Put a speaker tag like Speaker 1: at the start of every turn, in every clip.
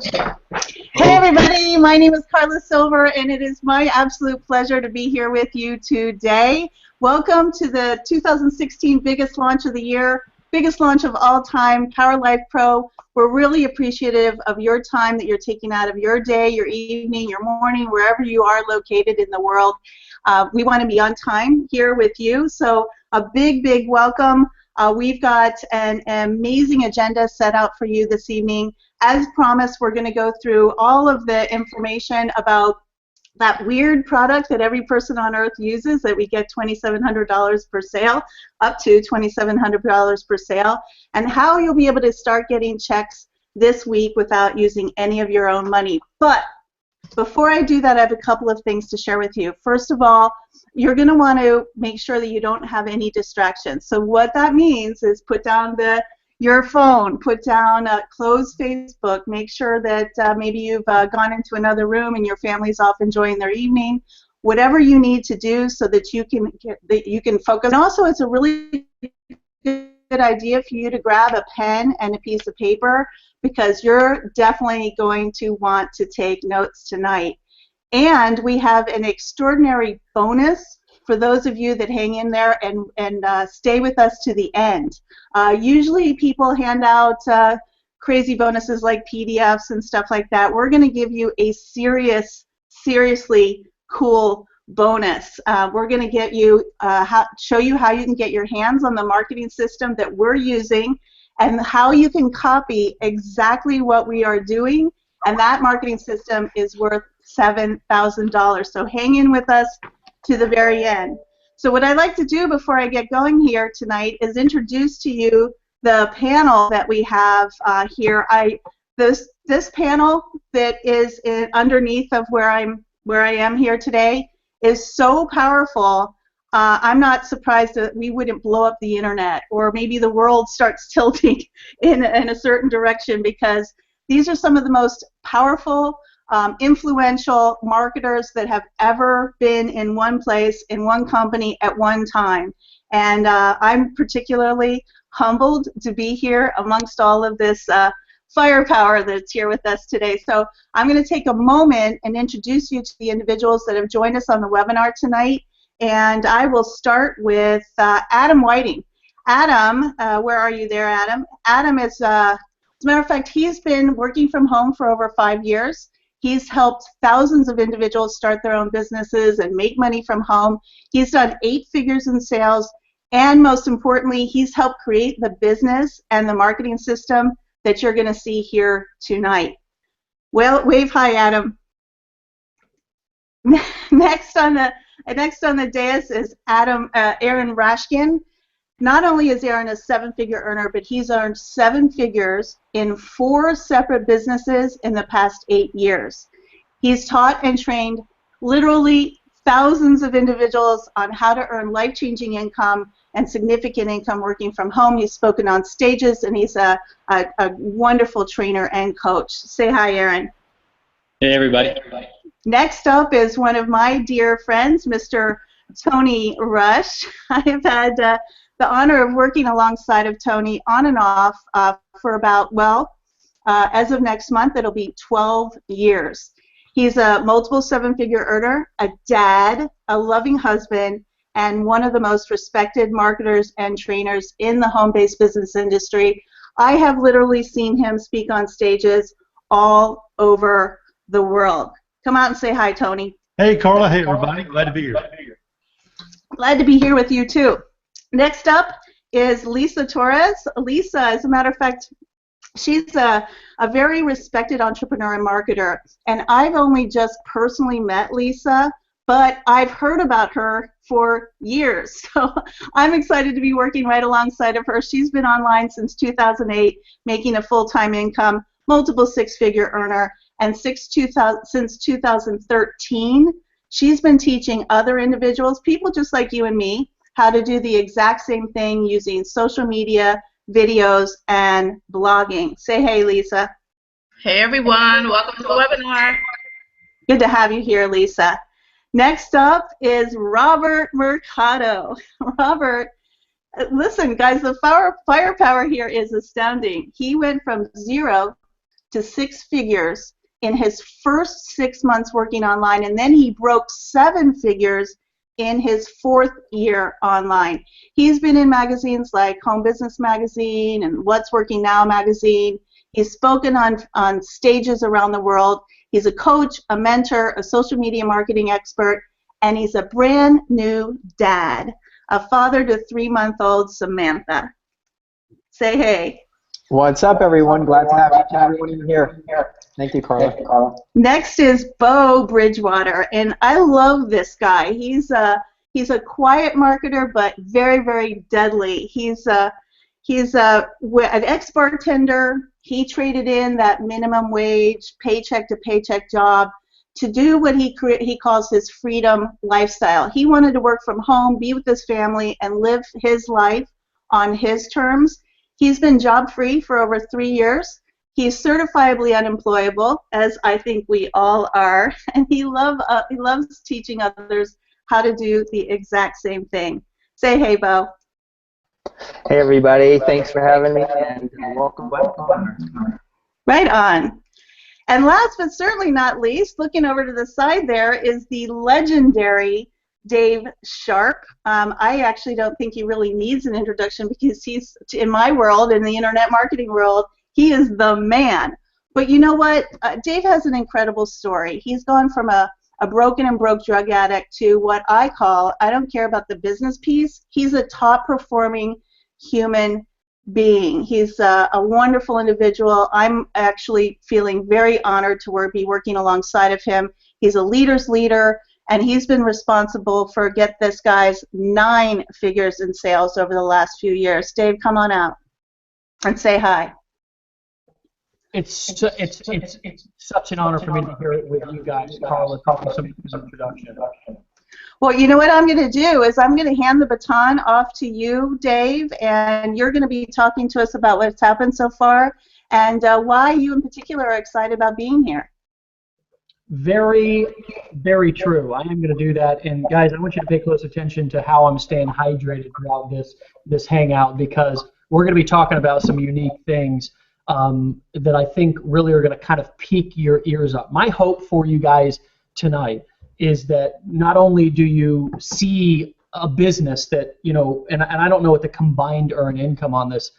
Speaker 1: Hey everybody, my name is Carla Silver and it is my absolute pleasure to be here with you today. Welcome to the 2016 biggest launch of the year, biggest launch of all time, Power Life Pro. We're really appreciative of your time that you're taking out of your day, your evening, your morning, wherever you are located in the world. We want to be on time here with you, so a big welcome. We've got an amazing agenda set out for you this evening. As promised, we're going to go through all of the information about that weird product that every person on earth uses that we get $2,700 per sale, up to $2,700 per sale, and how you'll be able to start getting checks this week without using any of your own money. But before I do that, I have a couple of things to share with you. First of all, you're going to want to make sure that you don't have any distractions. So what that means is put down your phone, put down close Facebook, make sure that maybe you've gone into another room and your family's off enjoying their evening. Whatever you need to do so that you can focus. And also, it's a really good idea for you to grab a pen and a piece of paper because you're definitely going to want to take notes tonight. And we have an extraordinary bonus for those of you that hang in there and stay with us to the end. Usually people hand out crazy bonuses like PDFs and stuff like that. We're going to give you a seriously cool bonus. We're going to get you, show you how you can get your hands on the marketing system that we're using and how you can copy exactly what we are doing, and that marketing system is worth $7,000. So hang in with us to the very end. So what I'd like to do before I get going here tonight is introduce to you the panel that we have here. This panel that is underneath of where I am here today is so powerful. I'm not surprised that we wouldn't blow up the internet, or maybe the world starts tilting in a certain direction, because these are some of the most powerful, influential marketers that have ever been in one place, in one company at one time. And I'm particularly humbled to be here amongst all of this firepower that's here with us today. So I'm going to take a moment and introduce you to the individuals that have joined us on the webinar tonight. And I will start with Adam Whiting. Adam, where are you there, Adam? Adam is, as a matter of fact, he's been working from home for over 5 years. He's helped thousands of individuals start their own businesses and make money from home. He's done 8 figures in sales, and most importantly, he's helped create the business and the marketing system that you're going to see here tonight. Well, wave hi, Adam. Next on the dais is Aaron Rashkin. Not only is Aaron a 7-figure earner, but he's earned 7 figures in 4 separate businesses in the past 8 years. He's taught and trained literally thousands of individuals on how to earn life-changing income and significant income working from home. He's spoken on stages, and he's a wonderful trainer and coach. Say hi, Aaron.
Speaker 2: Hey, everybody.
Speaker 1: Next up is one of my dear friends, Mr. Tony Rush. I have had the honor of working alongside of Tony on and off for about, as of next month, it'll be 12 years. He's a multiple 7-figure earner, a dad, a loving husband, and one of the most respected marketers and trainers in the home-based business industry. I have literally seen him speak on stages all over the world. Come out and say hi, Tony.
Speaker 3: Hey, Carla. Hey, everybody. Glad to be here.
Speaker 1: Glad to be here with you, too. Next up is Lisa Torres. Lisa, as a matter of fact, she's a very respected entrepreneur and marketer, and I've only just personally met Lisa, but I've heard about her for years. So I'm excited to be working right alongside of her. She's been online since 2008, making a full-time income, multiple 6-figure earner, and since 2013, she's been teaching other individuals, people just like you and me, how to do the exact same thing using social media, videos, and blogging. Say hey, Lisa.
Speaker 4: Hey, everyone. Welcome to the webinar.
Speaker 1: Good to have you here, Lisa. Next up is Robert Mercado. Robert, listen, guys, the firepower here is astounding. He went from 0 to 6 figures in his first 6 months working online, and then he broke 7 figures in his 4th year online. He's been in magazines like Home Business Magazine and What's Working Now magazine. He's spoken on stages around the world. He's a coach, a mentor, a social media marketing expert, and he's a brand new dad, a father to 3-month-old Samantha. Say hey.
Speaker 5: What's up, everyone? Glad to have each and everyone in here. Thank you, Carla.
Speaker 1: Next is Bo Bridgewater, and I love this guy. He's a quiet marketer, but very, very deadly. He's an ex-bartender. He traded in that minimum wage, paycheck to paycheck job to do what he calls his freedom lifestyle. He wanted to work from home, be with his family, and live his life on his terms. He's been job-free for over 3 years. He's certifiably unemployable, as I think we all are, and he loves teaching others how to do the exact same thing. Say hey, Bo.
Speaker 5: Hey, everybody. Thanks for having me, and welcome.
Speaker 1: Right on. And last but certainly not least, looking over to the side there is the legendary Dave Sharp. I actually don't think he really needs an introduction because he's, in my world, in the internet marketing world, he is the man. But you know what? Dave has an incredible story. He's gone from a broken and broke drug addict to what I call, I don't care about the business piece, he's a top performing human being. He's a wonderful individual. I'm actually feeling very honored to be working alongside of him. He's a leader's leader, and he's been responsible for, get this, guys, 9 figures in sales over the last few years. Dave, come on out and say hi.
Speaker 6: It's such an honor for me to hear it with you guys, Carla, talking some of this introduction.
Speaker 1: Well, you know what I'm going to do is I'm going to hand the baton off to you, Dave, and you're going to be talking to us about what's happened so far and why you in particular are excited about being here.
Speaker 6: Very, very true. I am going to do that. And guys, I want you to pay close attention to how I'm staying hydrated throughout this hangout, because we're going to be talking about some unique things that I think really are going to kind of pique your ears up. My hope for you guys tonight is that not only do you see a business that, you know, and I don't know what the combined earned income on this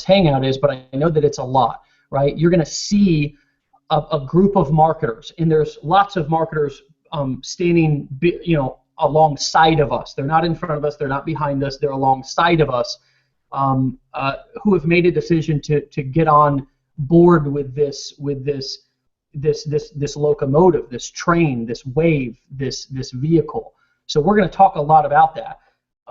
Speaker 6: hangout is, but I know that it's a lot, right? You're going to see a group of marketers, and there's lots of marketers standing, you know, alongside of us. They're not in front of us. They're not behind us. They're alongside of us, who have made a decision to get on board with this locomotive, this train, this wave, this vehicle. So we're going to talk a lot about that.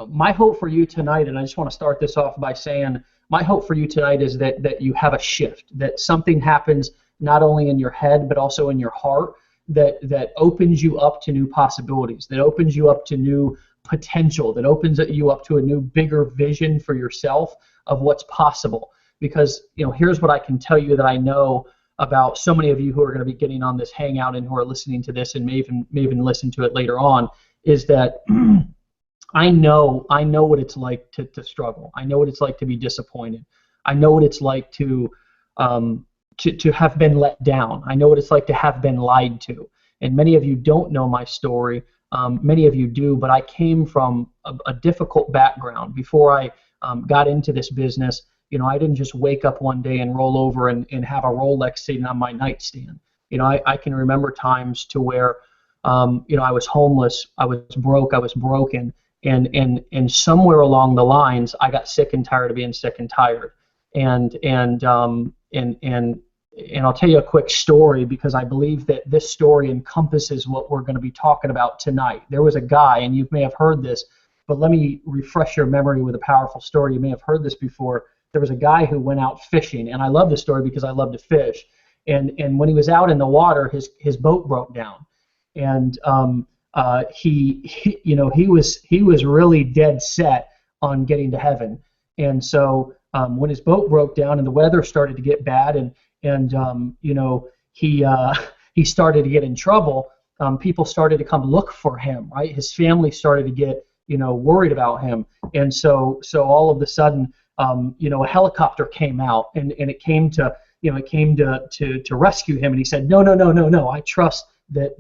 Speaker 6: My hope for you tonight, and I just want to start this off by saying, my hope for you tonight is that you have a shift, that something happens not only in your head but also in your heart that opens you up to new possibilities, that opens you up to new potential, that opens you up to a new, bigger vision for yourself of what's possible. Because, you know, here's what I can tell you that I know about so many of you who are going to be getting on this hangout and who are listening to this and may even listen to it later on, is that I know what it's like to struggle. I know what it's like to be disappointed. I know what it's like to have been let down. I know what it's like to have been lied to. And many of you don't know my story. Many of you do, but I came from a difficult background. Before I got into this business, you know, I didn't just wake up one day and roll over and have a Rolex sitting on my nightstand. You know, I can remember times to where, you know, I was homeless, I was broke, I was broken, and somewhere along the lines, I got sick and tired of being sick and tired. And I'll tell you a quick story, because I believe that this story encompasses what we're going to be talking about tonight. There was a guy, and you may have heard this, but let me refresh your memory with a powerful story. You may have heard this before. There was a guy who went out fishing, and I love this story because I love to fish. And when he was out in the water, his boat broke down, and he was really dead set on getting to heaven. And so when his boat broke down and the weather started to get bad, and you know, he started to get in trouble, people started to come look for him, right? His family started to get, you know, worried about him, and so all of a sudden, you know, a helicopter came out, and it came to it came to rescue him, and he said, no, I trust that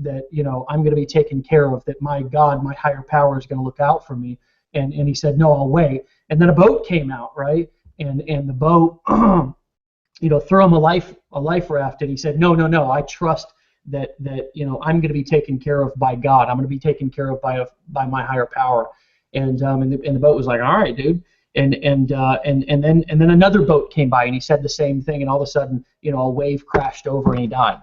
Speaker 6: I'm going to be taken care of, that my God, my higher power is going to look out for me. And he said, no, I'll wait. And then a boat came out, right? And the boat, threw him a life raft, and he said, no, I trust that I'm going to be taken care of by God. I'm going to be taken care of by my higher power. And the boat was like, all right, dude. And then another boat came by, and he said the same thing, and all of a sudden, a wave crashed over, and he died.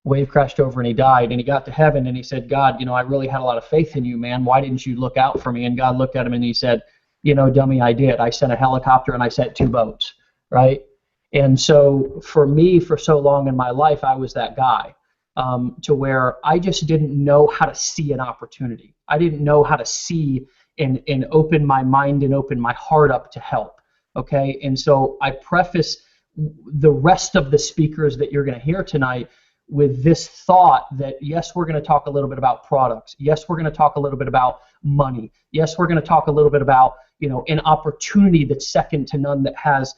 Speaker 6: Wave crashed over, and he died, and he got to heaven, and he said, God, I really had a lot of faith in you, man. Why didn't you look out for me? And God looked at him, and he said, dummy, I did. I sent a helicopter, and I sent 2 boats, right? And so for me, for so long in my life, I was that guy, to where I just didn't know how to see an opportunity. I didn't know how to see and open my mind and open my heart up to help, okay? And so I preface the rest of the speakers that you're going to hear tonight with this thought that, yes, we're going to talk a little bit about products. Yes, we're going to talk a little bit about money. Yes, we're going to talk a little bit about, an opportunity that's second to none, that has,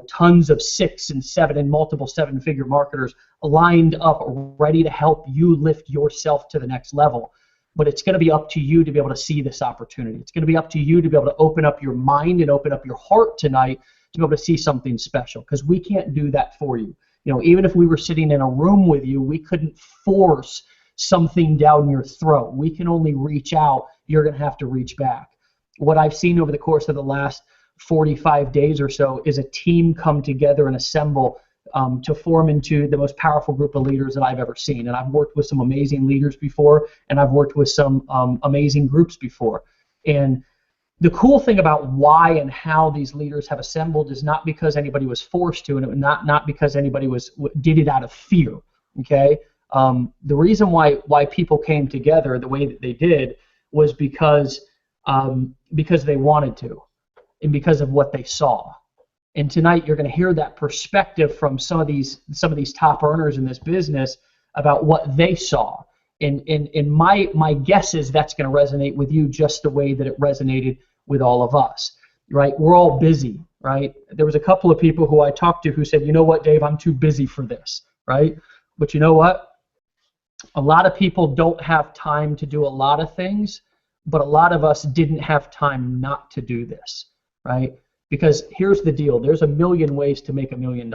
Speaker 6: tons of 6 and 7 and multiple 7-figure marketers lined up, ready to help you lift yourself to the next level. But it's going to be up to you to be able to see this opportunity. It's going to be up to you to be able to open up your mind and open up your heart tonight to be able to see something special, because we can't do that for you. Even if we were sitting in a room with you, we couldn't force something down your throat. We can only reach out. You're going to have to reach back. What I've seen over the course of the last 45 days or so is a team come together and assemble to form into the most powerful group of leaders that I've ever seen. And I've worked with some amazing leaders before, and I've worked with some amazing groups before. And the cool thing about why and how these leaders have assembled is not because anybody was forced to, and not because anybody did it out of fear. Okay, the reason why people came together the way that they did was because they wanted to, and because of what they saw. And tonight you're going to hear that perspective from some of these top earners in this business about what they saw. And my guess is that's going to resonate with you just the way that it resonated with all of us, right? We're all busy, right? There was a couple of people who I talked to who said, you know what, Dave, I'm too busy for this, right? But you know what? A lot of people don't have time to do a lot of things, but a lot of us didn't have time not to do this, right? Because here's the deal. There's a million ways to make $1 million.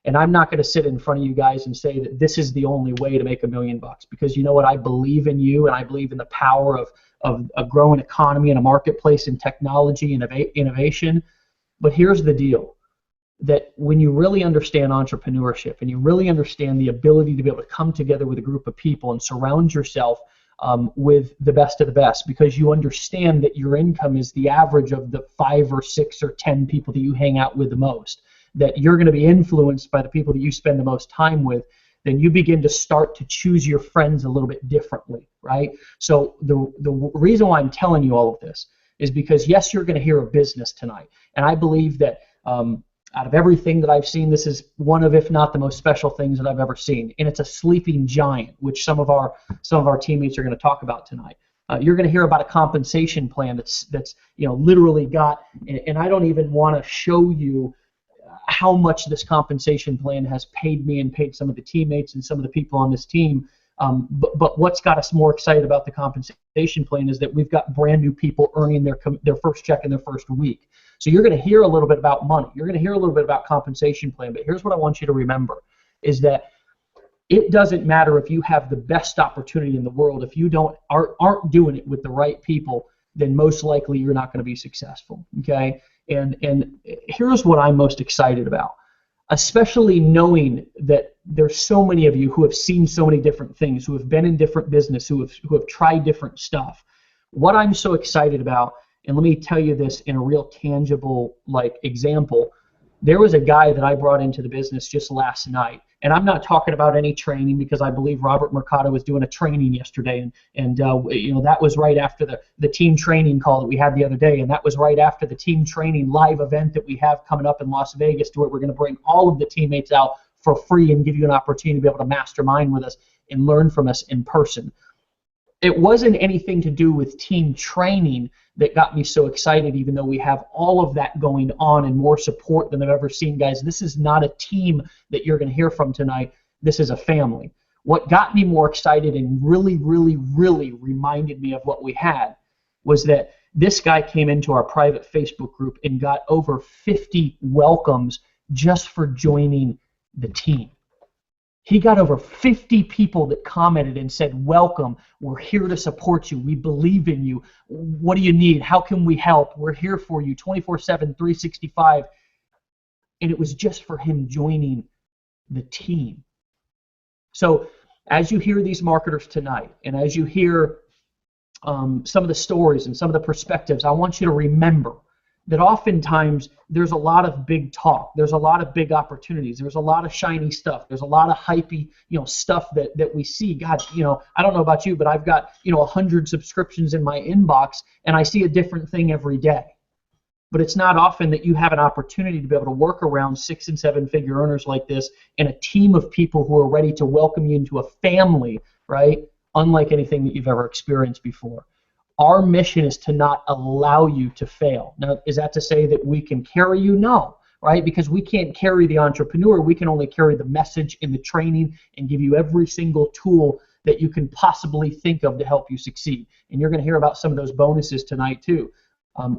Speaker 6: And I'm not going to sit in front of you guys and say that this is the only way to make $1 million, because you know what? I believe in you, and I believe in the power of a growing economy and a marketplace and technology and innovation. But here's the deal, that when you really understand entrepreneurship and you really understand the ability to be able to come together with a group of people and surround yourself with the best of the best, because you understand that your income is the average of the 5 or 6 or 10 people that you hang out with the most, that you're going to be influenced by the people that you spend the most time with, then you begin to start to choose your friends a little bit differently, right? So the reason why I'm telling you all of this is because, yes, you're going to hear a business tonight, and I believe that out of everything that I've seen, this is one of, if not the most special things that I've ever seen, and it's a sleeping giant, which some of our teammates are going to talk about tonight. You're going to hear about a compensation plan that's literally got, and I don't even want to show you how much this compensation plan has paid me and paid some of the teammates and some of the people on this team. But what's got us more excited about the compensation plan is that we've got brand new people earning their first check in their first week. So you're going to hear a little bit about money. You're going to hear a little bit about compensation plan. But here's what I want you to remember, is that it doesn't matter if you have the best opportunity in the world. If you aren't doing it with the right people, then most likely you're not going to be successful. Okay? And here's what I'm most excited about, especially knowing that there's so many of you who have seen so many different things, who have been in different business, who have tried different stuff. What I'm so excited about, and let me tell you this in a real tangible example, there was a guy that I brought into the business just last night, and I'm not talking about any training, because I believe Robert Mercado was doing a training yesterday, and that was right after the team training call that we had the other day, and that was right after the team training live event that we have coming up in Las Vegas, to where we're going to bring all of the teammates out for free and give you an opportunity to be able to mastermind with us and learn from us in person. it wasn't anything to do with team training that got me so excited, even though we have all of that going on and more support than I've ever seen, guys. This is not a team that you're going to hear from tonight. This is a family. What got me more excited and really, really, really reminded me of what we had was that this guy came into our private Facebook group and got over 50 welcomes just for joining the team. He got over 50 people that commented and said, welcome, we're here to support you, we believe in you, what do you need, how can we help, we're here for you 24/7, 365. And it was just for him joining the team. So as you hear these marketers tonight, and as you hear some of the stories and some of the perspectives, I want you to remember that oftentimes there's a lot of big talk, there's a lot of big opportunities, there's a lot of shiny stuff, there's a lot of hypey, stuff that we see. God, I don't know about you, but I've got 100 subscriptions in my inbox, and I see a different thing every day. But it's not often that you have an opportunity to be able to work around 6- and 7-figure earners like this and a team of people who are ready to welcome you into a family, right? Unlike anything that you've ever experienced before. Our mission is to not allow you to fail. Now, is that to say that we can carry you? No, right? Because we can't carry the entrepreneur. We can only carry the message and the training and give you every single tool that you can possibly think of to help you succeed. And you're going to hear about some of those bonuses tonight too.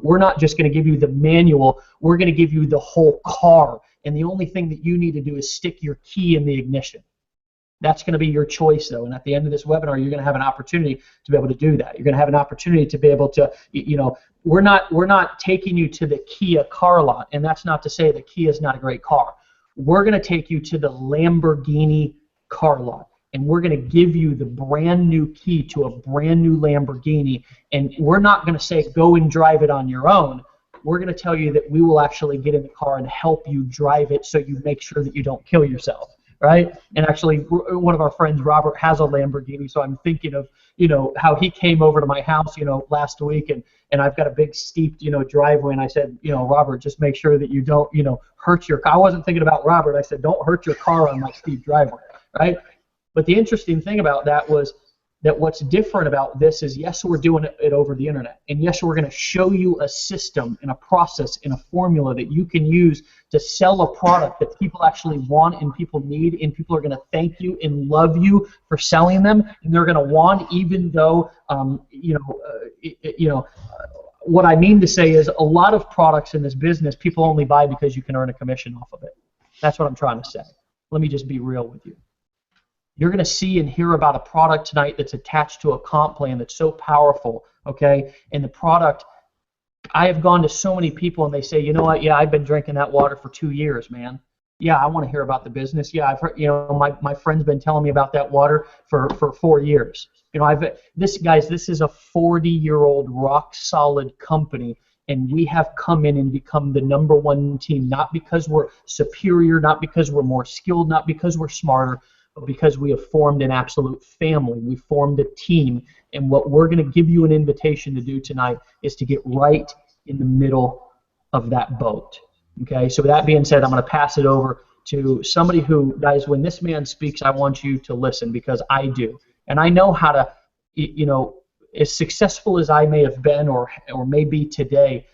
Speaker 6: We're not just going to give you the manual. We're going to give you the whole car. And the only thing that you need to do is stick your key in the ignition. That's going to be your choice, though. And at the end of this webinar, you're going to have an opportunity to be able to do that. You're going to have an opportunity to be able to, we're not taking you to the Kia car lot, and that's not to say that Kia is not a great car. We're going to take you to the Lamborghini car lot, and we're going to give you the brand new key to a brand new Lamborghini, and we're not going to say go and drive it on your own. We're going to tell you that we will actually get in the car and help you drive it so you make sure that you don't kill yourself. Right? And actually, one of our friends, Robert, has a Lamborghini, so I'm thinking of, how he came over to my house, last week, and I've got a big steep, driveway, and I said, Robert, just make sure that you don't, hurt your car. I wasn't thinking about Robert. I said, don't hurt your car on my steep driveway, right? But the interesting thing about that was that what's different about this is, yes, we're doing it over the internet, and yes, we're going to show you a system and a process and a formula that you can use to sell a product that people actually want and people need, and people are going to thank you and love you for selling them, and they're going to want, even though, what I mean to say is a lot of products in this business people only buy because you can earn a commission off of it. That's what I'm trying to say. Let me just be real with you. You're going to see and hear about a product tonight that's attached to a comp plan that's so powerful, okay? And the product, I have gone to so many people and they say, you know what, yeah, I've been drinking that water for 2 years, man. Yeah, I want to hear about the business. Yeah, I've heard, my friend's been telling me about that water for 4 years. This is a 40-year-old rock-solid company, and we have come in and become the #1 team, not because we're superior, not because we're more skilled, not because we're smarter, because we have formed an absolute family. We formed a team, and what we're going to give you an invitation to do tonight is to get right in the middle of that boat. Okay, so with that being said, I'm going to pass it over to somebody who, guys, when this man speaks, I want you to listen, because I do. And I know how to, as successful as I may have been or may be today,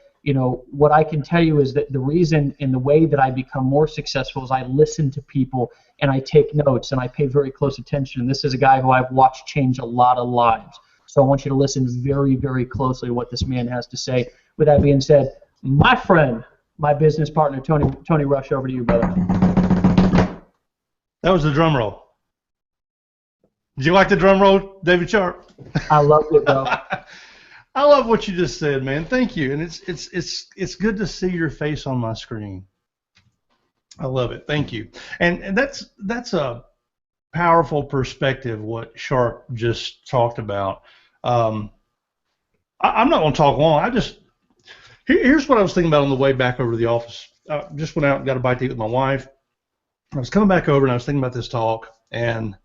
Speaker 6: what I can tell you is that the reason and the way that I become more successful is I listen to people and I take notes and I pay very close attention. And this is a guy who I've watched change a lot of lives. So I want you to listen very, very closely to what this man has to say. With that being said, my friend, my business partner, Tony Rush, over to you, brother.
Speaker 3: That was the drum roll. Did you like the drum roll, David Sharp?
Speaker 6: I loved it, bro.
Speaker 3: I love what you just said, man. Thank you, and it's good to see your face on my screen. I love it. Thank you, and that's a powerful perspective. What Sharp just talked about. I'm not going to talk long. Here's what I was thinking about on the way back over to the office. I just went out and got a bite to eat with my wife. I was coming back over and I was thinking about this talk, and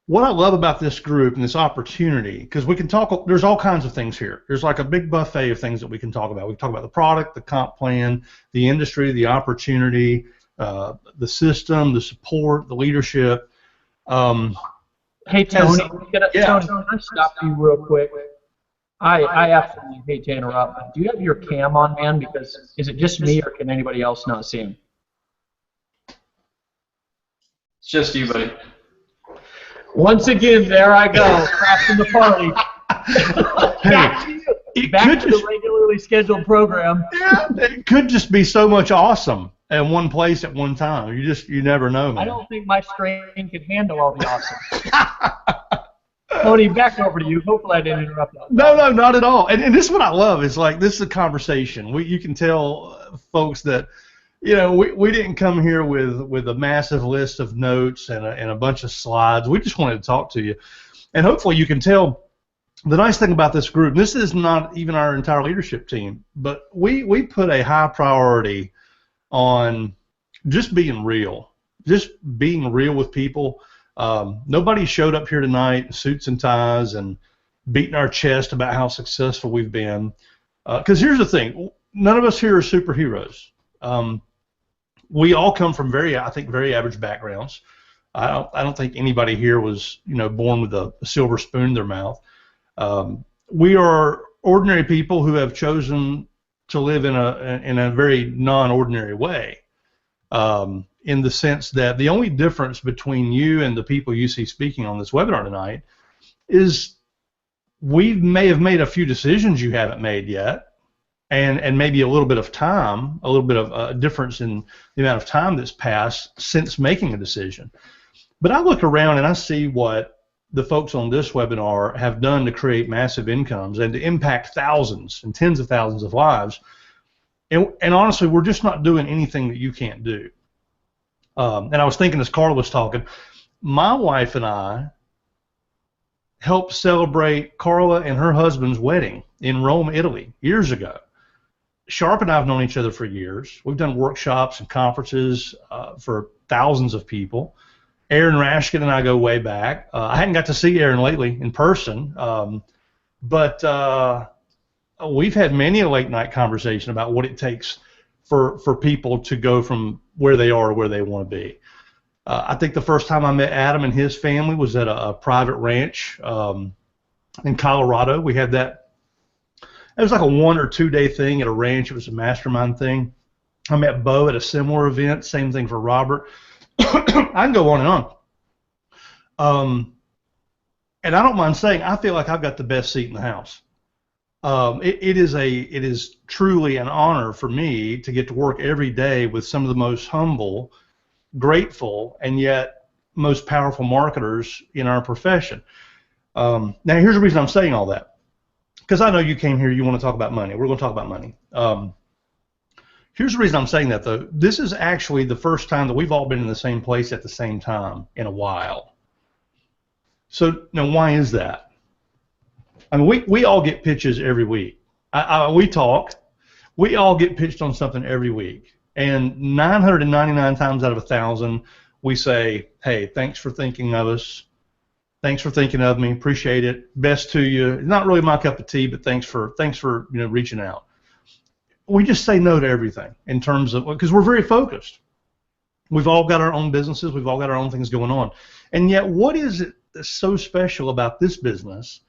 Speaker 3: what I love about this group and this opportunity, because we can talk, there's all kinds of things here. There's like a big buffet of things that we can talk about. We can talk about the product, the comp plan, the industry, the opportunity, the system, the support, the leadership.
Speaker 6: Hey Tony,
Speaker 3: Yeah.
Speaker 6: Tony, can I stop you real quick? I absolutely hate to interrupt, but do you have your cam on, man? Because is it just me, or can anybody else not see him?
Speaker 2: It's just you, buddy.
Speaker 6: Once again, there I go, crashing the party. Back to you. Back to the regularly scheduled program.
Speaker 3: Yeah, it could just be so much awesome in one place at one time. You never know, man.
Speaker 6: I don't think my screen can handle all the awesome. Tony, back over to you. Hopefully I didn't interrupt that.
Speaker 3: No, not at all. And this is what I love. Is like this is a conversation. You can tell folks that, we didn't come here with a massive list of notes and a bunch of slides. We just wanted to talk to you, and hopefully you can tell. The nice thing about this group, this is not even our entire leadership team, but we put a high priority on just being real with people. Nobody showed up here tonight in suits and ties and beating our chest about how successful we've been. Because here's the thing, none of us here are superheroes. We all come from very average backgrounds. I don't think anybody here was born with a silver spoon in their mouth. We are ordinary people who have chosen to live in a very non-ordinary way, in the sense that the only difference between you and the people you see speaking on this webinar tonight is we may have made a few decisions you haven't made yet, and maybe a little bit of time, a little bit of a difference in the amount of time that's passed since making a decision. But I look around and I see what the folks on this webinar have done to create massive incomes and to impact thousands and tens of thousands of lives. And honestly, we're just not doing anything that you can't do. And I was thinking as Carla was talking, my wife and I helped celebrate Carla and her husband's wedding in Rome, Italy, years ago. Sharp and I have known each other for years. We've done workshops and conferences for thousands of people. Aaron Rashkin and I go way back. I hadn't got to see Aaron lately in person, but we've had many a late night conversation about what it takes for people to go from where they are to where they want to be. I think the first time I met Adam and his family was at a private ranch in Colorado. We had that. It was like a 1 or 2 day thing at a ranch. It was a mastermind thing. I met Bo at a similar event. Same thing for Robert. I can go on and on. And I don't mind saying I feel like I've got the best seat in the house. It is truly an honor for me to get to work every day with some of the most humble, grateful, and yet most powerful marketers in our profession. Now, here's the reason I'm saying all that. Because I know you came here, you want to talk about money. We're going to talk about money. Here's the reason I'm saying that, though. This is actually the first time that we've all been in the same place at the same time in a while. So, now, why is that? I mean, we all get pitches every week. We talk. We all get pitched on something every week. And 999 times out of 1,000, we say, hey, thanks for thinking of us. Thanks for thinking of me. Appreciate it. Best to you. Not really my cup of tea, but thanks for reaching out. We just say no to everything in terms of, because we're very focused. We've all got our own businesses. We've all got our own things going on. And yet, what is it that's so special about this business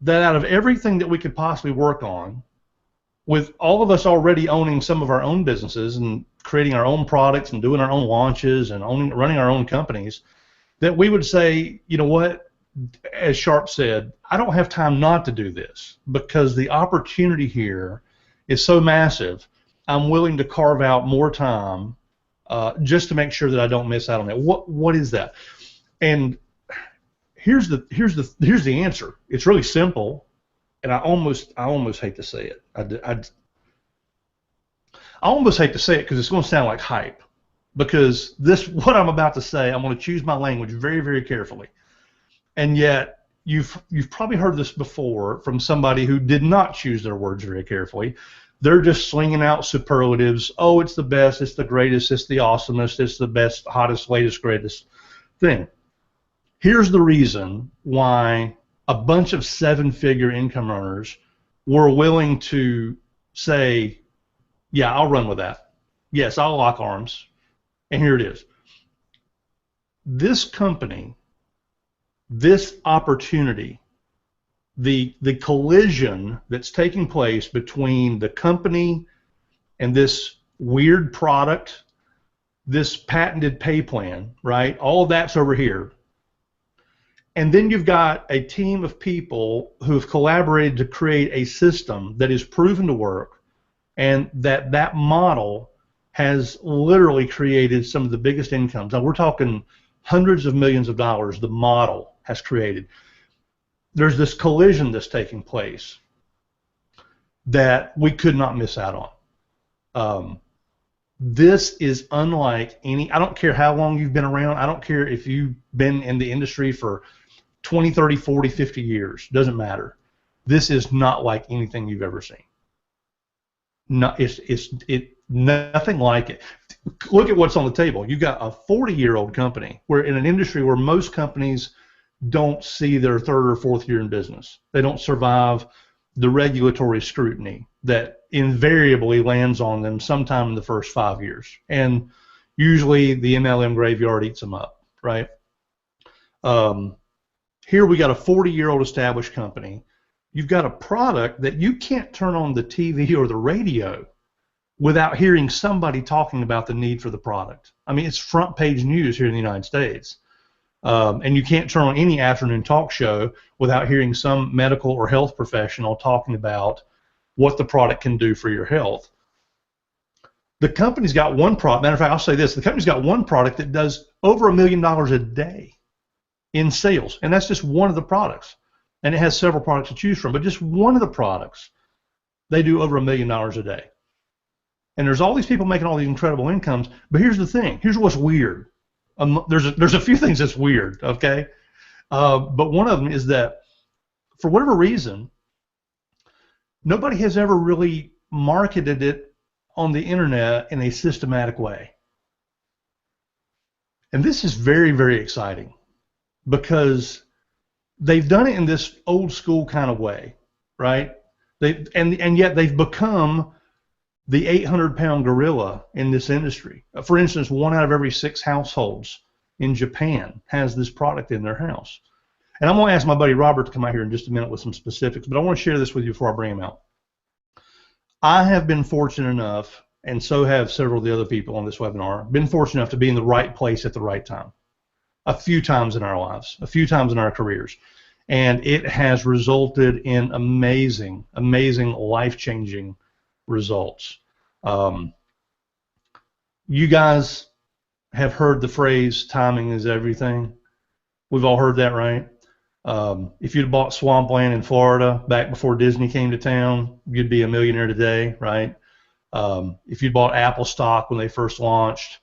Speaker 3: that out of everything that we could possibly work on, with all of us already owning some of our own businesses and creating our own products and doing our own launches and running our own companies, that we would say, you know what, as Sharp said, I don't have time not to do this because the opportunity here is so massive. I'm willing to carve out more time just to make sure that I don't miss out on that. What is that? And here's the answer. It's really simple, and I almost hate to say it. I almost hate to say it because it's going to sound like hype. Because what I'm about to say, I'm going to choose my language very, very carefully. And yet, you've probably heard this before from somebody who did not choose their words very carefully. They're just slinging out superlatives. Oh, it's the best, it's the greatest, it's the awesomest, it's the best, hottest, latest, greatest thing. Here's the reason why a bunch of 7-figure income earners were willing to say, yeah, I'll run with that. Yes, I'll lock arms. And here it is. This company this opportunity, the collision that's taking place between the company and this weird product, this patented pay plan, right? All of that's over here. And then you've got a team of people who have collaborated to create a system that is proven to work, and that model has literally created some of the biggest incomes. Now, we're talking hundreds of millions of dollars the model has created. There's this collision that's taking place that we could not miss out on. This is unlike any, I don't care how long you've been around, I don't care if you've been in the industry for 20, 30, 40, 50 years, doesn't matter. This is not like anything you've ever seen. No, it's nothing like it. Look at what's on the table. You've got a 40-year-old company, where in an industry where most companies don't see their third or fourth year in business. They don't survive the regulatory scrutiny that invariably lands on them sometime in the first 5 years. And usually the MLM graveyard eats them up, right? Here we got a 40-year-old established company. You've got a product that you can't turn on the TV or the radio without hearing somebody talking about the need for the product. I mean, it's front page news here in the United States. And you can't turn on any afternoon talk show without hearing some medical or health professional talking about what the product can do for your health. The company's got one product. Matter of fact, I'll say this. The company's got one product that does over $1 million a day in sales, and that's just one of the products. And it has several products to choose from, but just one of the products, they do over $1 million a day. And there's all these people making all these incredible incomes, but here's the thing. Here's what's weird. There's a few things that's weird, okay? But one of them is that, for whatever reason, nobody has ever really marketed it on the internet in a systematic way. And this is very, very exciting, because they've done it in this old school kind of way, right? And yet they've become the 800-pound gorilla in this industry. For instance, 1 out of every 6 households in Japan has this product in their house. And I'm going to ask my buddy Robert to come out here in just a minute with some specifics, but I want to share this with you before I bring him out. I have been fortunate enough, and so have several of the other people on this webinar, been fortunate enough to be in the right place at the right time. A few times in our lives, a few times in our careers. And it has resulted in amazing, amazing, life-changing results. You guys have heard the phrase, timing is everything. We've all heard that, right? If you'd bought swampland in Florida back before Disney came to town, you'd be a millionaire today, right? If you'd bought Apple stock when they first launched,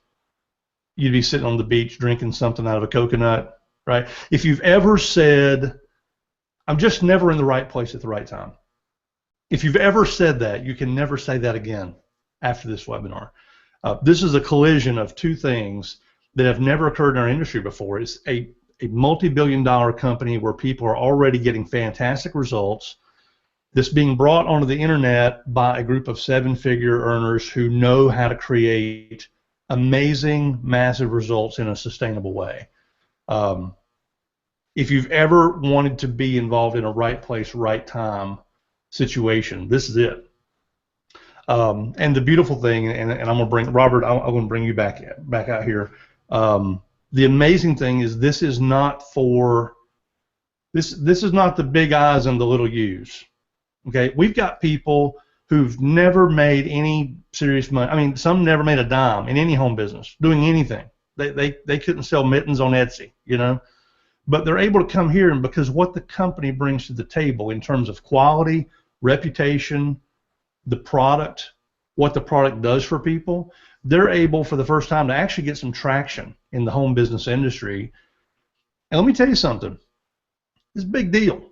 Speaker 3: you'd be sitting on the beach drinking something out of a coconut, right? If you've ever said, I'm just never in the right place at the right time, if you've ever said that, you can never say that again after this webinar. This is a collision of two things that have never occurred in our industry before. It's a multi-billion-dollar company where people are already getting fantastic results. This being brought onto the internet by a group of 7-figure earners who know how to create amazing, massive results in a sustainable way. If you've ever wanted to be involved in a right place, right time situation, this is it. And the beautiful thing, and I'm going to bring Robert, I'm going to bring you back out here. The amazing thing is this is not for this is not the big I's and the little U's. Okay, we've got people who've never made any serious money. I mean, some never made a dime in any home business, doing anything. They couldn't sell mittens on Etsy, you know. But they're able to come here, and because what the company brings to the table in terms of quality, reputation, the product, what the product does for people, they're able for the first time to actually get some traction in the home business industry. And let me tell you something. It's a big deal.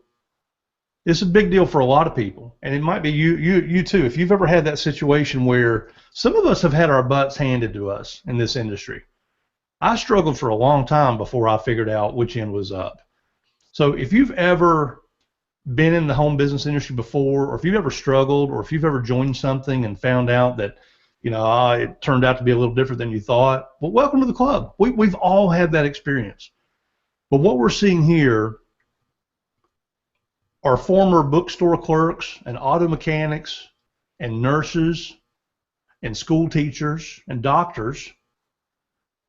Speaker 3: It's a big deal for a lot of people, and it might be you too. If you've ever had that situation where some of us have had our butts handed to us in this industry. I struggled for a long time before I figured out which end was up. So if you've ever been in the home business industry before, or if you've ever struggled, or if you've ever joined something and found out that, you know, it turned out to be a little different than you thought, well, welcome to the club. We've all had that experience. But what we're seeing here are former bookstore clerks and auto mechanics and nurses and school teachers and doctors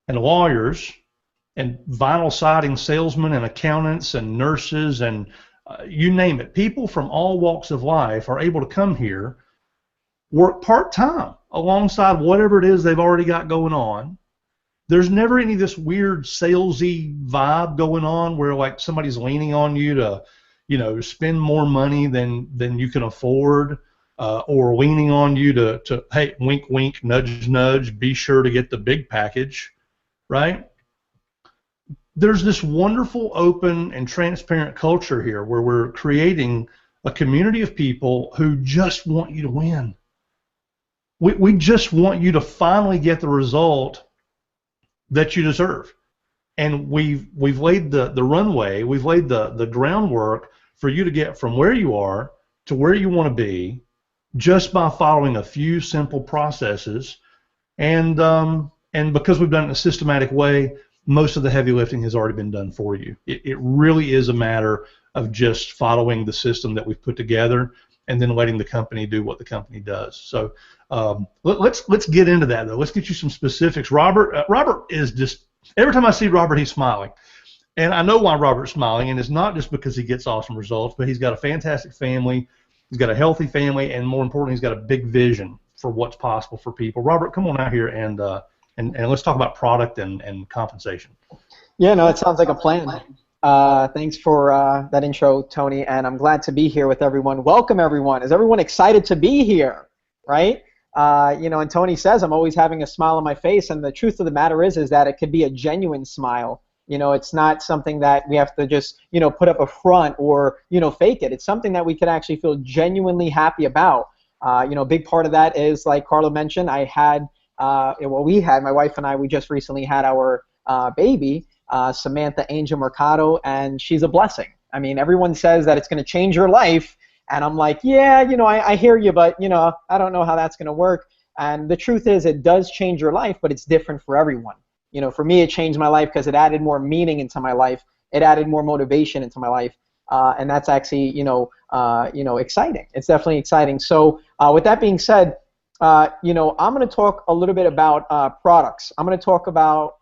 Speaker 3: and lawyers and vinyl siding salesmen and accountants and nurses and you name it. People from all walks of life are able to come here, work part-time alongside whatever it is they've already got going on. There's never any of this weird salesy vibe going on where like somebody's leaning on you to, you know, spend more money than you can afford, or leaning on you to hey, wink wink, nudge nudge, be sure to get the big package, right? There's this wonderful, open, and transparent culture here where we're creating a community of people who just want you to win. We just want you to finally get the result that you deserve. And we've laid the runway, we've laid the groundwork for you to get from where you are to where you want to be just by following a few simple processes. And because we've done it in a systematic way, most of the heavy lifting has already been done for you. It really is a matter of just following the system that we've put together and then letting the company do what the company does. So let's get into that, though. Let's get you some specifics. Robert is just, every time I see Robert, he's smiling. And I know why Robert's smiling, and it's not just because he gets awesome results, but he's got a fantastic family, he's got a healthy family, and more importantly, he's got a big vision for what's possible for people. Robert, come on out here and let's talk about product and compensation.
Speaker 5: Yeah, no, it sounds like a plan. Thanks for that intro, Tony, and I'm glad to be here with everyone. Welcome, everyone. Is everyone excited to be here, right? You know, and Tony says I'm always having a smile on my face, and the truth of the matter is that it could be a genuine smile. You know, it's not something that we have to just, you know, put up a front or, you know, fake it. It's something that we can actually feel genuinely happy about. You know, a big part of that is, like Carla mentioned, I had, my wife and I, we just recently had our baby, Samantha Angel Mercado, and she's a blessing. I mean, everyone says that it's going to change your life, and I'm like, yeah, you know, I hear you, but, you know, I don't know how that's going to work. And the truth is, it does change your life, but it's different for everyone. You know, for me, it changed my life because it added more meaning into my life. It added more motivation into my life, and that's actually, you know, exciting. It's definitely exciting. So, with that being said, you know, I'm going to talk a little bit about products. I'm going to talk about,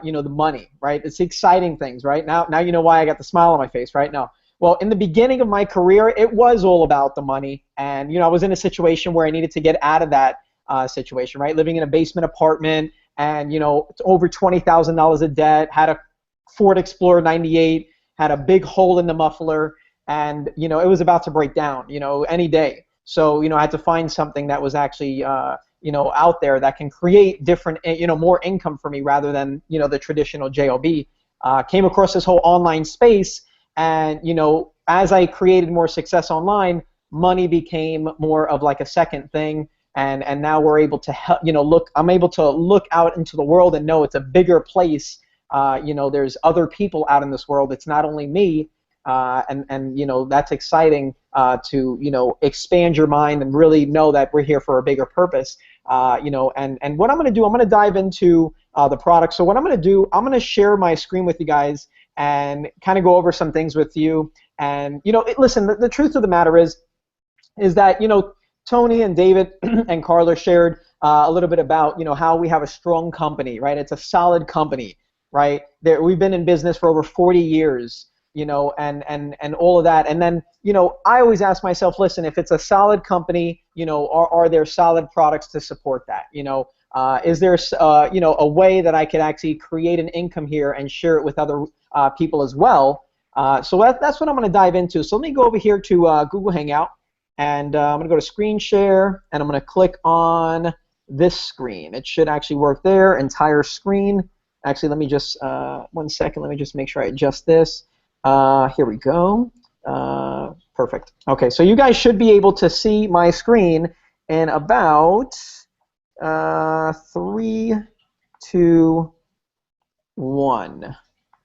Speaker 5: you know, the money, right? It's exciting things, right? Now you know why I got the smile on my face, right? Now, well, in the beginning of my career, it was all about the money, and you know, I was in a situation where I needed to get out of that situation, right? Living in a basement apartment, and you know, over $20,000 of debt, had a Ford Explorer '98, had a big hole in the muffler, and you know, it was about to break down, you know, any day. So, you know, I had to find something that was actually, you know, out there that can create different, you know, more income for me rather than, you know, the traditional JOB. Came across this whole online space, and, you know, as I created more success online, money became more of like a second thing, and now we're able to, you know, I'm able to look out into the world and know it's a bigger place. You know, there's other people out in this world. It's not only me. And you know, that's exciting to, you know, expand your mind and really know that we're here for a bigger purpose. You know, and what I'm going to do, I'm going to dive into the product. So what I'm going to do, I'm going to share my screen with you guys and kind of go over some things with you. And, you know, listen, the truth of the matter is that, you know, Tony and David and Carla shared a little bit about, you know, how we have a strong company, right? It's a solid company, right? We've been in business for over 40 years. You know, and all of that. And then, you know, I always ask myself, listen, if it's a solid company, you know, are there solid products to support that? You know, is there, you know, a way that I could actually create an income here and share it with other people as well? So that's what I'm going to dive into. So let me go over here to Google Hangout, and I'm going to go to screen share, and I'm going to click on this screen. It should actually work there, entire screen. Actually, let me just, 1 second, let me just make sure I adjust this. Here we go. Perfect. Okay, so you guys should be able to see my screen in about 3, 2, 1.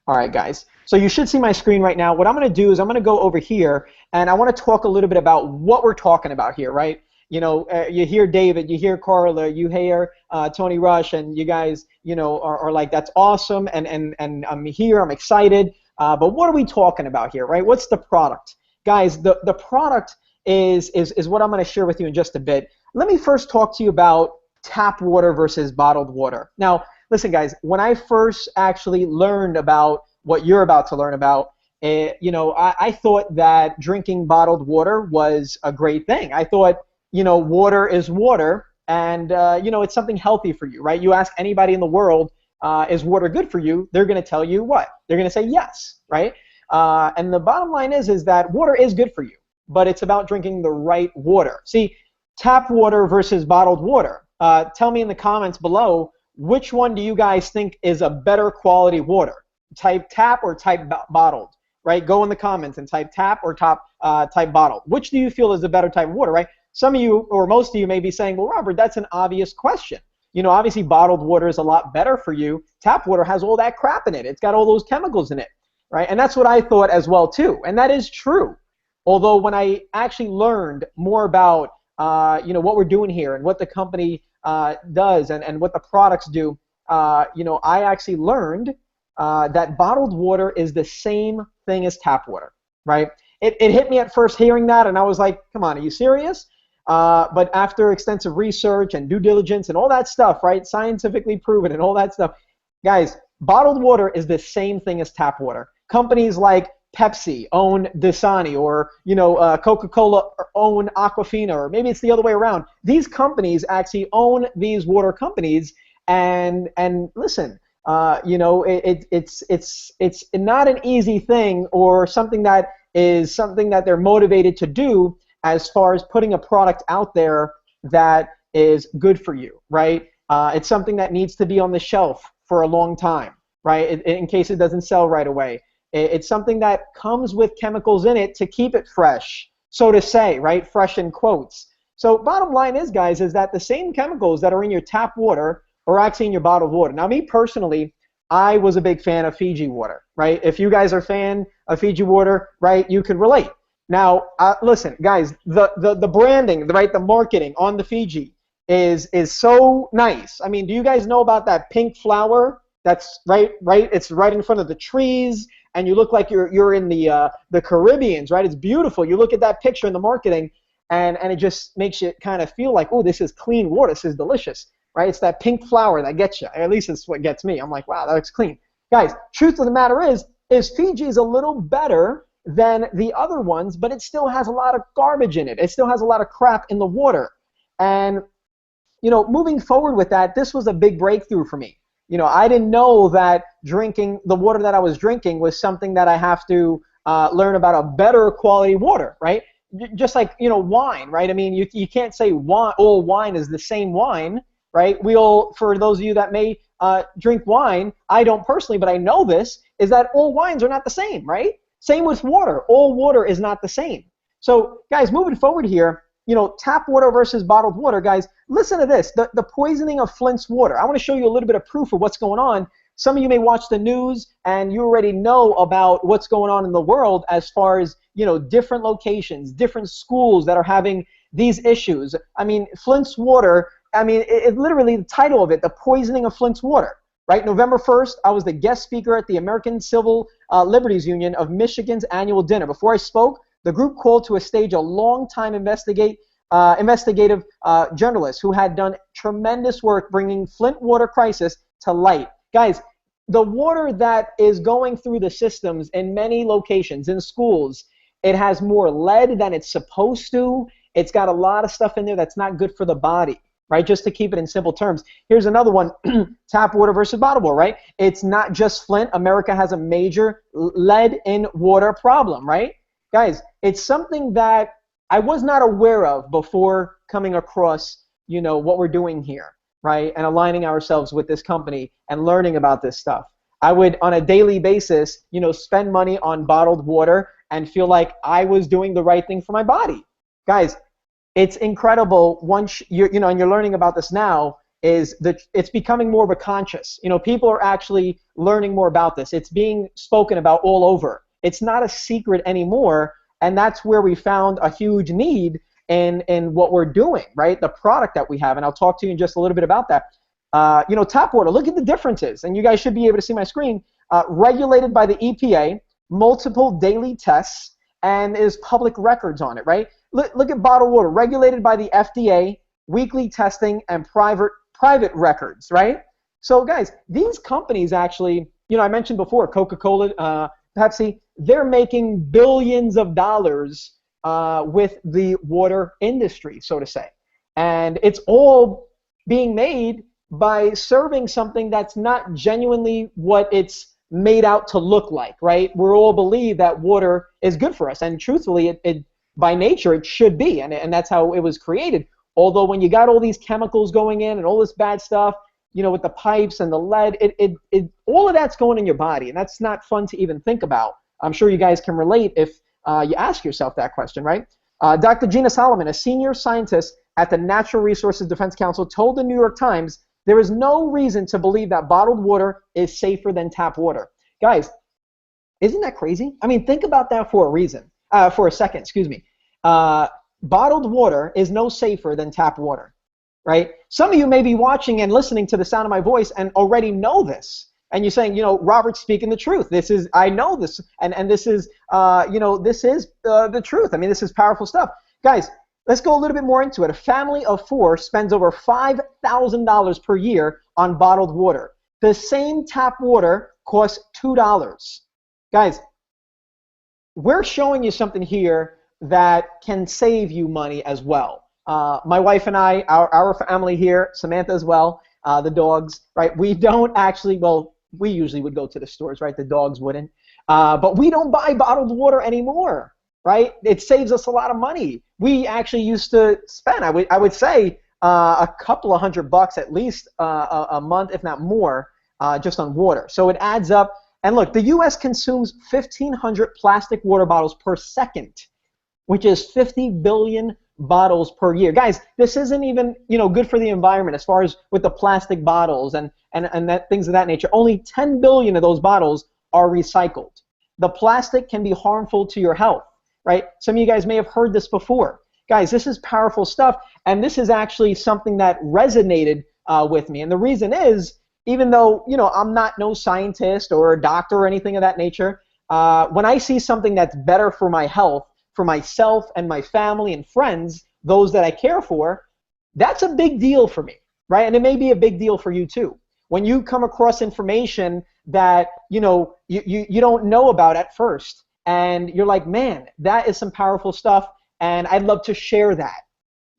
Speaker 5: All right, guys. So you should see my screen right now. What I'm going to do is I'm going to go over here, and I want to talk a little bit about what we're talking about here, right? You hear David, you hear Carla, you hear Tony Rush, and you guys, are like, that's awesome, and I'm here, I'm excited. But what are we talking about here, right? What's the product? Guys, the product is what I'm going to share with you in just a bit. Let me first talk to you about tap water versus bottled water. Now, listen, guys, when I first actually learned about what you're about to learn about, I thought that drinking bottled water was a great thing. I thought, water is water, and, it's something healthy for you, right? You ask anybody in the world, is water good for you? They're going to tell you what? They're going to say yes, right? And the bottom line is that water is good for you, but it's about drinking the right water. See, tap water versus bottled water. Tell me in the comments below, which one do you guys think is a better quality water? Type tap or type bottled, right? Go in the comments and type tap or type bottled. Which do you feel is a better type of water, right? Some of you, or most of you, may be saying, well, Robert, that's an obvious question. Obviously bottled water is a lot better for you. Tap water has all that crap in it. It's got all those chemicals in it, right? And that's what I thought as well, too. And that is true. Although when I actually learned more about, what we're doing here and what the company does and what the products do, I actually learned that bottled water is the same thing as tap water, right? It hit me at first hearing that, and I was like, come on, are you serious? But after extensive research and due diligence and all that stuff, right, scientifically proven and all that stuff, guys, bottled water is the same thing as tap water. Companies like Pepsi own Dasani, or Coca-Cola own Aquafina, or maybe it's the other way around. These companies actually own these water companies, and listen, it's not an easy thing, or something that they're motivated to do, as far as putting a product out there that is good for you, right? It's something that needs to be on the shelf for a long time, right? In case it doesn't sell right away. It's something that comes with chemicals in it to keep it fresh, so to say, right? Fresh in quotes. So bottom line is, guys, is that the same chemicals that are in your tap water are actually in your bottled water. Now, me personally, I was a big fan of Fiji water, right? If you guys are a fan of Fiji water, right, you can relate. Now, listen, guys, the branding, right, the marketing on the Fiji is so nice. I mean, do you guys know about that pink flower that's right? It's right in front of the trees, and you look like you're in the Caribbeans, right? It's beautiful. You look at that picture in the marketing, and it just makes you kind of feel like, oh, this is clean water. This is delicious, right? It's that pink flower that gets you. At least it's what gets me. I'm like, wow, that looks clean. Guys, truth of the matter is Fiji is a little better than the other ones, but it still has a lot of garbage in it. It still has a lot of crap in the water. And, moving forward with that, this was a big breakthrough for me. I didn't know that drinking the water that I was drinking was something that I have to learn about a better quality water, right? Just like, wine, right? I mean, you can't say all wine is the same wine, right? For those of you that may drink wine, I don't personally, but I know this, is that all wines are not the same, right? Same with water. All water is not the same. So, guys, moving forward here, tap water versus bottled water, guys, listen to this. The poisoning of Flint's water. I want to show you a little bit of proof of what's going on. Some of you may watch the news, and you already know about what's going on in the world as far as, different locations, different schools that are having these issues. I mean, Flint's water, it literally, the title of it, the poisoning of Flint's water. Right, November 1st, I was the guest speaker at the American Civil Liberties Union of Michigan's annual dinner. Before I spoke, the group called to a stage a long-time investigative journalist who had done tremendous work bringing Flint water crisis to light. Guys, the water that is going through the systems in many locations, in schools, it has more lead than it's supposed to. It's got a lot of stuff in there that's not good for the body. Right, just to keep it in simple terms. Here's another one, tap water versus bottled water, right? It's not just Flint. America has a major lead in water problem, right? Guys, it's something that I was not aware of before coming across, what we're doing here, right? And aligning ourselves with this company and learning about this stuff. I would, on a daily basis, spend money on bottled water and feel like I was doing the right thing for my body. Guys, it's incredible once you're learning about this now, is that it's becoming more of a conscious. People are actually learning more about this. It's being spoken about all over. It's not a secret anymore, and that's where we found a huge need in what we're doing, right? The product that we have, and I'll talk to you in just a little bit about that. Tap water, look at the differences, and you guys should be able to see my screen. Regulated by the EPA, multiple daily tests, and is public records on it, right? Look at bottled water, regulated by the FDA, weekly testing, and private records, right? So guys, these companies actually, I mentioned before, Coca-Cola, Pepsi, they're making billions of dollars with the water industry, so to say. And it's all being made by serving something that's not genuinely what it's made out to look like, right? We all believe that water is good for us, and truthfully, it by nature, it should be, and that's how it was created. Although when you got all these chemicals going in and all this bad stuff, with the pipes and the lead, all of that's going in your body, and that's not fun to even think about. I'm sure you guys can relate if you ask yourself that question, right? Dr. Gina Solomon, a senior scientist at the Natural Resources Defense Council, told the New York Times there is no reason to believe that bottled water is safer than tap water. Guys, isn't that crazy? I mean, think about that for a second, excuse me. Bottled water is no safer than tap water, right? Some of you may be watching and listening to the sound of my voice and already know this. And you're saying, Robert's speaking the truth. I know this, and this is, this is the truth. I mean, this is powerful stuff. Guys, let's go a little bit more into it. A family of 4 spends over $5,000 per year on bottled water. The same tap water costs $2. Guys, we're showing you something here that can save you money as well. My wife and I, our family here, Samantha as well, the dogs, right? We don't actually, well, we usually would go to the stores, right? The dogs wouldn't. But we don't buy bottled water anymore, right? It saves us a lot of money. We actually used to spend, I would say, a couple of $100 at least a month, if not more, just on water. So it adds up. And look, the U.S. consumes 1,500 plastic water bottles per second, which is 50 billion bottles per year. Guys, this isn't even good for the environment as far as with the plastic bottles and that, things of that nature. Only 10 billion of those bottles are recycled. The plastic can be harmful to your health, right? Some of you guys may have heard this before. Guys, this is powerful stuff, and this is actually something that resonated with me. And the reason is, even though I'm not no scientist or a doctor or anything of that nature, when I see something that's better for my health, for myself and my family and friends, those that I care for, that's a big deal for me, right? And it may be a big deal for you too. When you come across information that you don't know about at first, and you're like, man, that is some powerful stuff, and I'd love to share that,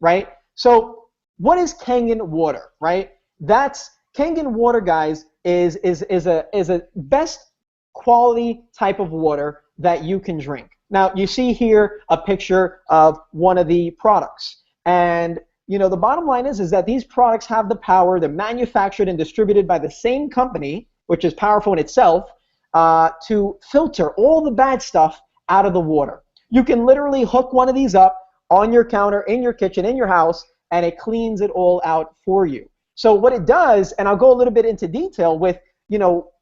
Speaker 5: right? So what is Kangen water, right? That's Kangen water, guys, is a best quality type of water that you can drink. Now, you see here a picture of one of the products. And, the bottom line is that these products have the power, they're manufactured and distributed by the same company, which is powerful in itself, to filter all the bad stuff out of the water. You can literally hook one of these up on your counter, in your kitchen, in your house, and it cleans it all out for you. So what it does, and I'll go a little bit into detail with,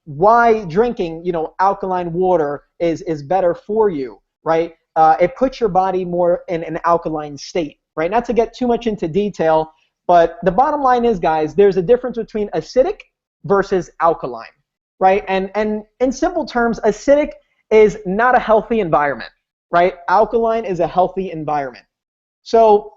Speaker 5: why drinking, alkaline water is better for you. Right? It puts your body more in an alkaline state, right? Not to get too much into detail, but the bottom line is, guys, there's a difference between acidic versus alkaline, right? And in simple terms, acidic is not a healthy environment, right? Alkaline is a healthy environment. So,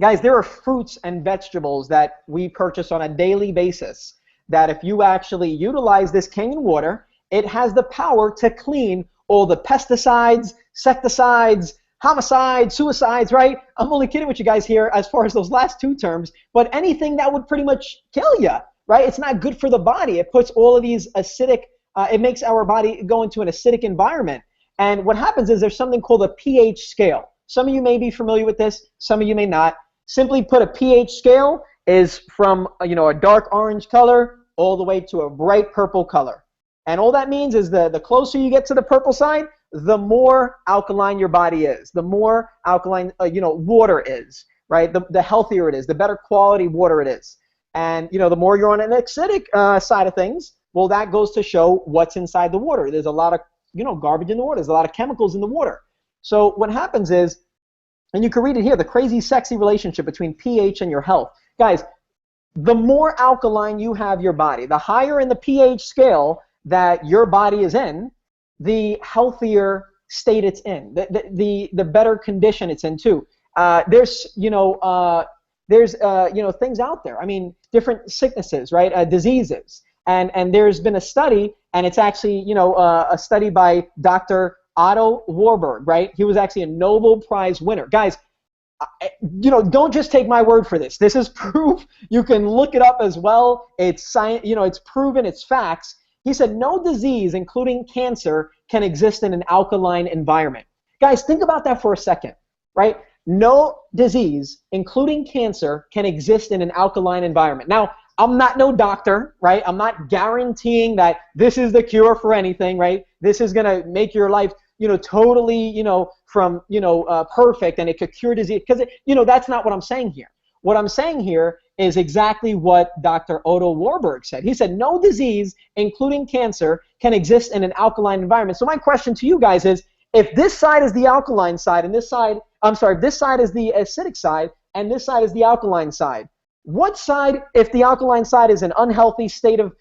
Speaker 5: guys, there are fruits and vegetables that we purchase on a daily basis that if you actually utilize this Kangen water, it has the power to clean all the pesticides, insecticides, homicides, suicides, right? I'm only kidding with you guys here as far as those last 2 terms, but anything that would pretty much kill you, right? It's not good for the body. It puts all of these acidic, it makes our body go into an acidic environment. And what happens is there's something called a pH scale. Some of you may be familiar with this, some of you may not. Simply put, a pH scale is from a dark orange color all the way to a bright purple color. And all that means is the closer you get to the purple side, the more alkaline your body is, the more alkaline water is, right? The healthier it is, the better quality water it is. And the more you're on an acidic side of things, well, that goes to show what's inside the water. There's a lot of garbage in the water. There's a lot of chemicals in the water. So what happens is And you can read it here, the crazy, sexy relationship between pH and your health. Guys, the more alkaline you have your body, the higher in the pH scale that your body is in, the healthier state it's in, the better condition it's in too. There's things out there. I mean, different sicknesses, right? Diseases, and there's been a study, and it's actually a study by Dr. Otto Warburg, right? He was actually a Nobel Prize winner. Guys, don't just take my word for this. This is proof. You can look it up as well. It's science. It's proven. It's facts. He said no disease, including cancer, can exist in an alkaline environment. Guys, think about that for a second, right? No disease, including cancer, can exist in an alkaline environment. Now, I'm not no doctor, right? I'm not guaranteeing that this is the cure for anything, right? This is going to make your life, totally, from, perfect, and it could cure disease. Because, that's not what I'm saying here. What I'm saying here is exactly what Dr. Otto Warburg said. He said no disease, including cancer, can exist in an alkaline environment. So my question to you guys is, if this side is the alkaline side and this side, if this side is the acidic side and this side is the alkaline side, what side, if the alkaline side is an unhealthy state of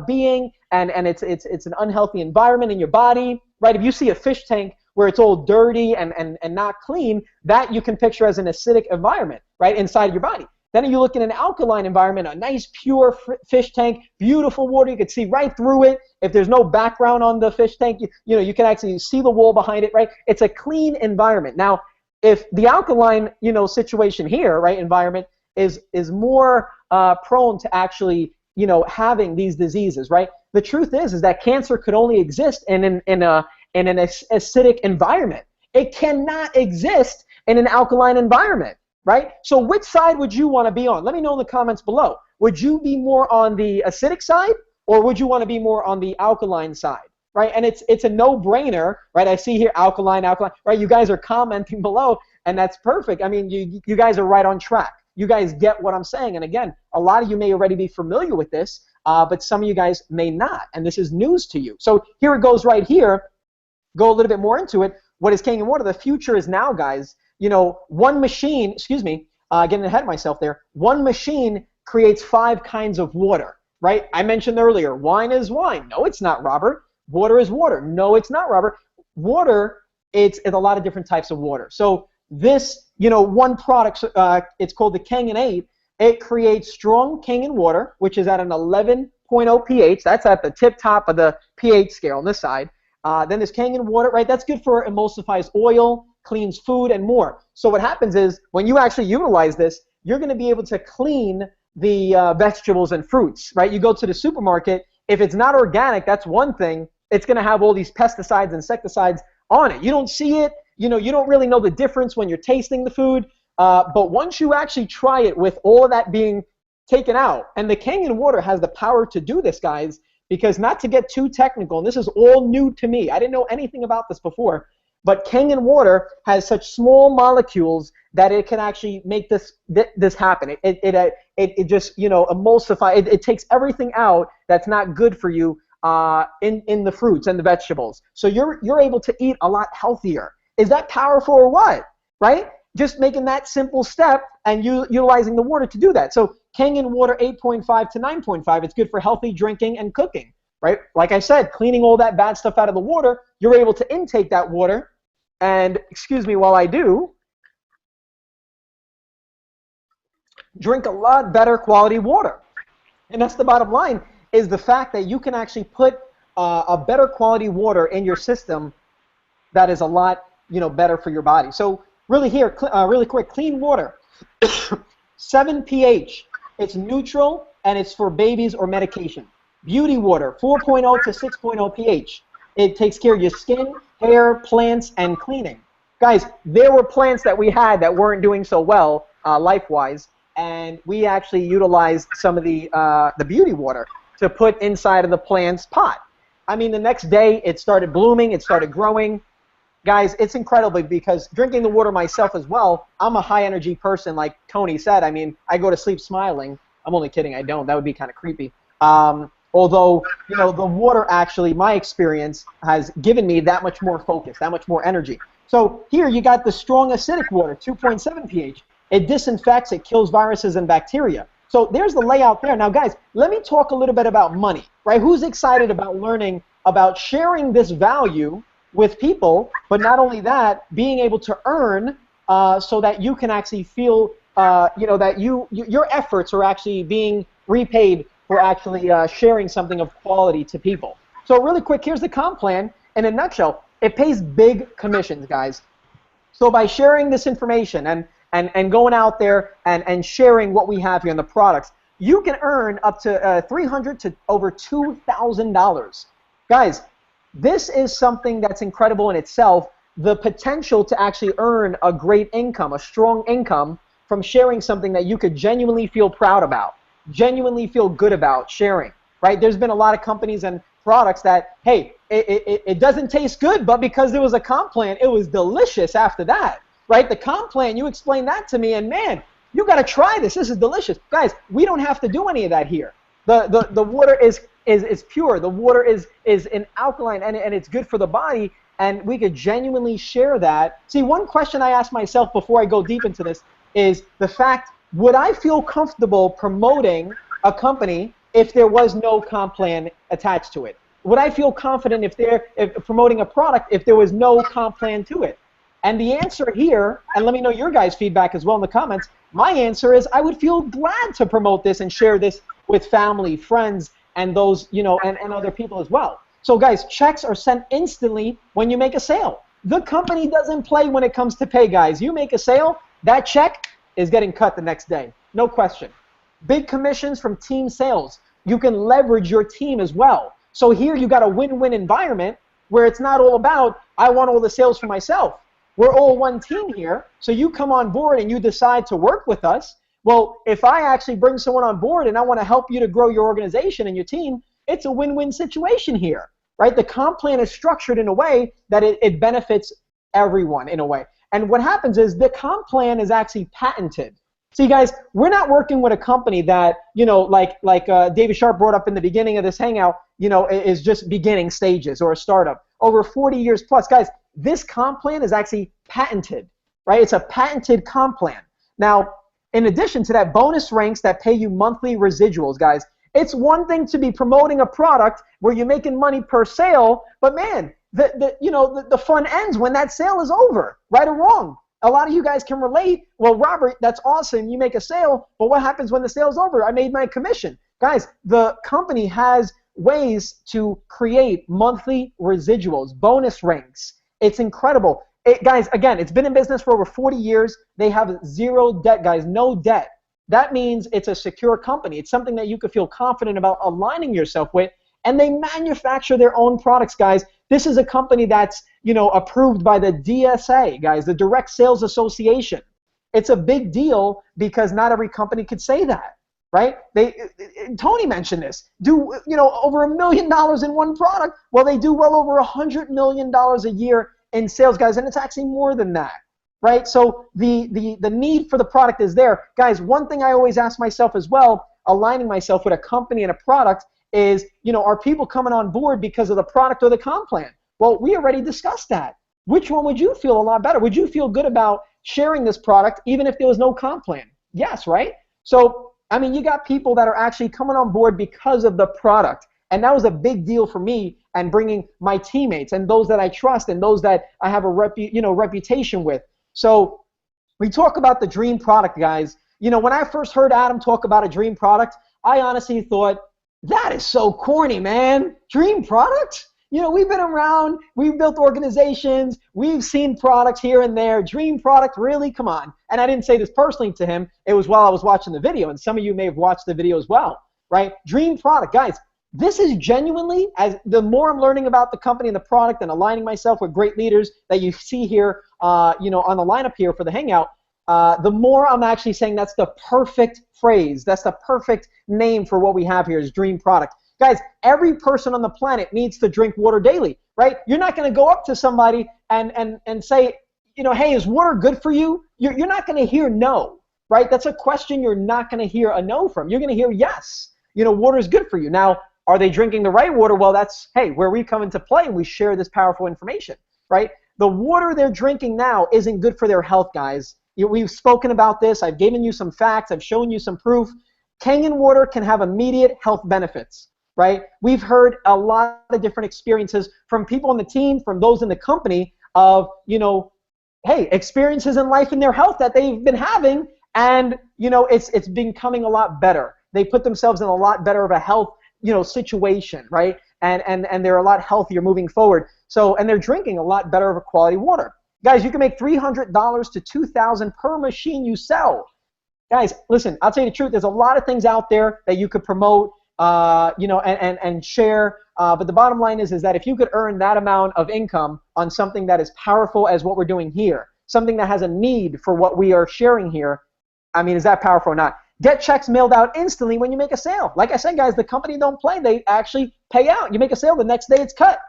Speaker 5: being and it's an unhealthy environment in your body, right? If you see a fish tank where it's all dirty and not clean, that you can picture as an acidic environment, right, inside of your body. Then you look in an alkaline environment, a nice pure fish tank, beautiful water, you can see right through it. If there's no background on the fish tank, you can actually see the wall behind it, right? It's a clean environment. Now, if the alkaline, situation here, right, environment is more prone to actually, having these diseases, right? The truth is that cancer could only exist in an acidic environment. It cannot exist in an alkaline environment, right? So which side would you want to be on? Let me know in the comments below. Would you be more on the acidic side, or would you want to be more on the alkaline side, right? And it's a no-brainer, right? I see here alkaline, right? You guys are commenting below, and that's perfect. I mean, you guys are right on track. You guys get what I'm saying. And again, a lot of you may already be familiar with this, but some of you guys may not, and this is news to you. So here it goes right here. Go a little bit more into it. What is Kangen water? The future is now, guys. One machine, getting ahead of myself there, one machine creates 5 kinds of water, right? I mentioned earlier, wine is wine. No, it's not, Robert. Water is water. No, it's not, Robert. Water, it's a lot of different types of water. So this, one product, it's called the Kangen 8. It creates strong Kangen water, which is at an 11.0 pH. That's at the tip top of the pH scale on this side. Then there's Kangen water, right? That's good for emulsifies oil, cleans food, and more. So what happens is when you actually utilize this, you're going to be able to clean the vegetables and fruits, right? You go to the supermarket. If it's not organic, that's one thing. It's going to have all these pesticides, insecticides on it. You don't see it. You don't really know the difference when you're tasting the food. But once you actually try it with all of that being taken out, and the Kangen water has the power to do this, guys, because not to get too technical, and this is all new to me. I didn't know anything about this before, but Kangen water has such small molecules that it can actually make this happen. It just emulsify. It takes everything out that's not good for you in the fruits and the vegetables. So you're able to eat a lot healthier. Is that powerful or what? Right? Just making that simple step and utilizing the water to do that. So Kangen water 8.5 to 9.5, it's good for healthy drinking and cooking, right? Like I said, cleaning all that bad stuff out of the water, you're able to intake that water, and excuse me while I do, drink a lot better quality water. And that's the bottom line, is the fact that you can actually put a better quality water in your system that is a lot better for your body. So really here, really quick, clean water, 7 pH. It's neutral, and it's for babies or medication. Beauty water, 4.0 to 6.0 pH. It takes care of your skin, hair, plants, and cleaning. Guys, there were plants that we had that weren't doing so well life-wise, and we actually utilized some of the beauty water to put inside of the plant's pot. I mean, the next day it started blooming, it started growing. Guys, it's incredible because drinking the water myself as well, I'm a high-energy person, like Tony said. I mean, I go to sleep smiling. I'm only kidding, I don't. That would be kind of creepy. Although, the water actually, my experience, has given me that much more focus, that much more energy. So here you got the strong acidic water, 2.7 pH. It disinfects, it kills viruses and bacteria. So there's the layout there. Now, guys, let me talk a little bit about money, right? Who's excited about learning about sharing this value with people, but not only that, being able to earn so that you can actually feel, that your efforts are actually being repaid for actually sharing something of quality to people. So really quick, here's the comp plan in a nutshell. It pays big commissions, guys. So by sharing this information and going out there and sharing what we have here in the products, you can earn up to $300 to over $2,000. Guys, this is something that's incredible in itself, the potential to actually earn a great income, a strong income from sharing something that you could genuinely feel proud about, genuinely feel good about sharing, right? There's been a lot of companies and products that, hey, it doesn't taste good, but because there was a comp plan, it was delicious after that, right? The comp plan, you explained that to me, and man, you got to try this. This is delicious. Guys, we don't have to do any of that here. The water is pure. The water is an alkaline, and it's good for the body, and we could genuinely share that. See, one question I ask myself before I go deep into this is the fact, would I feel comfortable promoting a company if there was no comp plan attached to it? Would I feel confident if promoting a product if there was no comp plan to it? And the answer here, and let me know your guys' feedback as well in the comments, my answer is I would feel glad to promote this and share this with family, friends, and those, and other people as well. So guys, checks are sent instantly when you make a sale. The company doesn't play when it comes to pay, guys. You make a sale, that check is getting cut the next day. No question. Big commissions from team sales. You can leverage your team as well. So here you got a win-win environment where it's not all about, I want all the sales for myself. We're all one team here, so you come on board and you decide to work with us. Well, if I actually bring someone on board and I want to help you to grow your organization and your team, it's a win-win situation here, right? The comp plan is structured in a way that it benefits everyone in a way. And what happens is the comp plan is actually patented. See, guys, we're not working with a company that, like David Sharp brought up in the beginning of this hangout, is just beginning stages or a startup. Over 40 years plus, guys, this comp plan is actually patented, right? It's a patented comp plan. Now, in addition to that, bonus ranks that pay you monthly residuals, guys. It's one thing to be promoting a product where you're making money per sale, but man, the fun ends when that sale is over, right or wrong. A lot of you guys can relate. Well, Robert, that's awesome. You make a sale, but what happens when the sale's over? I made my commission. Guys, the company has ways to create monthly residuals, bonus ranks. It's incredible. Guys, again, it's been in business for over 40 years. They have zero debt, guys, no debt. That means it's a secure company. It's something that you could feel confident about aligning yourself with, and they manufacture their own products, guys. This is a company that's, approved by the DSA, guys, the Direct Sales Association. It's a big deal because not every company could say that, right? Tony mentioned this. Do, over $1 million in one product? Well, they do well over $100 million a year in sales, guys, and it's actually more than that, right? So the need for the product is there. Guys, one thing I always ask myself as well, aligning myself with a company and a product is, are people coming on board because of the product or the comp plan? Well, we already discussed that. Which one would you feel a lot better? Would you feel good about sharing this product even if there was no comp plan? Yes, right? So, you got people that are actually coming on board because of the product. And that was a big deal for me and bringing my teammates and those that I trust and those that I have a reputation with. So we talk about the dream product, guys. When I first heard Adam talk about a dream product, I honestly thought, that is so corny, man. Dream product? We've been around, we've built organizations, we've seen products here and there. Dream product, really? Come on. And I didn't say this personally to him. It was while I was watching the video, and some of you may have watched the video as well, right? Dream product. Guys, this is genuinely, as the more I'm learning about the company and the product and aligning myself with great leaders that you see here, on the lineup here for the Hangout, the more I'm actually saying that's the perfect phrase. That's the perfect name for what we have here is dream product. Guys, every person on the planet needs to drink water daily, right? You're not going to go up to somebody and say, hey, is water good for you? You're not going to hear no, right? That's a question you're not going to hear a no from. You're going to hear yes. Water is good for you. Now, are they drinking the right water? Well, that's, hey, where we come into play and we share this powerful information, right? The water they're drinking now isn't good for their health, guys. We've spoken about this. I've given you some facts. I've shown you some proof. Kangen water can have immediate health benefits, right? We've heard a lot of different experiences from people on the team, from those in the company of, hey, experiences in life and their health that they've been having, and, it's becoming a lot better. They put themselves in a lot better of a health, situation, right? And they're a lot healthier moving forward. So, and they're drinking a lot better of a quality water. Guys, you can make $300 to $2,000 per machine you sell. Guys, listen, I'll tell you the truth. There's a lot of things out there that you could promote, and share. But the bottom line is that if you could earn that amount of income on something that is powerful as what we're doing here, something that has a need for what we are sharing here, I mean, is that powerful or not? Get checks mailed out instantly when you make a sale. Like I said, guys, the company don't play. They actually pay out. You make a sale, the next day it's cut.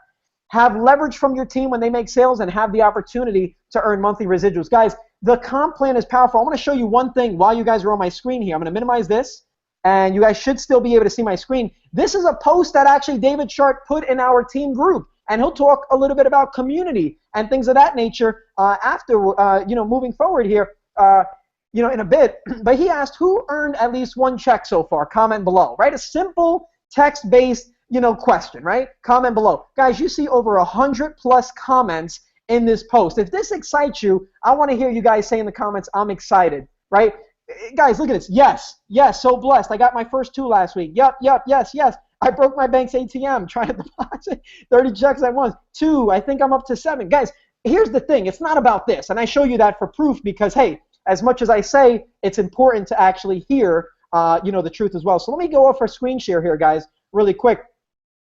Speaker 5: Have leverage from your team when they make sales and have the opportunity to earn monthly residuals. Guys, the comp plan is powerful. I want to show you one thing while you guys are on my screen here. I'm going to minimize this, and you guys should still be able to see my screen. This is a post that actually David Sharp put in our team group, and he'll talk a little bit about community and things of that nature after, moving forward here. In a bit, but he asked who earned at least one check so far. Comment below, right? A simple text-based, question, right? Comment below. Guys, you see over 100+ comments in this post. If this excites you, I want to hear you guys say in the comments, I'm excited, right? Guys, look at this. Yes, so blessed. I got my first 2 last week. Yep, yes. I broke my bank's ATM trying to deposit 30 checks at once. 2, I think I'm up to 7. Guys, here's the thing. It's not about this, and I show you that for proof because, hey, as much as I say, it's important to actually hear, the truth as well. So let me go off our screen share here, guys, really quick.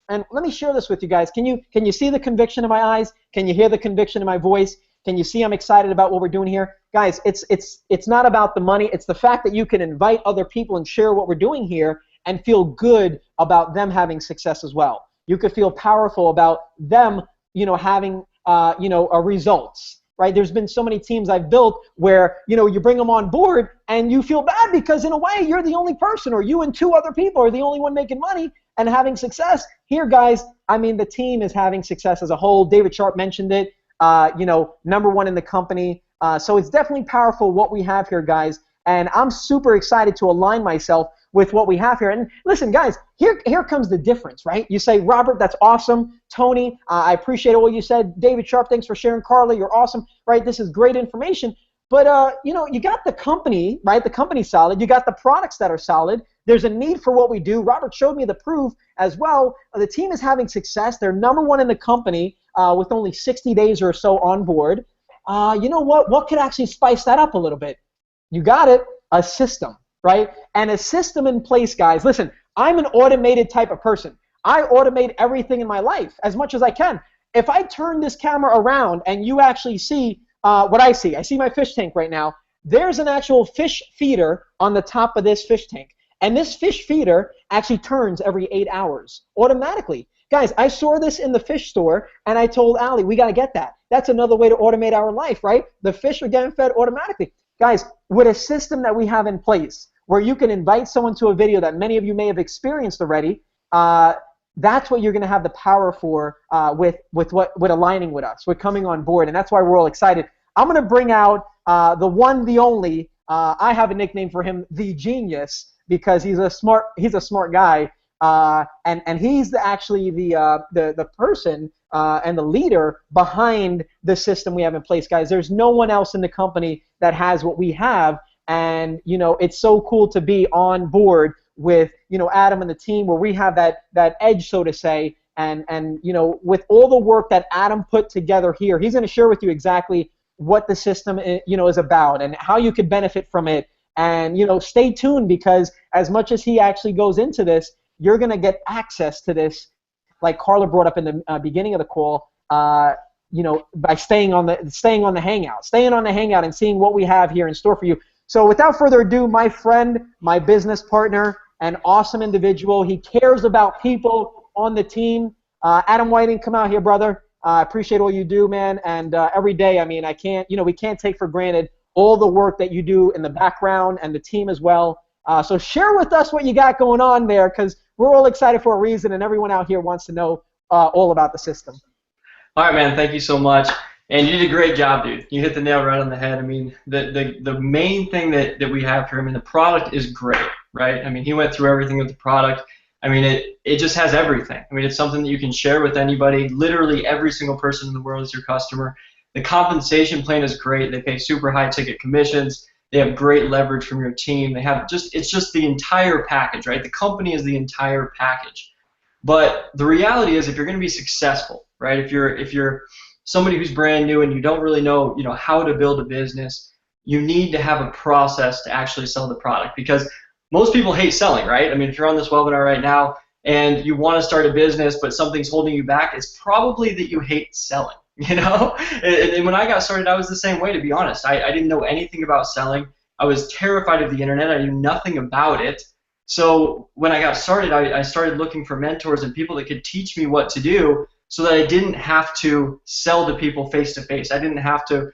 Speaker 5: And let me share this with you guys. Can you see the conviction in my eyes? Can you hear the conviction in my voice? Can you see I'm excited about what we're doing here? Guys, it's not about the money. It's the fact that you can invite other people and share what we're doing here and feel good about them having success as well. You could feel powerful about them, having, results. Right? There's been so many teams I've built where, you bring them on board and you feel bad because in a way you're the only person, or you and 2 other people are the only one making money and having success. Here, guys, I mean, the team is having success as a whole. David Sharp mentioned it, number 1 in the company. So it's definitely powerful what we have here, guys. And I'm super excited to align myself with what we have here. And listen, guys, here comes the difference, right? You say, Robert, that's awesome. Tony, I appreciate all you said. David Sharp, thanks for sharing. Carla, you're awesome, right? This is great information. But, you got the company, right? The company's solid. You got the products that are solid. There's a need for what we do. Robert showed me the proof as well. The team is having success. They're number 1 in the company with only 60 days or so on board. You know what? What could actually spice that up a little bit? You got it. A system. Right? And a system in place, guys. Listen, I'm an automated type of person. I automate everything in my life as much as I can. If I turn this camera around and you actually see what I see my fish tank right now. There's an actual fish feeder on the top of this fish tank. And this fish feeder actually turns every 8 hours automatically. Guys, I saw this in the fish store, and I told Allie, we got to get that. That's another way to automate our life, right? The fish are getting fed automatically. Guys, with a system that we have in place, where you can invite someone to a video that many of you may have experienced already, that's what you're going to have the power for with aligning with us, with coming on board, and that's why we're all excited. I'm going to bring out the one, the only. I have a nickname for him, the Genius, because he's a smart guy, and he's actually the person and the leader behind the system we have in place, guys. There's no one else in the company that has what we have. And, it's so cool to be on board with, Adam and the team where we have that edge, so to say. And with all the work that Adam put together here, he's going to share with you exactly what the system, is about and how you could benefit from it. And, stay tuned because as much as he actually goes into this, you're going to get access to this, like Carla brought up in the beginning of the call, by staying on the hangout and seeing what we have here in store for you. So without further ado, my friend, my business partner, an awesome individual. He cares about people on the team. Adam Whiting, come out here, brother. I appreciate all you do, man. And every day, I mean, we can't take for granted all the work that you do in the background and the team as well. So share with us what you got going on there, because we're all excited for a reason, and everyone out here wants to know all about the system.
Speaker 2: All right, man. Thank you so much. And you did a great job, dude. You hit the nail right on the head. I mean, the main thing that we have here, I mean, the product is great, right? I mean, he went through everything with the product. I mean, it just has everything. I mean, it's something that you can share with anybody. Literally every single person in the world is your customer. The compensation plan is great. They pay super high ticket commissions. They have great leverage from your team. They have it's just the entire package, right? The company is the entire package. But the reality is, if you're going to be successful, right? If you're somebody who's brand new and you don't really know, how to build a business, you need to have a process to actually sell the product, because most people hate selling, right? I mean, if you're on this webinar right now and you want to start a business but something's holding you back, it's probably that you hate selling, And when I got started, I was the same way, to be honest. I didn't know anything about selling. I was terrified of the internet. I knew nothing about it. So when I got started, I started looking for mentors and people that could teach me what to do, so that I didn't have to sell to people face to face. I didn't have to,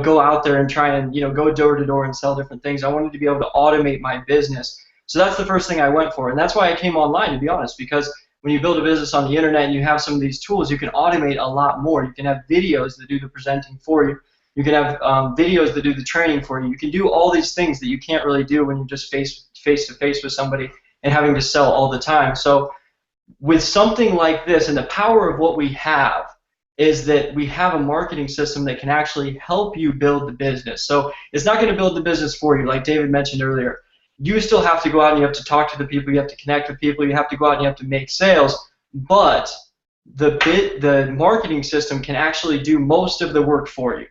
Speaker 2: go out there and try and, go door to door and sell different things. I wanted to be able to automate my business. So that's the first thing I went for, and that's why I came online, to be honest, because when you build a business on the internet and you have some of these tools, you can automate a lot more. You can have videos that do the presenting for you. You can have videos that do the training for you. You can do all these things that you can't really do when you're just face to face with somebody and having to sell all the time. So with something like this, and the power of what we have is that we have a marketing system that can actually help you build the business. So it's not going to build the business for you, like David mentioned earlier. You still have to go out and you have to talk to the people, you have to connect with people, you have to go out and you have to make sales, but the marketing system can actually do most of the work for you,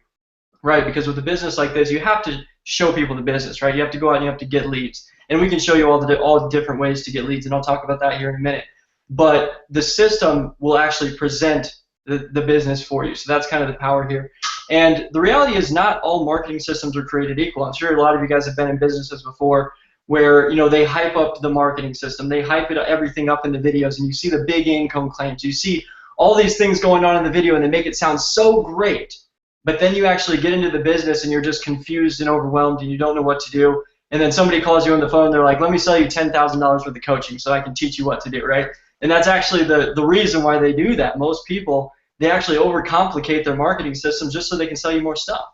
Speaker 2: right? Because with a business like this, you have to show people the business, right? You have to go out and you have to get leads. And we can show you all the different ways to get leads, and I'll talk about that here in a minute. But the system will actually present the business for you. So that's kind of the power here. And the reality is, not all marketing systems are created equal. I'm sure a lot of you guys have been in businesses before where they hype up the marketing system, they hype everything up in the videos, and you see the big income claims, you see all these things going on in the video, and they make it sound so great. But then you actually get into the business and you're just confused and overwhelmed and you don't know what to do. And then somebody calls you on the phone, they're like, let me sell you $10,000 worth of coaching so I can teach you what to do, right? And that's actually the reason why they do that. Most people, they actually overcomplicate their marketing systems just so they can sell you more stuff.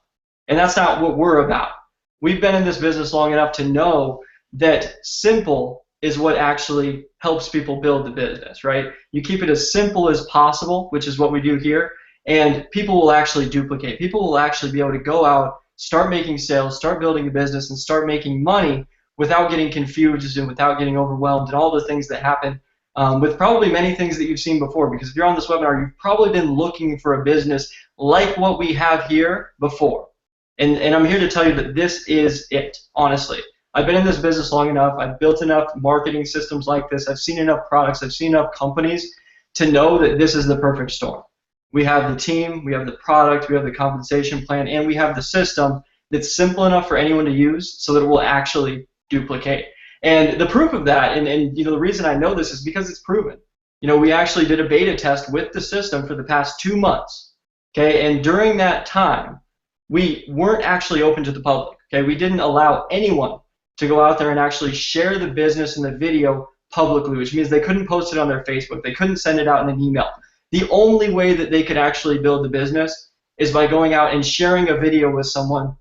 Speaker 2: And that's not what we're about. We've been in this business long enough to know that simple is what actually helps people build the business, right? You keep it as simple as possible, which is what we do here, and people will actually duplicate. People will actually be able to go out, start making sales, start building a business, and start making money without getting confused and without getting overwhelmed and all the things that happen with probably many things that you've seen before. Because if you're on this webinar, you've probably been looking for a business like what we have here before. And I'm here to tell you that this is it, honestly. I've been in this business long enough. I've built enough marketing systems like this. I've seen enough products. I've seen enough companies to know that this is the perfect storm. We have the team, we have the product, we have the compensation plan, and we have the system that's simple enough for anyone to use so that it will actually duplicate. And the proof of that, and the reason I know this is because it's proven. We actually did a beta test with the system for the past 2 months. Okay, and during that time, we weren't actually open to the public. Okay, we didn't allow anyone to go out there and actually share the business and the video publicly, which means they couldn't post it on their Facebook, they couldn't send it out in an email. The only way that they could actually build the business is by going out and sharing a video with someone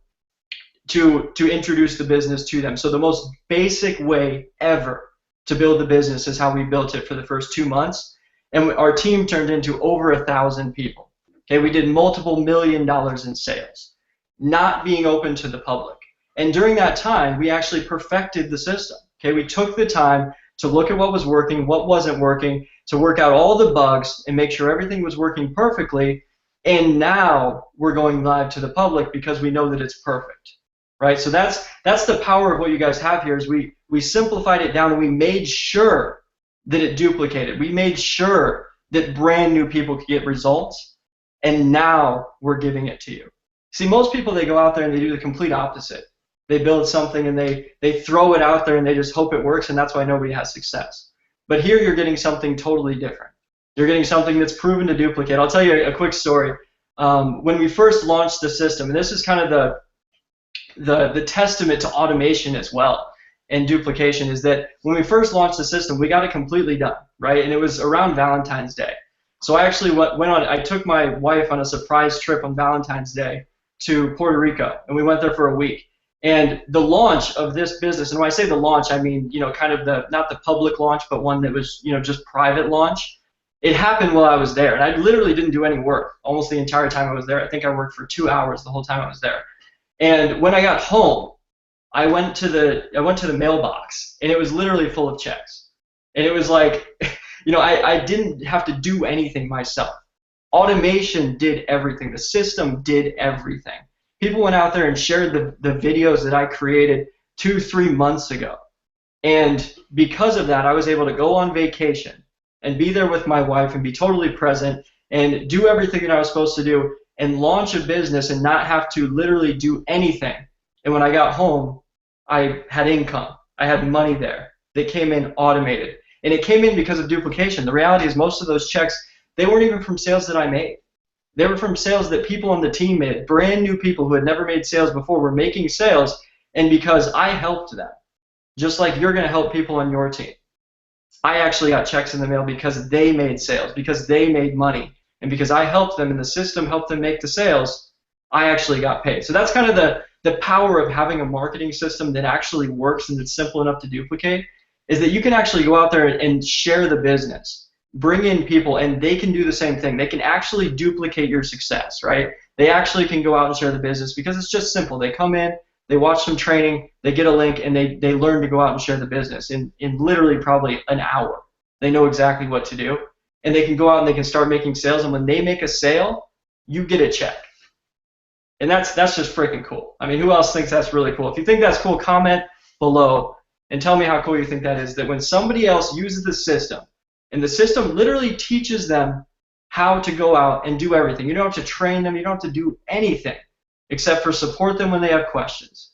Speaker 2: to introduce the business to them. So the most basic way ever to build the business is how we built it for the first 2 months, and our team turned into over 1,000 people. Okay, we did multiple $1 million in sales, not being open to the public. And during that time, we actually perfected the system. Okay, we took the time to look at what was working, what wasn't working, to work out all the bugs and make sure everything was working perfectly. And now we're going live to the public because we know that it's perfect, right? So that's the power of what you guys have here. Is we simplified it down and we made sure that it duplicated. We made sure that brand new people could get results, and now we're giving it to you. See, most people, they go out there and they do the complete opposite. They build something and they throw it out there and they just hope it works, and that's why nobody has success. But here you're getting something totally different. You're getting something that's proven to duplicate. I'll tell you a quick story. When we first launched the system, and this is kind of the testament to automation as well and duplication, is that when we first launched the system, we got it completely done, right? And it was around Valentine's Day. So I actually I took my wife on a surprise trip on Valentine's Day to Puerto Rico, and we went there for a week. And the launch of this business, and when I say the launch, I mean, kind of not the public launch, but one that was, just private launch. It happened while I was there, and I literally didn't do any work almost the entire time I was there. I think I worked for 2 hours the whole time I was there. And when I got home, I went to the mailbox, and it was literally full of checks. And it was like, I didn't have to do anything myself. Automation did everything. The system did everything. People went out there and shared the videos that I created 2-3 months ago. And because of that, I was able to go on vacation and be there with my wife and be totally present and do everything that I was supposed to do and launch a business and not have to literally do anything. And when I got home, I had income. I had money there that came in automated. And it came in because of duplication. The reality is most of those checks, they weren't even from sales that I made. They were from sales that people on the team made. Brand new people who had never made sales before were making sales, and because I helped them, just like you're going to help people on your team. I actually got checks in the mail because they made sales, because they made money, and because I helped them and the system helped them make the sales, I actually got paid. So that's kind of the power of having a marketing system that actually works and that's simple enough to duplicate, is that you can actually go out there and share the business. Bring in people, and they can do the same thing. They can actually duplicate your success, right? They actually can go out and share the business because it's just simple. They come in, they watch some training, they get a link, and they learn to go out and share the business in literally probably an hour. They know exactly what to do, and they can go out and they can start making sales, and when they make a sale, you get a check. And that's just freaking cool. I mean, who else thinks that's really cool? If you think that's cool, comment below and tell me how cool you think that is, that when somebody else uses the system, and the system literally teaches them how to go out and do everything. You don't have to train them. You don't have to do anything except for support them when they have questions.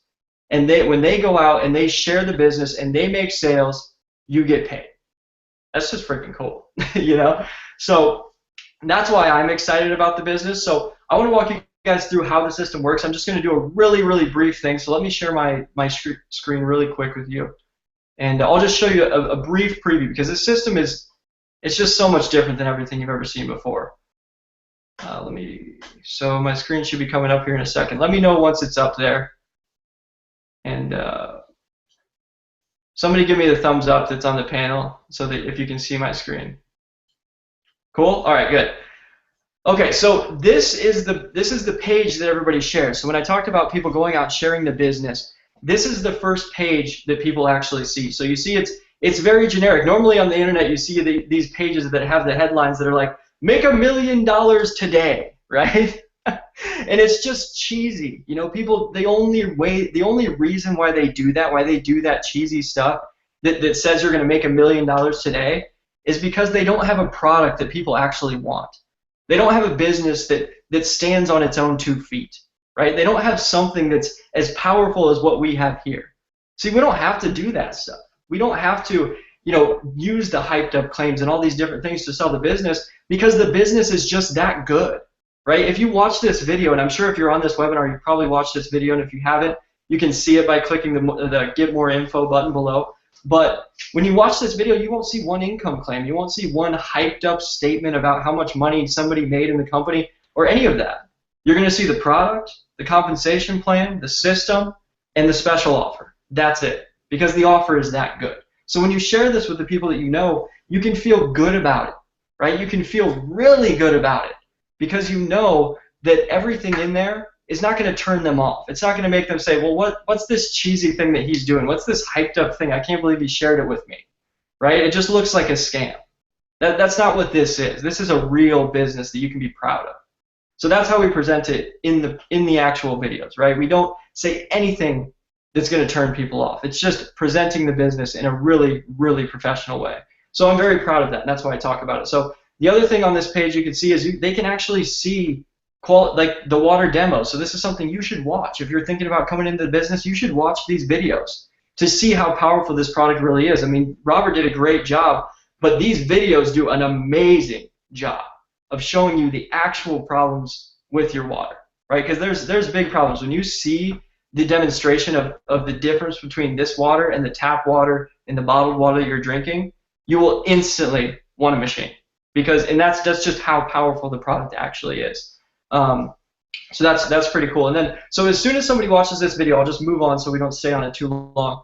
Speaker 2: And when they go out and they share the business and they make sales, you get paid. That's just freaking cool, So that's why I'm excited about the business. So I want to walk you guys through how the system works. I'm just going to do a really, really brief thing. So let me share my screen really quick with you. And I'll just show you a brief preview because this system it's just so much different than everything you've ever seen before. So my screen should be coming up here in a second. Let me know once it's up there. And somebody give me the thumbs up that's on the panel so that if you can see my screen. Cool? All right, good. Okay, so this is the page that everybody shares. So when I talked about people going out sharing the business, this is the first page that people actually see. So you see it's very generic. Normally on the internet you see these pages that have the headlines that are like, make $1 million today, right? And it's just cheesy. People, the only reason why they do that cheesy stuff that says you're going to make $1 million today is because they don't have a product that people actually want. They don't have a business that stands on its own 2 feet, right? They don't have something that's as powerful as what we have here. See, we don't have to do that stuff. We don't have to, use the hyped up claims and all these different things to sell the business because the business is just that good, right? If you watch this video, and I'm sure if you're on this webinar, you probably watched this video, and if you haven't, you can see it by clicking the Get More Info button below. But when you watch this video, you won't see one income claim. You won't see one hyped up statement about how much money somebody made in the company or any of that. You're going to see the product, the compensation plan, the system, and the special offer. That's it. Because the offer is that good. So when you share this with the people that you can feel good about it, right? You can feel really good about it because you know that everything in there is not going to turn them off. It's not going to make them say, well, what's this cheesy thing that he's doing? What's this hyped up thing? I can't believe he shared it with me, right? It just looks like a scam. That's not what this is. This is a real business that you can be proud of. So that's how we present it in the actual videos, right? We don't say anything that's going to turn people off. It's just presenting the business in a really, really professional way. So I'm very proud of that, and that's why I talk about it. So the other thing on this page you can see is they can actually see like the water demo. So this is something you should watch. If you're thinking about coming into the business, you should watch these videos to see how powerful this product really is. I mean, Robert did a great job, but these videos do an amazing job of showing you the actual problems with your water, right? Because there's big problems. When you see the demonstration of the difference between this water and the tap water and the bottled water that you're drinking, you will instantly want a machine. and that's just how powerful the product actually is. So that's pretty cool. And then, so as soon as somebody watches this video, I'll just move on so we don't stay on it too long.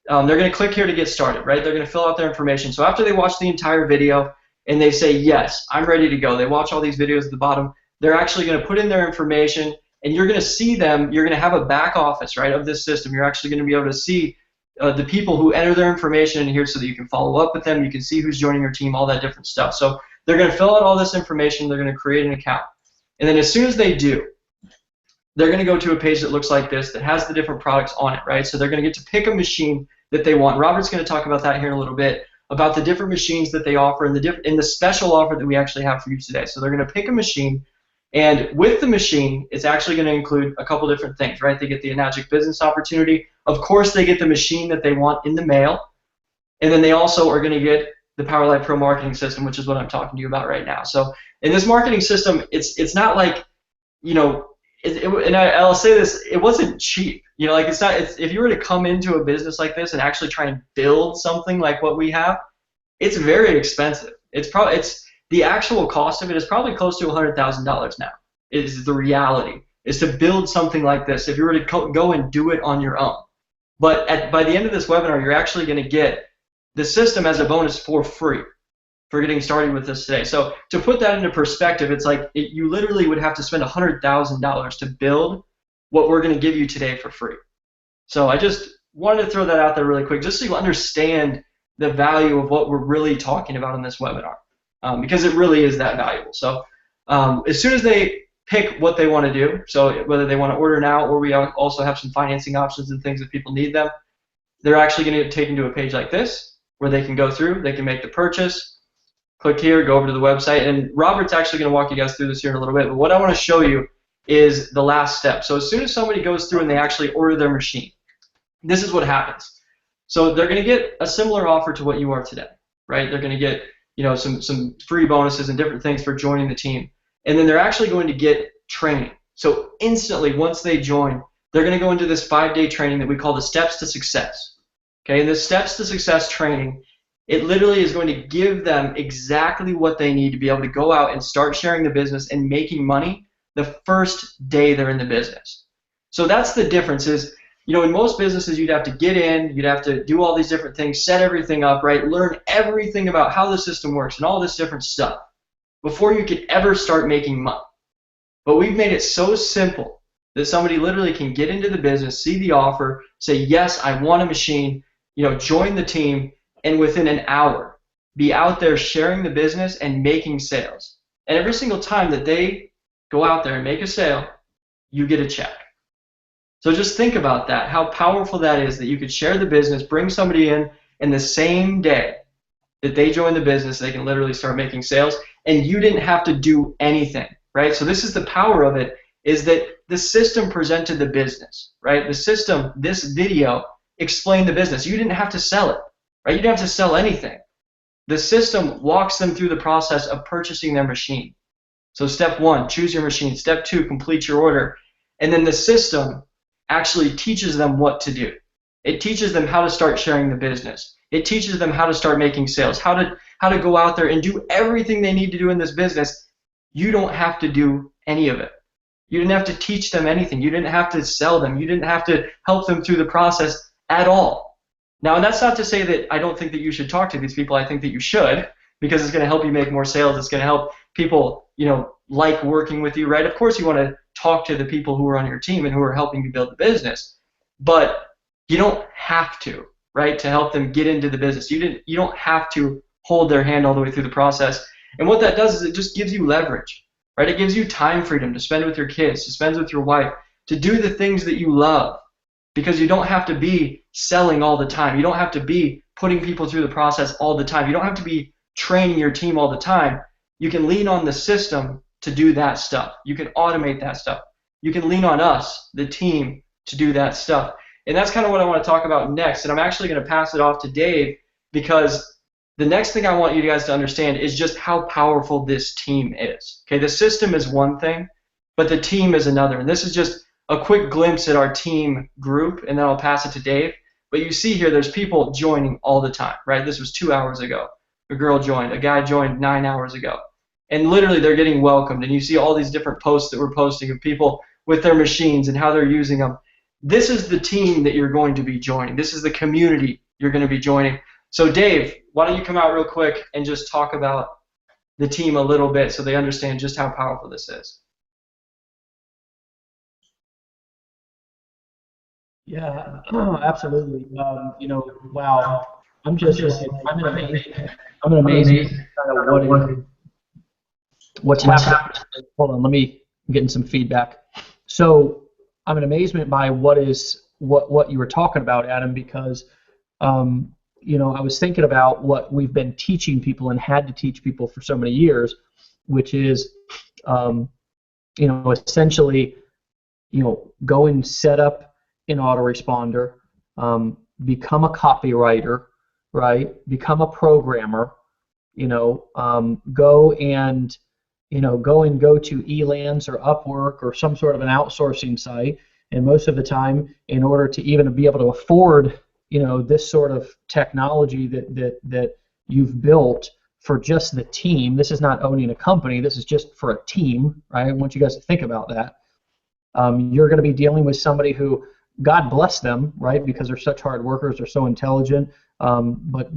Speaker 2: They're going to click here to get started, right? They're going to fill out their information. So after they watch the entire video and they say, yes, I'm ready to go, they watch all these videos at the bottom, they're actually going to put in their information, and you're going to see them. You're going to have a back office, right, of this system. You're actually going to be able to see the people who enter their information in here so that you can follow up with them. You can see who's joining your team, all that different stuff. So they're going to fill out all this information. They're going to create an account. And then as soon as they do, they're going to go to a page that looks like this that has the different products on it, right? So they're going to get to pick a machine that they want. Robert's going to talk about that here in a little bit, about the different machines that they offer and the special offer that we actually have for you today. So they're going to pick a machine, and with the machine, it's actually going to include a couple different things, right? They get the Enagic business opportunity. Of course, they get the machine that they want in the mail, and then they also are going to get the PowerLight Pro marketing system, which is what I'm talking to you about right now. So in this marketing system, it's not like, you know, and I'll say this, it wasn't cheap. You know, like if you were to come into a business like this and actually try and build something like what we have, it's very expensive. It's the actual cost of it is probably close to $100,000 now. Is the reality, is to build something like this if you were to go and do it on your own. But by the end of this webinar, you're actually going to get the system as a bonus for free for getting started with this today. So to put that into perspective, it's like you literally would have to spend $100,000 to build what we're going to give you today for free. So I just wanted to throw that out there really quick, just so you understand the value of what we're really talking about in this webinar, because it really is that valuable. So as soon as they pick what they want to do, so whether they want to order now, or we also have some financing options and things if people need them, they're actually going to get taken to a page like this where they can go through, they can make the purchase, click here, go over to the website, and Robert's actually going to walk you guys through this here in a little bit, but what I want to show you is the last step. So as soon as somebody goes through and they actually order their machine, this is what happens. So they're going to get a similar offer to what you are today, right? They're going to get, you know, some free bonuses and different things for joining the team, and then they're actually going to get training. So instantly, once they join, they're going to go into this 5-day training that we call the Steps to Success. Okay, and this Steps to Success training, it literally is going to give them exactly what they need to be able to go out and start sharing the business and making money the first day they're in the business. So that's the difference is, you know, in most businesses you'd have to get in, you'd have to do all these different things, set everything up, right, learn everything about how the system works and all this different stuff before you could ever start making money. But we've made it so simple that somebody literally can get into the business, see the offer, say, yes, I want a machine, you know, join the team, and within an hour be out there sharing the business and making sales. And every single time that they go out there and make a sale, you get a check. So just think about that, how powerful that is, that you could share the business, bring somebody in the same day that they join the business, they can literally start making sales, and you didn't have to do anything, right? So this is the power of it, is that the system presented the business, right? The system, this video, explained the business. You didn't have to sell it. Right? You don't have to sell anything. The system walks them through the process of purchasing their machine. So step 1, choose your machine. Step 2, complete your order. And then the system actually teaches them what to do. It teaches them how to start sharing the business. It teaches them how to start making sales, how to go out there and do everything they need to do in this business. You don't have to do any of it. You didn't have to teach them anything. You didn't have to sell them. You didn't have to help them through the process at all. Now, and that's not to say that I don't think that you should talk to these people. I think that you should, because it's going to help you make more sales. It's going to help people, you know, like working with you, right? Of course, you want to talk to the people who are on your team and who are helping you build the business, but you don't have to, right, to help them get into the business. You don't have to hold their hand all the way through the process. And what that does is it just gives you leverage, right? It gives you time freedom to spend with your kids, to spend with your wife, to do the things that you love. Because you don't have to be selling all the time. You don't have to be putting people through the process all the time. You don't have to be training your team all the time. You can lean on the system to do that stuff. You can automate that stuff. You can lean on us, the team, to do that stuff. And that's kind of what I want to talk about next. And I'm actually going to pass it off to Dave, because the next thing I want you guys to understand is just how powerful this team is. Okay, the system is one thing, but the team is another. And this is just a quick glimpse at our team group, and then I'll pass it to Dave. But you see here, there's people joining all the time, right? This was 2 hours ago. a girl joined, a guy joined 9 hours ago. And literally they're getting welcomed, and you see all these different posts that we're posting of people with their machines and how they're using them. This is the team that you're going to be joining. This is the community you're going to be joining. So Dave, why don't you come out real quick and just talk about the team a little bit so they understand just how powerful this is.
Speaker 6: Yeah, absolutely. You know, wow. I'm just, I'm in amazement. I'm in amazement kind of what's happening. Hold on, I'm getting some feedback. So I'm in amazement by what you were talking about, Adam, because you know, I was thinking about what we've been teaching people and had to teach people for so many years, which is, you know, essentially, you know, go and set up an autoresponder, become a copywriter, right? Become a programmer, you know, go to Elance or Upwork or some sort of an outsourcing site, and most of the time, in order to even be able to afford, you know, this sort of technology that you've built for just the team. This is not owning a company. This is just for a team, right? I want you guys to think about that. You're going to be dealing with somebody who, God bless them, right? Because they're such hard workers, they're so intelligent. But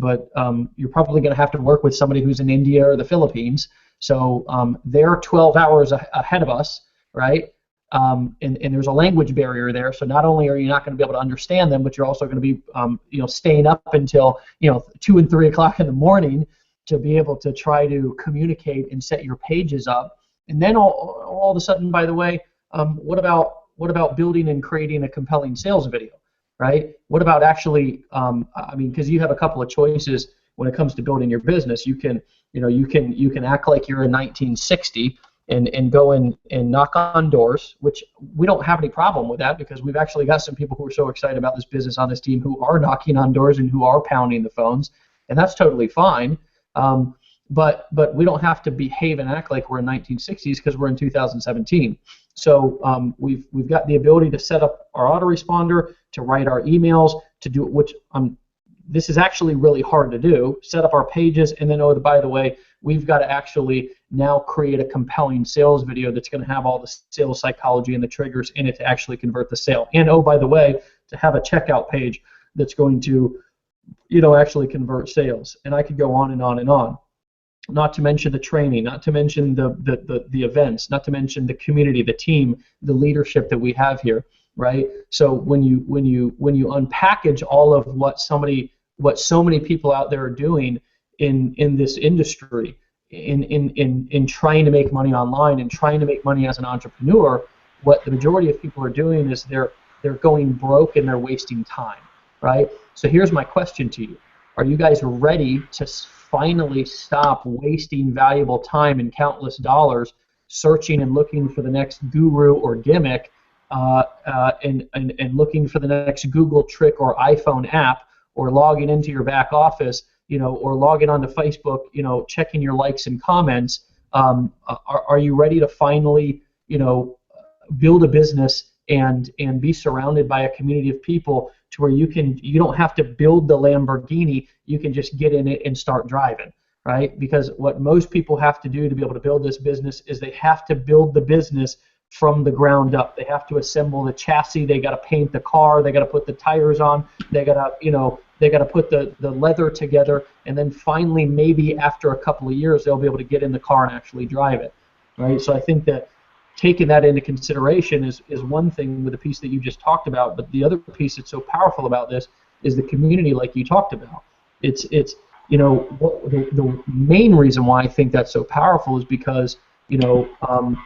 Speaker 6: you're probably going to have to work with somebody who's in India or the Philippines. So they're 12 hours ahead of us, right? And there's a language barrier there. So not only are you not going to be able to understand them, but you're also going to be, you know, staying up until, you know, 2 and 3 o'clock in the morning to be able to try to communicate and set your pages up. And then all of a sudden, by the way, what about building and creating a compelling sales video, right? What about actually, I mean, because you have a couple of choices when it comes to building your business. You can act like you're in 1960 and go and knock on doors, which we don't have any problem with that, because we've actually got some people who are so excited about this business on this team who are knocking on doors and who are pounding the phones, and that's totally fine. But we don't have to behave and act like we're in 1960s, because we're in 2017. So we've got the ability to set up our autoresponder, to write our emails, to do which this is actually really hard to do. Set up our pages, and then, oh, by the way, we've got to actually now create a compelling sales video that's going to have all the sales psychology and the triggers in it to actually convert the sale. And, oh, by the way, to have a checkout page that's going to, you know, actually convert sales. And I could go on and on and on. Not to mention the training, not to mention the events, not to mention the community, the team, the leadership that we have here, right? So when you unpackage all of what so many people out there are doing in this industry, in trying to make money online and trying to make money as an entrepreneur, what the majority of people are doing is they're going broke and they're wasting time, right? So here's my question to you: are you guys ready to finally stop wasting valuable time and countless dollars searching and looking for the next guru or gimmick, and looking for the next Google trick or iPhone app, or logging into your back office, you know, or logging onto Facebook, you know, checking your likes and comments? Are you ready to finally, you know, build a business and be surrounded by a community of people to where you don't have to build the Lamborghini, you can just get in it and start driving, right? Because what most people have to do to be able to build this business is they have to build the business from the ground up. They have to assemble the chassis, they got to paint the car, they got to put the tires on, they got to put the leather together, and then finally, maybe after a couple of years, they'll be able to get in the car and actually drive it, right? So I think that taking that into consideration is one thing with the piece that you just talked about, but the other piece that's so powerful about this is the community, like you talked about. It's you know, the main reason why I think that's so powerful is because, you know,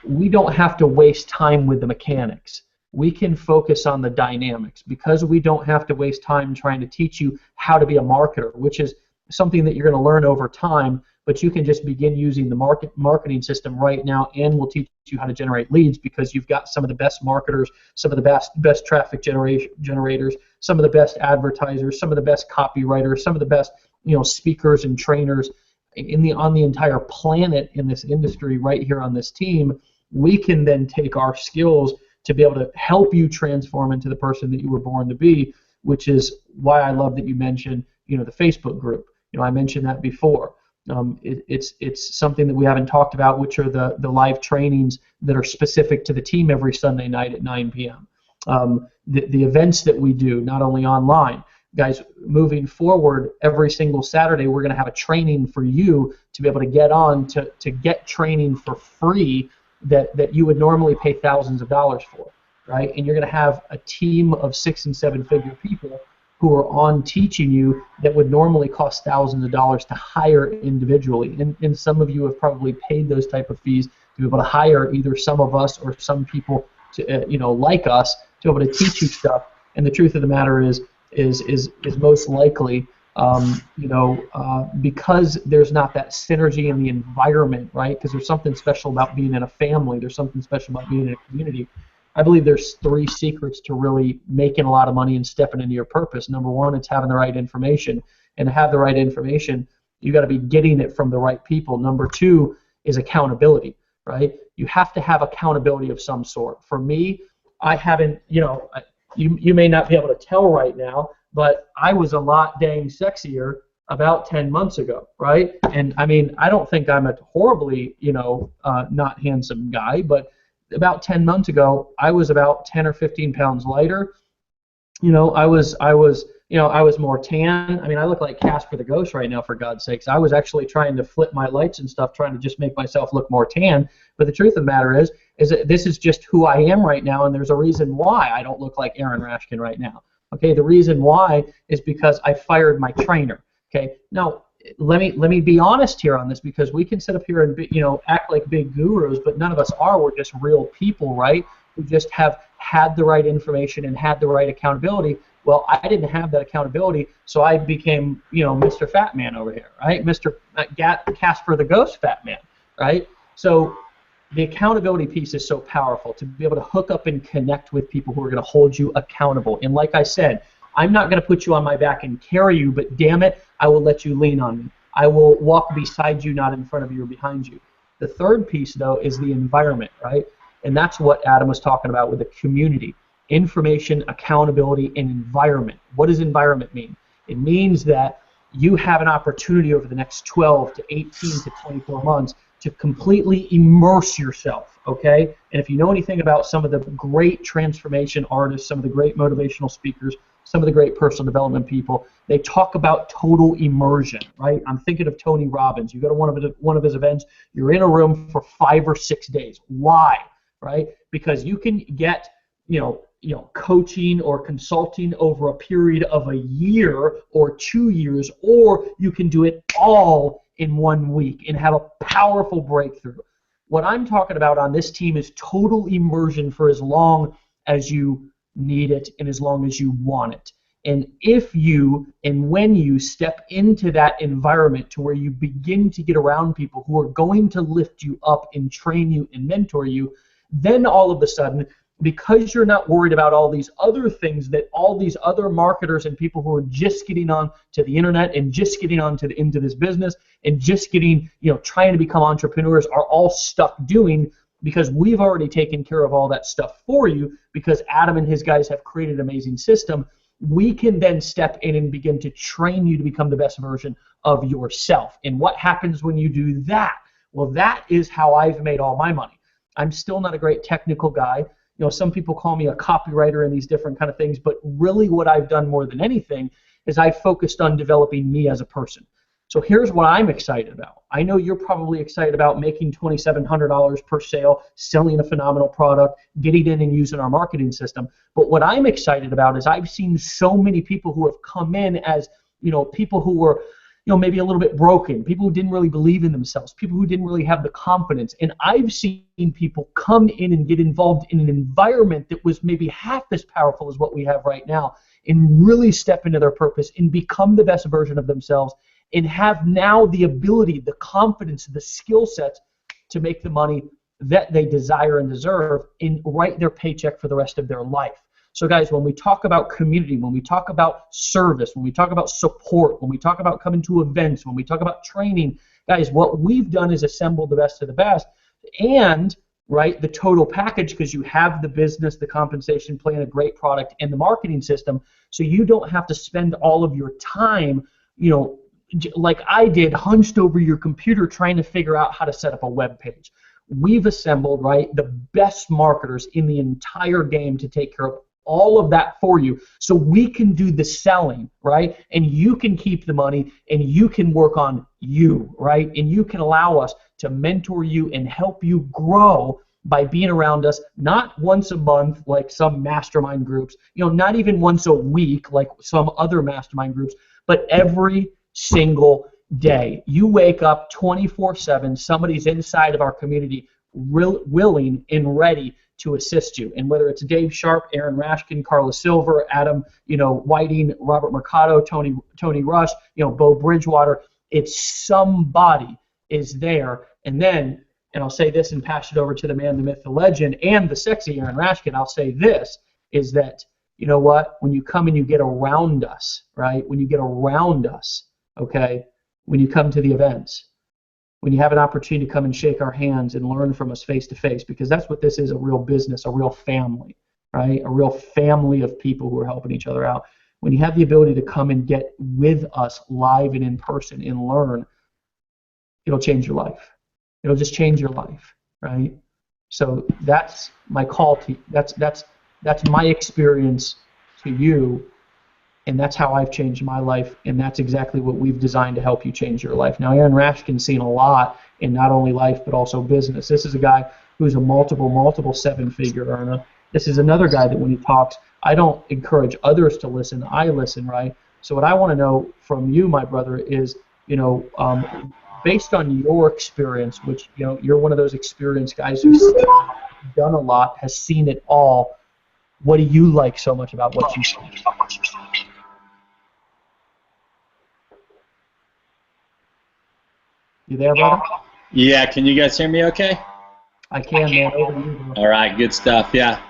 Speaker 6: we don't have to waste time with the mechanics. We can focus on the dynamics, because we don't have to waste time trying to teach you how to be a marketer, which is something that you're going to learn over time, but you can just begin using the marketing system right now, and we'll teach you how to generate leads, because you've got some of the best marketers, some of the best traffic generators, some of the best advertisers, some of the best copywriters, some of the best, you know, speakers and trainers on the entire planet in this industry right here on this team. We can then take our skills to be able to help you transform into the person that you were born to be, which is why I love that you mentioned, you know, the Facebook group. You know, I mentioned that before. It's something that we haven't talked about, which are the live trainings that are specific to the team every Sunday night at 9 p.m. The events that we do, not only online. Guys, moving forward, every single Saturday we're going to have a training for you to be able to get on to get training for free that you would normally pay thousands of dollars for, right? And you're going to have a team of 6- and 7-figure people who are on teaching you that would normally cost thousands of dollars to hire individually. And some of you have probably paid those type of fees to be able to hire either some of us or some people to like us to be able to teach you stuff. And the truth of the matter is most likely because there's not that synergy in the environment, right? Because there's something special about being in a family. There's something special about being in a community. I believe there's 3 secrets to really making a lot of money and stepping into your purpose. Number 1, it's having the right information. And to have the right information, you got to be getting it from the right people. Number 2 is accountability, right? You have to have accountability of some sort. For me, I haven't, you may not be able to tell right now, but I was a lot dang sexier about 10 months ago, right? And I mean, I don't think I'm a horribly, not handsome guy, but about 10 months ago, I was about 10 or 15 pounds lighter. I was more tan. I mean, I look like Casper the Ghost right now, for God's sakes. I was actually trying to flip my lights and stuff, trying to just make myself look more tan. But the truth of the matter is that this is just who I am right now, and there's a reason why I don't look like Aaron Rashkin right now. Okay, the reason why is because I fired my trainer. Okay, now let me be honest here on this, because we can sit up here and act like big gurus, but none of us are. We're just real people, right? Who just have had the right information and had the right accountability. Well, I didn't have that accountability, so I became, Mr. Fat Man over here, right? Mr. Casper the Ghost Fat Man, right? So the accountability piece is so powerful, to be able to hook up and connect with people who are going to hold you accountable. And like I said, I'm not going to put you on my back and carry you, but damn it, I will let you lean on me. I will walk beside you, not in front of you or behind you. The third piece, though, is the environment, right? And that's what Adam was talking about with the community. Information, accountability, and environment. What does environment mean? It means that you have an opportunity over the next 12 to 18 to 24 months to completely immerse yourself, okay? And if you know anything about some of the great transformation artists, some of the great motivational speakers, some of the great personal development people, they talk about total immersion, right? I'm thinking of Tony Robbins. You go to one of his events, you're in a room for 5 or 6 days. Why? Right? Because you can get, coaching or consulting over a period of a year or 2 years, or you can do it all in 1 week and have a powerful breakthrough. What I'm talking about on this team is total immersion for as long as you need it and as long as you want it. And if you and when you step into that environment to where you begin to get around people who are going to lift you up and train you and mentor you, then all of a sudden, because you're not worried about all these other things that all these other marketers and people who are just getting on to the internet and just getting on to into this business and just getting, trying to become entrepreneurs are all stuck doing, because we've already taken care of all that stuff for you, because Adam and his guys have created an amazing system. We can then step in and begin to train you to become the best version of yourself. And what happens when you do that? Well, that is how I've made all my money. I'm still not a great technical guy. Some people call me a copywriter and these different kind of things, but really what I've done more than anything is I've focused on developing me as a person. So here's what I'm excited about. I know you're probably excited about making $2,700 per sale, selling a phenomenal product, getting in and using our marketing system. But what I'm excited about is I've seen so many people who have come in as, people who were, maybe a little bit broken, people who didn't really believe in themselves, people who didn't really have the confidence. And I've seen people come in and get involved in an environment that was maybe half as powerful as what we have right now, and really step into their purpose and become the best version of themselves, and have now the ability, the confidence, the skill sets to make the money that they desire and deserve and write their paycheck for the rest of their life. So guys, when we talk about community, when we talk about service, when we talk about support, when we talk about coming to events, when we talk about training, guys, what we've done is assembled the best of the best, and right, the total package, because you have the business, the compensation plan, a great product, and the marketing system, so you don't have to spend all of your time, like I did, hunched over your computer trying to figure out how to set up a web page. We've assembled, right, the best marketers in the entire game to take care of all of that for you, so we can do the selling, right? And you can keep the money, and you can work on you, right? And you can allow us to mentor you and help you grow by being around us, not once a month like some mastermind groups, not even once a week like some other mastermind groups, but every single day. You wake up 24/7, somebody's inside of our community willing and ready to assist you. And whether it's Dave Sharp, Aaron Rashkin, Carla Silver, Adam, Whiting, Robert Mercado, Tony Rush, Bo Bridgewater, it's somebody is there. And then, and I'll say this and pass it over to the man, the myth, the legend, and the sexy Aaron Rashkin, I'll say this, is that, you know what, when you come and you get around us, right, when you get around us, okay, when you come to the events, when you have an opportunity to come and shake our hands and learn from us face to face, because that's what this is, a real business, a real family, right? A real family of people who are helping each other out. When you have the ability to come and get with us live and in person and learn, it'll change your life. It'll just change your life, right? So that's my call to you. That's my experience to you. And that's how I've changed my life, and that's exactly what we've designed to help you change your life. Now, Aaron Rashkin's seen a lot in not only life but also business. This is a guy who's a multiple seven-figure earner. This is another guy that when he talks, I don't encourage others to listen. I listen, right? So what I want to know from you, my brother, is, based on your experience, which, you're one of those experienced guys who's done a lot, has seen it all. What do you like so much about what you see? You there, brother?
Speaker 7: Yeah, can you guys hear me okay?
Speaker 6: I can, man. Over to you, bro.
Speaker 7: All right, good stuff, yeah.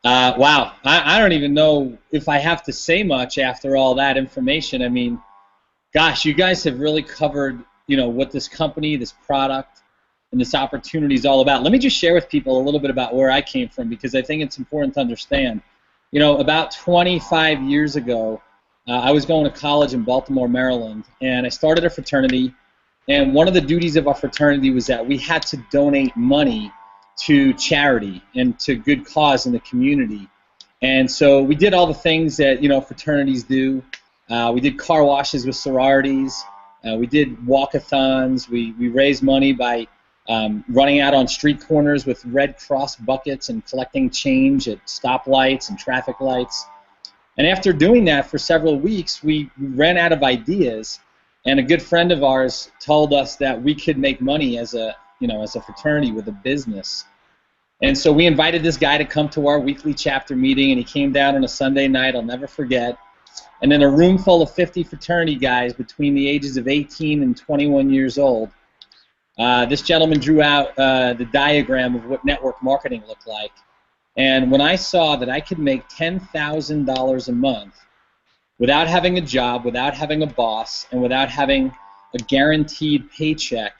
Speaker 7: Wow, I don't even know if I have to say much after all that information. I mean, gosh, you guys have really covered, what this company, this product, and this opportunity is all about. Let me just share with people a little bit about where I came from, because I think it's important to understand. About 25 years ago, I was going to college in Baltimore, Maryland, and I started a fraternity. And one of the duties of our fraternity was that we had to donate money to charity and to good cause in the community. And so we did all the things that, fraternities do. We did car washes with sororities. We did walkathons. We raised money by running out on street corners with Red Cross buckets and collecting change at stoplights and traffic lights. And after doing that for several weeks, we ran out of ideas. And a good friend of ours told us that we could make money as a fraternity with a business. And so we invited this guy to come to our weekly chapter meeting, and he came down on a Sunday night, I'll never forget. And in a room full of 50 fraternity guys between the ages of 18 and 21 years old, this gentleman drew out the diagram of what network marketing looked like. And when I saw that I could make $10,000 a month without having a job, without having a boss, and without having a guaranteed paycheck,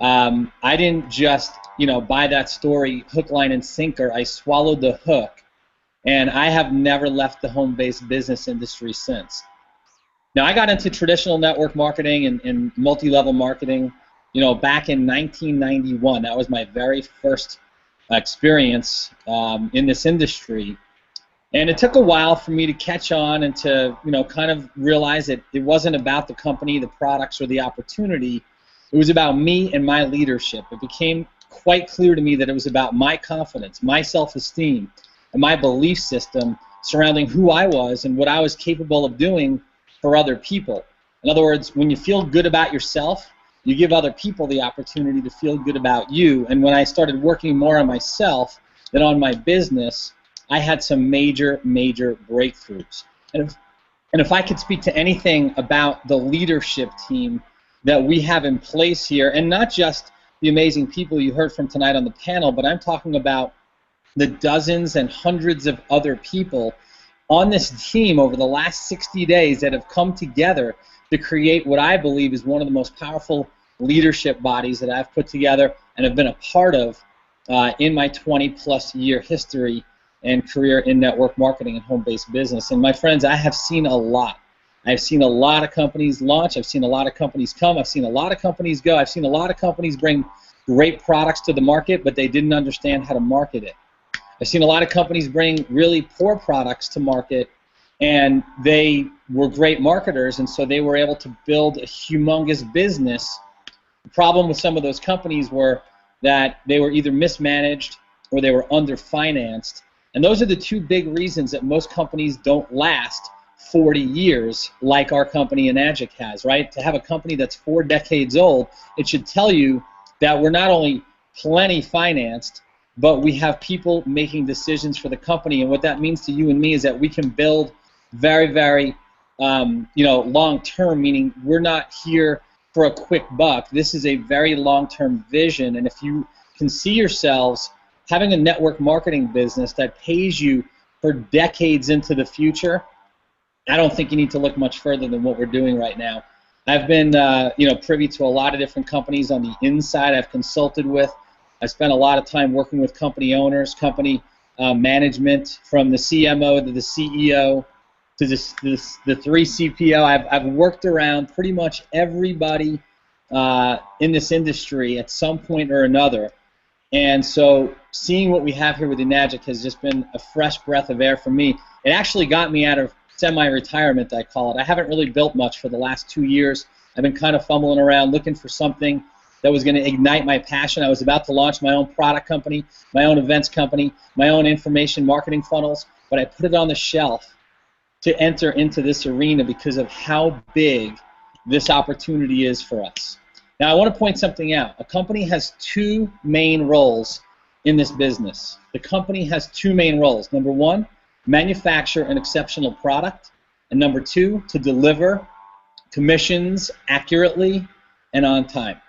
Speaker 7: I didn't just, buy that story hook, line, and sinker. I swallowed the hook, and I have never left the home-based business industry since. Now, I got into traditional network marketing and multi-level marketing, back in 1991. That was my very first experience in this industry. And it took a while for me to catch on and to, kind of realize that it wasn't about the company, the products, or the opportunity. It was about me and my leadership. It became quite clear to me that it was about my confidence, my self-esteem, and my belief system surrounding who I was and what I was capable of doing for other people. In other words, when you feel good about yourself, you give other people the opportunity to feel good about you. And when I started working more on myself than on my business, I had some major breakthroughs. And if I could speak to anything about the leadership team that we have in place here, and not just the amazing people you heard from tonight on the panel, but I'm talking about the dozens and hundreds of other people on this team over the last 60 days that have come together to create what I believe is one of the most powerful leadership bodies that I've put together and have been a part of in my 20-plus year history and career in network marketing and home-based business. And my friends, I have seen a lot. I've seen a lot of companies launch. I've seen a lot of companies come. I've seen a lot of companies go. I've seen a lot of companies bring great products to the market, but they didn't understand how to market it. I've seen a lot of companies bring really poor products to market, and they were great marketers, and so they were able to build a humongous business. The problem with some of those companies were that they were either mismanaged or they were underfinanced. And those are the two big reasons that most companies don't last 40 years like our company Enagic has, right? To have a company that's 4 decades old, it should tell you that we're not only plenty financed, but we have people making decisions for the company. And what that means to you and me is that we can build very, very long term, meaning we're not here for a quick buck. This is a very long-term vision, and if you can see yourselves having a network marketing business that pays you for decades into the future, I don't think you need to look much further than what we're doing right now. I've been privy to a lot of different companies on the inside I've consulted with. I spent a lot of time working with company owners, company management, from the CMO to the CEO to the 3 CPO. I've worked around pretty much everybody in this industry at some point or another. And so seeing what we have here with Enagic has just been a fresh breath of air for me. It actually got me out of semi-retirement, I call it. I haven't really built much for the last 2 years. I've been kind of fumbling around looking for something that was going to ignite my passion. I was about to launch my own product company, my own events company, my own information marketing funnels, but I put it on the shelf to enter into this arena because of how big this opportunity is for us. Now, I want to point something out. A company has 2 main roles in this business. The company has 2 main roles. Number 1, manufacture an exceptional product, and number 2, to deliver commissions accurately and on time.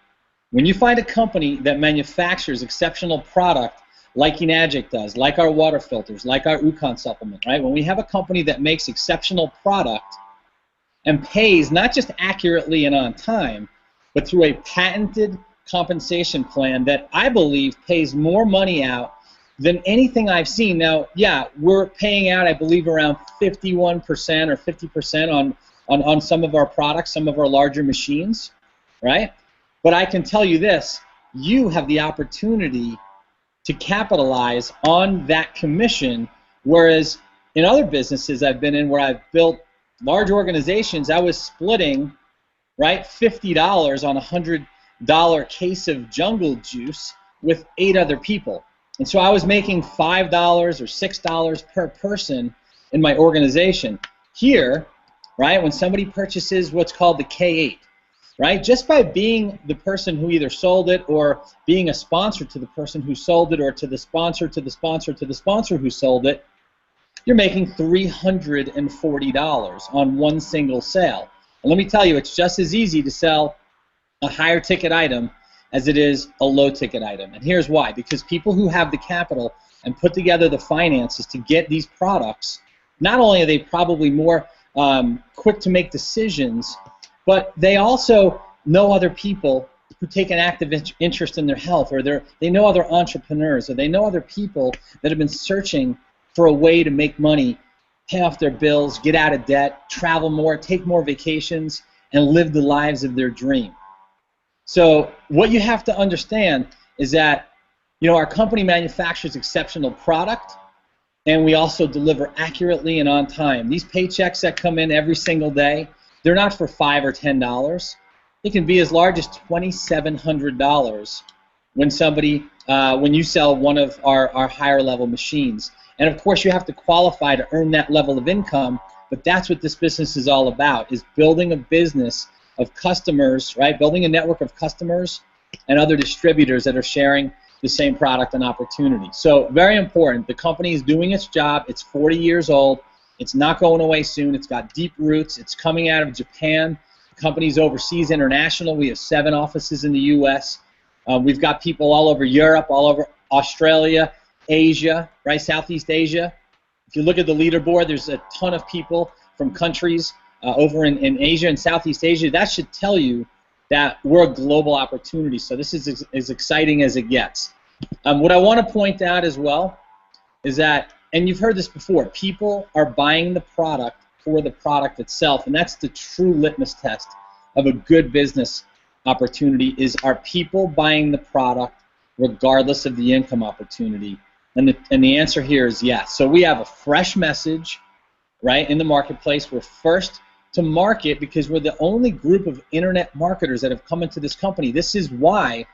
Speaker 7: When you find a company that manufactures exceptional product like Enagic does, like our water filters, like our Ukon supplement, right? When we have a company that makes exceptional product and pays not just accurately and on time, but through a patented compensation plan that I believe pays more money out than anything I've seen. Now, yeah, we're paying out, I believe, around 51% or 50% on some of our products, some of our larger machines, right? But I can tell you this, you have the opportunity to capitalize on that commission, whereas in other businesses I've been in where I've built large organizations, I was splitting, right, $50 on a $100 case of jungle juice with 8 other people. And so I was making $5 or $6 per person in my organization. Here, right, when somebody purchases what's called the K8, right, just by being the person who either sold it or being a sponsor to the person who sold it or to the sponsor to the sponsor to the sponsor who sold it, you're making $340 on one single sale. And let me tell you, it's just as easy to sell a higher ticket item as it is a low ticket item. And here's why. Because people who have the capital and put together the finances to get these products, not only are they probably more quick to make decisions, but they also know other people who take an active interest in their health, or they know other entrepreneurs, or they know other people that have been searching for a way to make money, pay off their bills, get out of debt, travel more, take more vacations, and live the lives of their dream. So what you have to understand is that, you know, our company manufactures exceptional product, and we also deliver accurately and on time. These paychecks that come in every single day, they're not for $5 or $10. It can be as large as $2,700 when you sell one of our higher level machines. And of course, you have to qualify to earn that level of income, but that's what this business is all about, is building a business of customers, right? Building a network of customers and other distributors that are sharing the same product and opportunity. So very important. The company is doing its job. It's 40 years old. It's not going away soon. It's got deep roots. It's coming out of Japan. The company's overseas, international. We have 7 offices in the U.S. We've got people all over Europe, all over Australia, Asia, right? Southeast Asia. If you look at the leaderboard, there's a ton of people from countries over in Asia and Southeast Asia. That should tell you that we're a global opportunity. So this is as exciting as it gets. What I want to point out as well is that, and you've heard this before, people are buying the product for the product itself, and that's the true litmus test of a good business opportunity. Is, are people buying the product regardless of the income opportunity? And the answer here is yes. So we have a fresh message, right, in the marketplace. We're first to market because we're the only group of internet marketers that have come into this company. This is why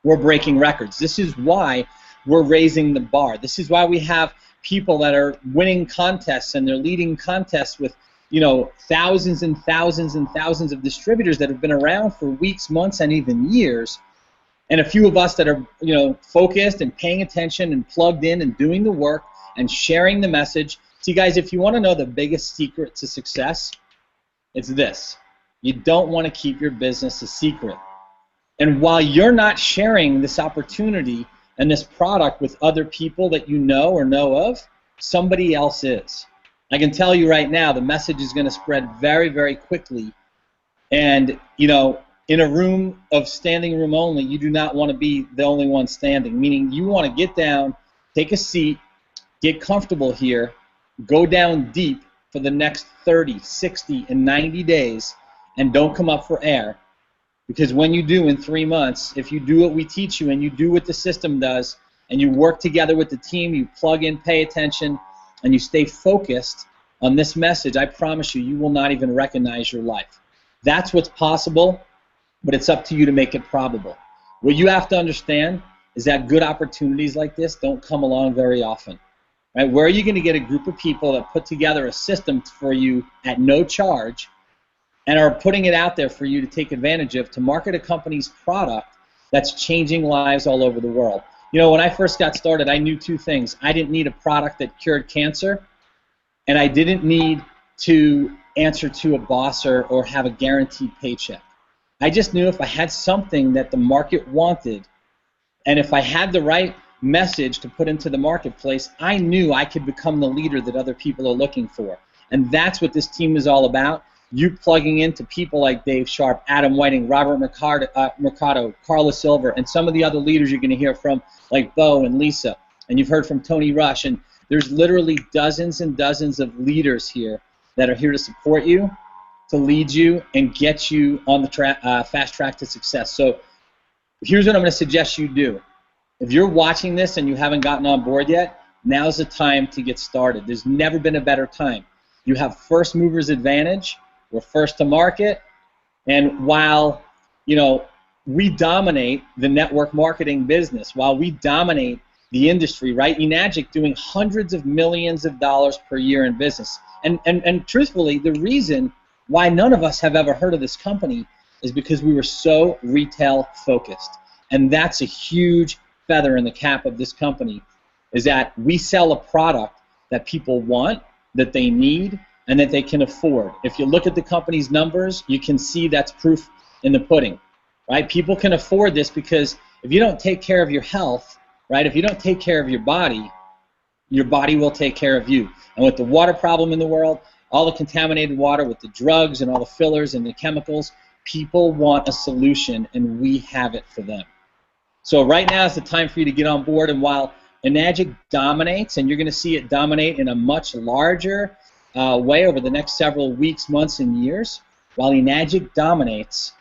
Speaker 7: we're breaking records. This is why we're raising the bar. This is why we have people that are winning contests, and they're leading contests with, you know, thousands and thousands and thousands of distributors that have been around for weeks, months, and even years. And a few of us that are, you know, focused and paying attention and plugged in and doing the work and sharing the message. See, guys, if you want to know the biggest secret to success, it's this. You don't want to keep your business a secret. And while you're not sharing this opportunity and this product with other people that you know or know of, somebody else is. I can tell you right now, the message is going to spread very, very quickly. And, you know, in a room of standing room only, you do not want to be the only one standing, meaning you want to get down, take a seat, get comfortable here, go down deep for the next 30, 60, and 90 days, and don't come up for air. Because when you do in 3 months, if you do what we teach you and you do what the system does, and you work together with the team, you plug in, pay attention, and you stay focused on this message, I promise you, you will not even recognize your life. That's what's possible, but it's up to you to make it probable. What you have to understand is that good opportunities like this don't come along very often. Right? Where are you going to get a group of people that put together a system for you at no charge and are putting it out there for you to take advantage of to market a company's product that's changing lives all over the world? You know, when I first got started, I knew two things. I didn't need a product that cured cancer, and I didn't need to answer to a boss or have a guaranteed paycheck. I just knew if I had something that the market wanted, and if I had the right message to put into the marketplace, I knew I could become the leader that other people are looking for. And that's what this team is all about. You plugging into people like Dave Sharp, Adam Whiting, Robert Mercado, Carla Silver, and some of the other leaders you're going to hear from, like Bo and Lisa, and you've heard from Tony Rush, and there's literally dozens and dozens of leaders here that are here to support you, to lead you, and get you on the fast track to success. So here's what I'm going to suggest you do. If you're watching this and you haven't gotten on board yet, now's the time to get started. There's never been a better time. You have first movers advantage. We're first to market. And while, you know, we dominate the network marketing business, while we dominate the industry, right? Enagic doing hundreds of millions of dollars per year in business. And truthfully, the reason why none of us have ever heard of this company is because we were so retail focused. And that's a huge feather in the cap of this company, is that we sell a product that people want, that they need, and that they can afford. If you look at the company's numbers, you can see that's proof in the pudding, right? People can afford this because if you don't take care of your health, right, if you don't take care of your body will take care of you. And with the water problem in the world, all the contaminated water with the drugs and all the fillers and the chemicals, people want a solution, and we have it for them. So right now is the time for you to get on board, and while Enagic dominates, and you're going to see it dominate in a much larger way over the next several weeks, months, and years, while Enagic dominates,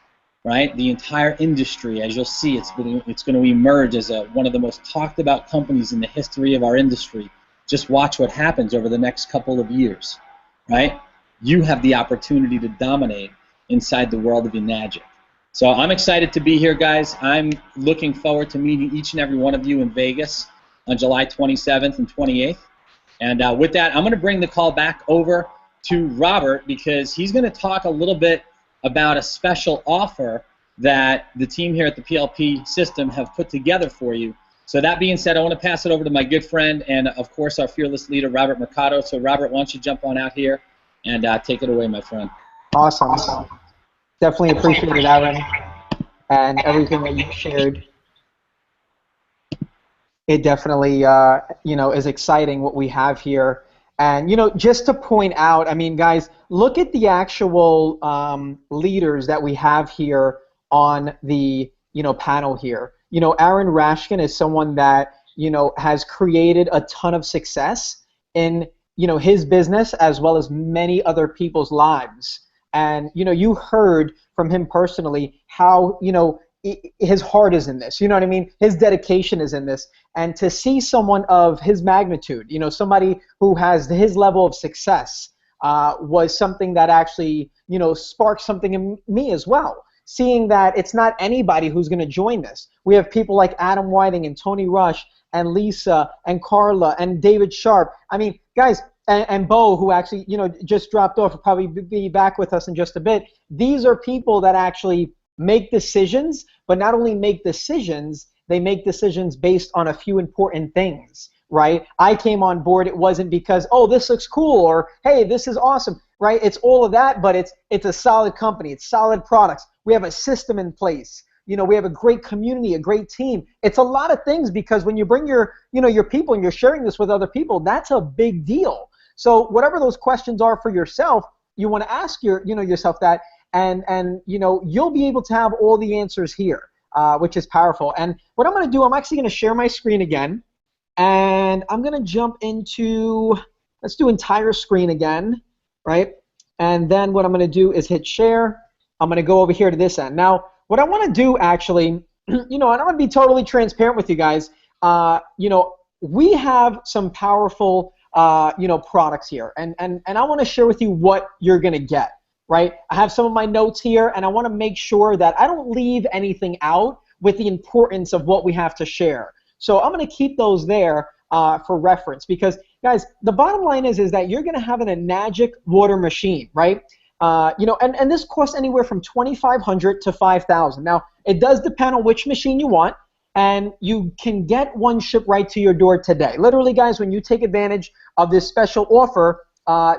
Speaker 7: right, the entire industry, as you'll see, it's going to emerge as one of the most talked about companies in the history of our industry. Just watch what happens over the next couple of years, right? You have the opportunity to dominate inside the world of Enagic. So I'm excited to be here, guys. I'm looking forward to meeting each and every one of you in Vegas on July 27th and 28th. And with that, I'm going to bring the call back over to Robert, because he's going to talk a little bit about a special offer that the team here at the PLP system have put together for you. So that being said, I want to pass it over to my good friend and, of course, our fearless leader, Robert Mercado. So, Robert, why don't you jump on out here and take it away, my friend.
Speaker 5: Awesome. Definitely appreciate it, Aaron, and everything that you've shared. It definitely, you know, is exciting what we have here. And, you know, just to point out, I mean, guys, look at the actual leaders that we have here on the, you know, panel here. You know, Aaron Rashkin is someone that, you know, has created a ton of success in, his business as well as many other people's lives. And, you heard from him personally how, his heart is in this. You know what I mean? His dedication is in this. And to see someone of his magnitude, somebody who has his level of success, was something that actually, sparked something in me as well. Seeing that it's not anybody who's going to join this. We have people like Adam Whiting and Tony Rush and Lisa and Carla and David Sharp. I mean, guys, and Bo, who actually, just dropped off, will probably be back with us in just a bit. These are people that actually make decisions, but not only make decisions, they make decisions based on a few important things, right? I came on board, it wasn't because, oh, this looks cool, or hey, this is awesome, right? It's all of that, but it's a solid company, it's solid products. We have a system in place. We have a great community, a great team. It's a lot of things, because when you bring your people and you're sharing this with other people, that's a big deal. So whatever those questions are for yourself, you want to ask yourself that, and you'll be able to have all the answers here, which is powerful. And what I'm going to do, I'm actually going to share my screen again, and I'm going to jump into, let's do entire screen again, right? And then what I'm going to do is hit share. I'm going to go over here to this end. Now, what I want to do actually, and I'm going to be totally transparent with you guys. We have some powerful, products here, and I want to share with you what you're going to get, right? I have some of my notes here, and I want to make sure that I don't leave anything out with the importance of what we have to share. So I'm going to keep those there for reference, because, guys, the bottom line is that you're going to have an Enagic water machine, right? And this costs anywhere from $2,500 to $5,000. Now, it does depend on which machine you want, and you can get one shipped right to your door today. Literally, guys, when you take advantage of this special offer,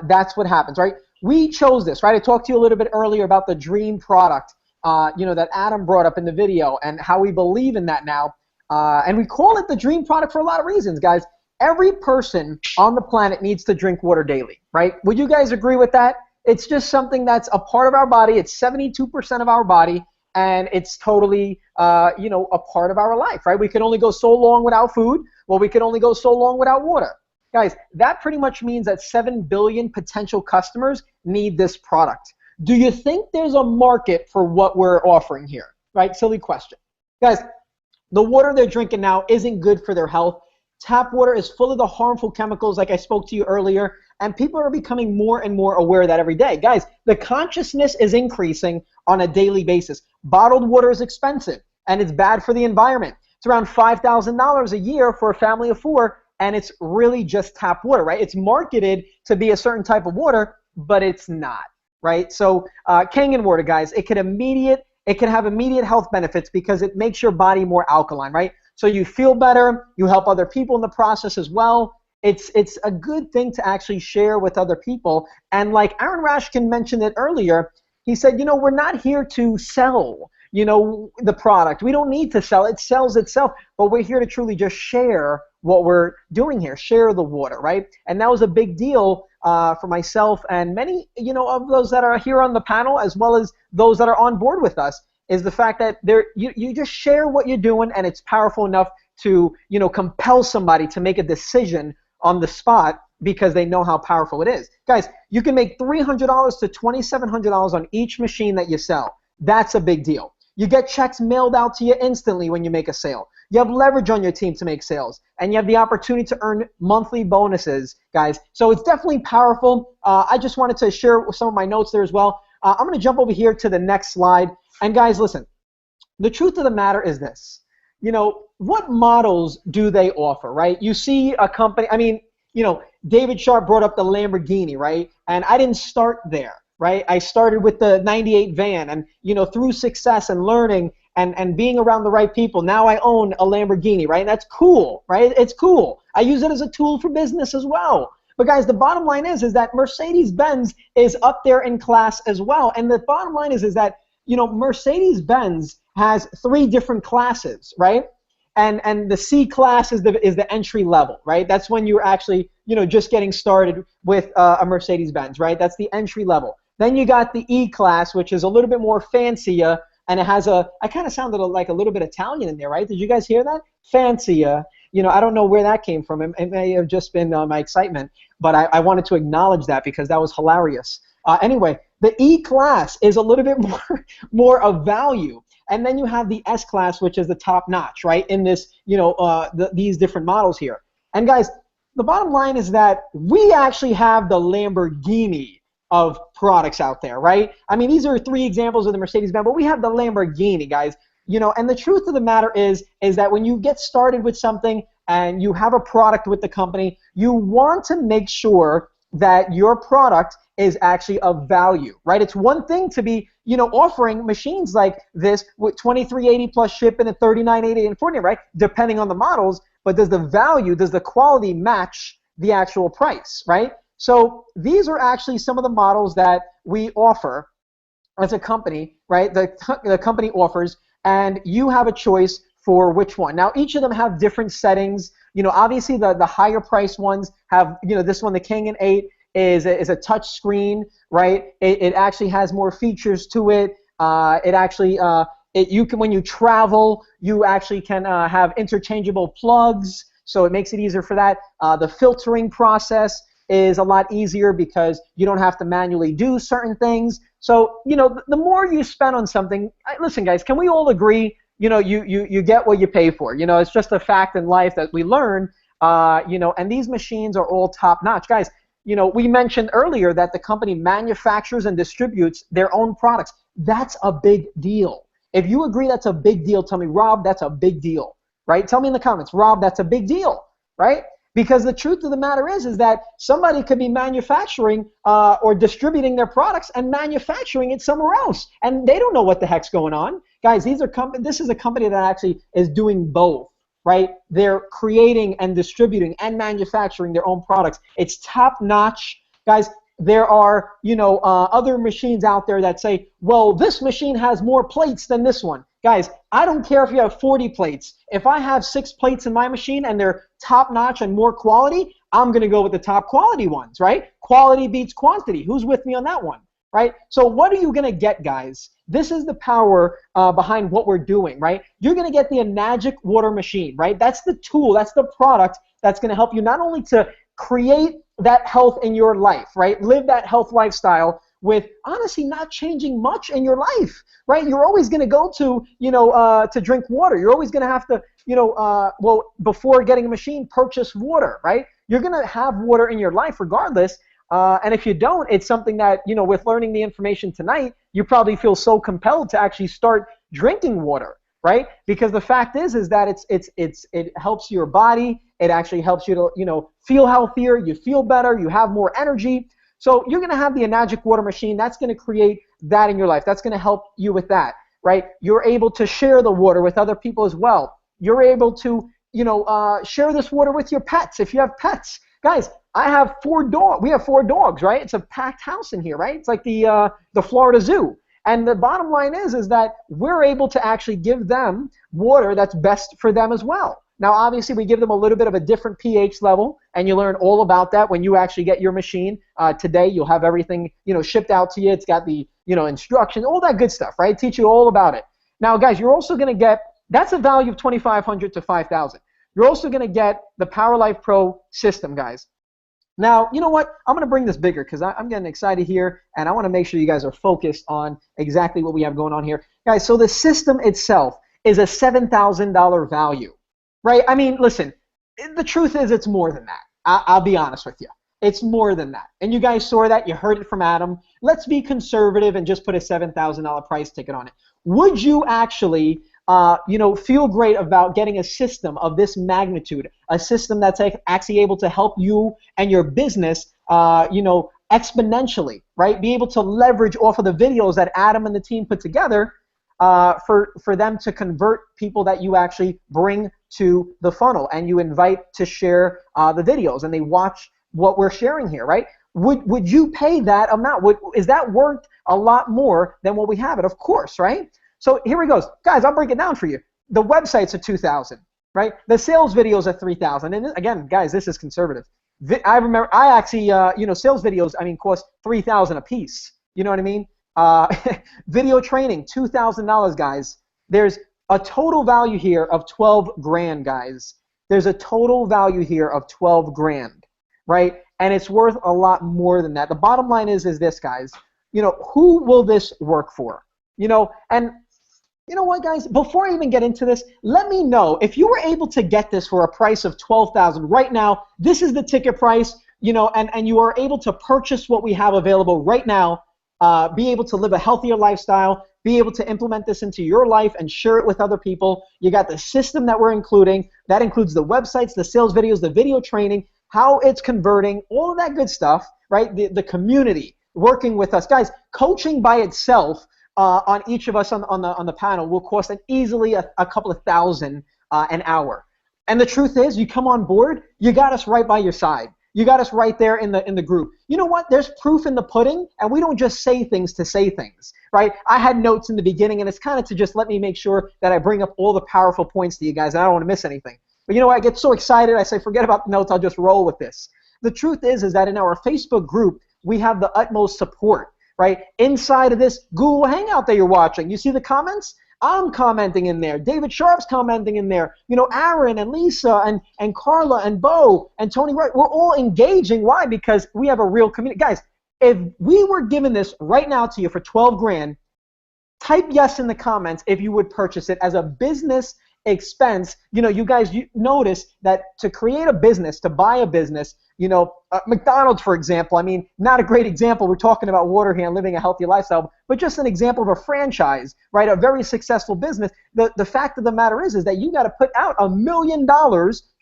Speaker 5: that's what happens, right? We chose this, right? I talked to you a little bit earlier about the dream product, that Adam brought up in the video, and how we believe in that now. And we call it the dream product for a lot of reasons, guys. Every person on the planet needs to drink water daily, right? Would you guys agree with that? It's just something that's a part of our body. It's 72% of our body, and it's totally, a part of our life, right? We can only go so long without food. Well, we can only go so long without water. Guys, that pretty much means that 7 billion potential customers need this product. Do you think there's a market for what we're offering here, right? Silly question. Guys, the water they're drinking now isn't good for their health. Tap water is full of the harmful chemicals, like I spoke to you earlier, and people are becoming more and more aware of that every day. Guys, the consciousness is increasing on a daily basis. Bottled water is expensive, and it's bad for the environment. It's around $5,000 a year for a family of 4, and it's really just tap water, right? It's marketed to be a certain type of water, but it's not, right? So Kangen water, guys, it can have immediate health benefits because it makes your body more alkaline, right? So you feel better, you help other people in the process as well. It's a good thing to actually share with other people. And like Aaron Rashkin mentioned it earlier, he said, we're not here to sell, the product. We don't need to sell. It sells itself. But we're here to truly just share what we're doing here, share the water, right? And that was a big deal for myself and many, of those that are here on the panel, as well as those that are on board with us, is the fact that you just share what you're doing, and it's powerful enough to, compel somebody to make a decision on the spot because they know how powerful it is. Guys, you can make $300 to $2,700 on each machine that you sell. That's a big deal. You get checks mailed out to you instantly when you make a sale. You have leverage on your team to make sales, and you have the opportunity to earn monthly bonuses, guys. So it's definitely powerful. I just wanted to share some of my notes there as well. I'm going to jump over here to the next slide. And guys, listen, the truth of the matter is this. What models do they offer, right? You see a company, David Sharp brought up the Lamborghini, right? And I didn't start there, right? I started with the 98 van, and, through success and learning and being around the right people, now I own a Lamborghini, right? That's cool, right? It's cool. I use it as a tool for business as well. But guys, the bottom line is that Mercedes-Benz is up there in class as well. And the bottom line is that, Mercedes-Benz has 3 different classes, right? And the C class is the entry level, right? That's when you're actually, just getting started with a Mercedes-Benz, right? That's the entry level. Then you got the E class, which is a little bit more fancier, and it has I kind of sounded like a little bit Italian in there, right? Did you guys hear that? Fancier. I don't know where that came from. It may have just been my excitement, but I wanted to acknowledge that because that was hilarious. Anyway, the E-Class is a little bit more of value. And then you have the S-Class, which is the top notch, right, in this, these different models here. And guys, the bottom line is that we actually have the Lamborghini of products out there, right? I mean, these are 3 examples of the Mercedes-Benz, but we have the Lamborghini, guys. And the truth of the matter is that when you get started with something and you have a product with the company, you want to make sure that your product is actually of value, right? It's one thing to be, offering machines like this with $2,380 plus shipping and $3,980 and $49, right? Depending on the models, but does the quality match the actual price, right? So these are actually some of the models that we offer as a company, right? The company offers, and you have a choice for which one. Now, each of them have different settings. Obviously the higher price ones have, this one, the Kangen 8, is a touch screen, right? It actually has more features to it. It actually, you can, when you travel, you actually can have interchangeable plugs, so it makes it easier for that. The filtering process is a lot easier because you don't have to manually do certain things. So, the more you spend on something, listen, guys, can we all agree, you get what you pay for? It's just a fact in life that we learn, and these machines are all top-notch. Guys, we mentioned earlier that the company manufactures and distributes their own products. That's a big deal. If you agree that's a big deal, tell me, Rob, that's a big deal, right? Tell me in the comments, Rob, that's a big deal, right? Because the truth of the matter is that somebody could be manufacturing or distributing their products and manufacturing it somewhere else, and they don't know what the heck's going on. Guys, this is a company that actually is doing both, right? They're creating and distributing and manufacturing their own products. It's top-notch. Guys, there are, other machines out there that say, well, this machine has more plates than this one. Guys, I don't care if you have 40 plates. If I have 6 plates in my machine and they're top-notch and more quality, I'm going to go with the top quality ones, right? Quality beats quantity. Who's with me on that one, right? So what are you going to get, guys? This is the power behind what we're doing, right? You're going to get the Enagic water machine, right? That's the tool, that's the product that's going to help you not only to create that health in your life, right? Live that health lifestyle with honestly not changing much in your life, right? You're always going to go to, to drink water. You're always going to have to, before getting a machine, purchase water, right? You're going to have water in your life regardless. And if you don't, it's something that, with learning the information tonight, you probably feel so compelled to actually start drinking water, right? Because the fact is that it helps your body. It actually helps you to, feel healthier. You feel better. You have more energy. So you're going to have the Enagic water machine. That's going to create that in your life. That's going to help you with that, right? You're able to share the water with other people as well. You're able to, share this water with your pets if you have pets. Guys, I have 4 dogs. We have 4 dogs, right? It's a packed house in here, right? It's like the Florida Zoo. And the bottom line is that we're able to actually give them water that's best for them as well. Now, obviously, we give them a little bit of a different pH level, and you learn all about that when you actually get your machine. Today, you'll have everything, shipped out to you. It's got the, instructions, all that good stuff, right? Teach you all about it. Now, guys, you're also going to get, that's a value of $2,500 to $5,000. You're also going to get the PowerLife Pro system, guys. Now, you know what? I'm going to bring this bigger because I'm getting excited here, and I want to make sure you guys are focused on exactly what we have going on here. Guys, so the system itself is a $7,000 value, right? I mean, listen, the truth is it's more than that. I'll be honest with you. It's more than that. And you guys saw that. You heard it from Adam. Let's be conservative and just put a $7,000 price ticket on it. Would you actually feel great about getting a system of this magnitude, a system that's actually able to help you and your business, exponentially, right? Be able to leverage off of the videos that Adam and the team put together for them to convert people that you actually bring to the funnel and you invite to share the videos and they watch what we're sharing here, right? Would you pay that amount? Is that worth a lot more than what we have it? Of course, right? So here we go. Guys, I'll break it down for you. The website's at $2,000, right? The sales videos at $3,000. And again, guys, this is conservative. I remember, I actually, sales videos, cost $3,000 a piece. You know what I mean? Video training, $2,000, guys. There's a total value here of 12 grand, guys. there's a total value here of 12 grand, right? And it's worth a lot more than that. The bottom line is this, guys. You know, who will this work for? You know, and you know what, guys? Before I even get into this, let me know if you were able to get this for a price of $12,000 right now. This is the ticket price, you know, and you are able to purchase what we have available right now. Be able to live a healthier lifestyle. Be able to implement this into your life and share it with other people. You got the system that we're including. That includes the websites, the sales videos, the video training, how it's converting, all of that good stuff, right? The community working with us. Guys, coaching by itself on each of us on the panel will cost easily a couple of thousand an hour. And the truth is, you come on board, you got us right by your side. You got us right there in the group. You know what? There's proof in the pudding, and we don't just say things to say things, right? I had notes in the beginning, and it's kind of to just let me make sure that I bring up all the powerful points to you guys, and I don't want to miss anything. But you know what? I get so excited, I say, forget about the notes, I'll just roll with this. The truth is that in our Facebook group, we have the utmost support, right? Inside of this Google Hangout that you're watching, you see the comments? I'm commenting in there. David Sharp's commenting in there. You know, Aaron and Lisa and Carla and Bo and Tony Wright, we're all engaging. Why? Because we have a real community. Guys, if we were giving this right now to you for 12 grand, type yes in the comments if you would purchase it as a business expense. You know, you guys, you notice that to create a business, to buy a business, you know, McDonald's, for example, I mean, not a great example. We're talking about water here and living a healthy lifestyle, but just an example of a franchise, right? A very successful business. The fact of the matter is that you got to put out $1 million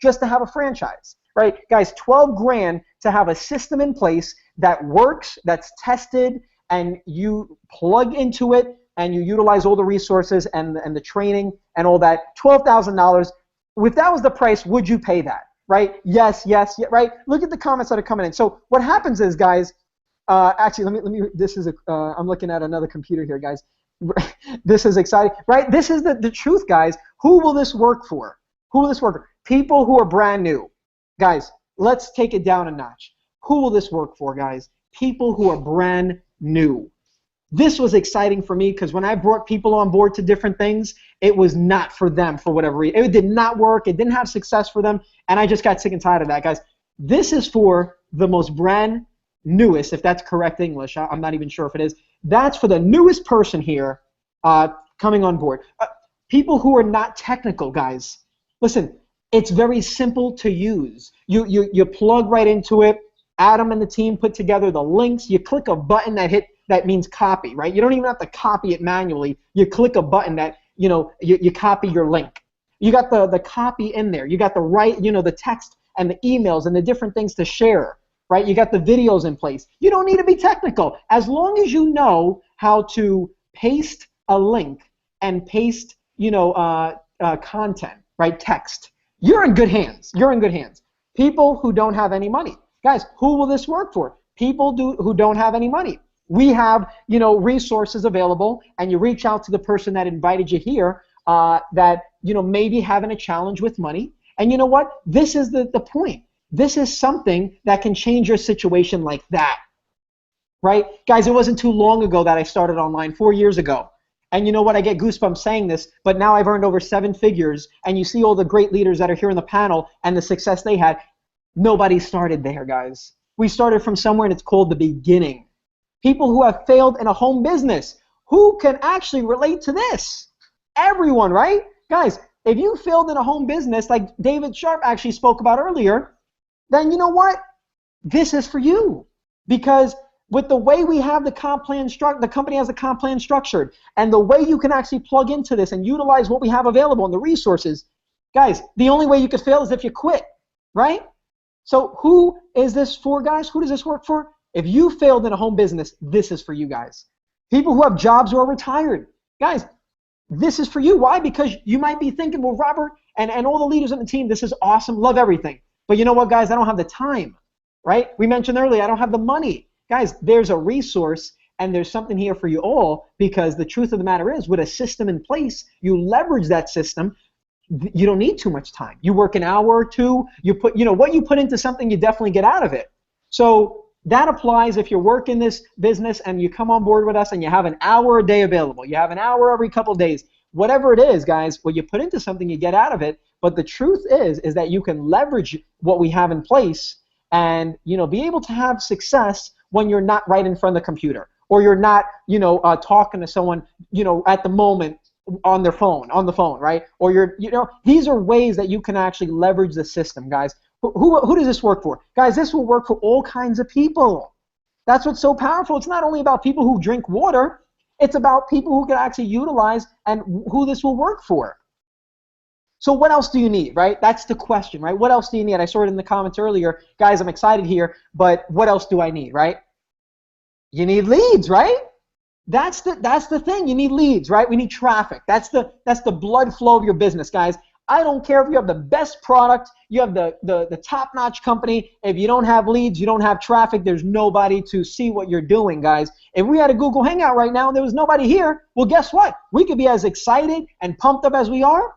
Speaker 5: just to have a franchise, right? Guys, 12 grand to have a system in place that works, that's tested, and you plug into it and you utilize all the resources and the training and all that. $12,000. If that was the price, would you pay that? Right? Yes, yes, yeah, right? Look at the comments that are coming in. So what happens is, guys, actually, let me, this is, I'm looking at another computer here, guys. This is exciting, right? This is the truth, guys. Who will this work for? Who will this work for? People who are brand new. Guys, let's take it down a notch. Who will this work for, guys? People who are brand new. This was exciting for me because when I brought people on board to different things, it was not for them for whatever reason. It did not work. It didn't have success for them, and I just got sick and tired of that, guys. This is for the most brand newest, if that's correct English. I'm not even sure if it is. That's for the newest person here coming on board. People who are not technical, guys. Listen, it's very simple to use. You plug right into it. Adam and the team put together the links. You click a button that means copy, right? You don't even have to copy it manually. You click a button that, you know, you copy your link. You got the copy in there. You got the right, you know, the text and the emails and the different things to share, right? You got the videos in place. You don't need to be technical. As long as you know how to paste a link and paste, you know, content, right? Text. You're in good hands. You're in good hands. People who don't have any money. Guys, who will this work for? People who don't have any money. We have, you know, resources available, and you reach out to the person that invited you here that, you know, maybe having a challenge with money. And you know what? This is the point. This is something that can change your situation like that, right? Guys, it wasn't too long ago that I started online, 4 years ago. And you know what? I get goosebumps saying this, but now I've earned over 7 figures, and you see all the great leaders that are here in the panel and the success they had. Nobody started there, guys. We started from somewhere, and it's called the beginning. People who have failed in a home business. Who can actually relate to this? Everyone, right? Guys, if you failed in a home business, like David Sharp actually spoke about earlier, then you know what? This is for you. Because with the way we have the comp plan the company has the comp plan structured, and the way you can actually plug into this and utilize what we have available and the resources, guys, the only way you could fail is if you quit, right? So who is this for, guys? Who does this work for? If you failed in a home business, this is for you guys. People who have jobs who are retired. Guys, this is for you. Why? Because you might be thinking, well, Robert and all the leaders on the team, this is awesome, love everything. But you know what, guys? I don't have the time, right? We mentioned earlier, I don't have the money. Guys, there's a resource, and there's something here for you all, because the truth of the matter is, with a system in place, you leverage that system. You don't need too much time. You work an hour or two. You put, you know, what you put into something, you definitely get out of it. So that applies if you're working this business and you come on board with us and you have an hour a day available. You have an hour every couple of days. Whatever it is, guys, what you put into something, you get out of it. But the truth is that you can leverage what we have in place and, you know, be able to have success when you're not right in front of the computer, or you're not, you know, talking to someone, you know, at the moment on the phone, right? Or you're, you know, these are ways that you can actually leverage the system, guys. Who does this work for? Guys, this will work for all kinds of people. That's what's so powerful. It's not only about people who drink water, it's about people who can actually utilize and who this will work for. So what else do you need, right? That's the question, right? What else do you need? I saw it in the comments earlier. Guys, I'm excited here, but what else do I need, right? You need leads, right? That's the thing. You need leads, right? We need traffic. That's the blood flow of your business, guys. I don't care if you have the best product, you have the top-notch company. If you don't have leads, you don't have traffic, there's nobody to see what you're doing, guys. If we had a Google Hangout right now and there was nobody here, well, guess what? We could be as excited and pumped up as we are.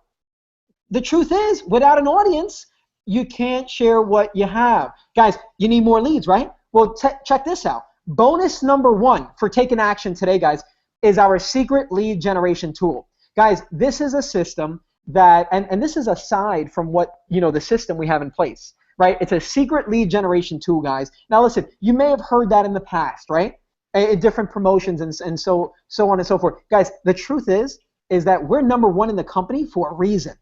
Speaker 5: The truth is, without an audience, you can't share what you have. Guys, you need more leads, right? Well, check this out. Bonus number 1 for taking action today, guys, is our secret lead generation tool. Guys, this is a system that, and this is aside from what, you know, the system we have in place, right? It's a secret lead generation tool, guys. Now listen, you may have heard that in the past, right? Different promotions and so on and so forth. Guys, the truth is that we're number 1 in the company for a reason,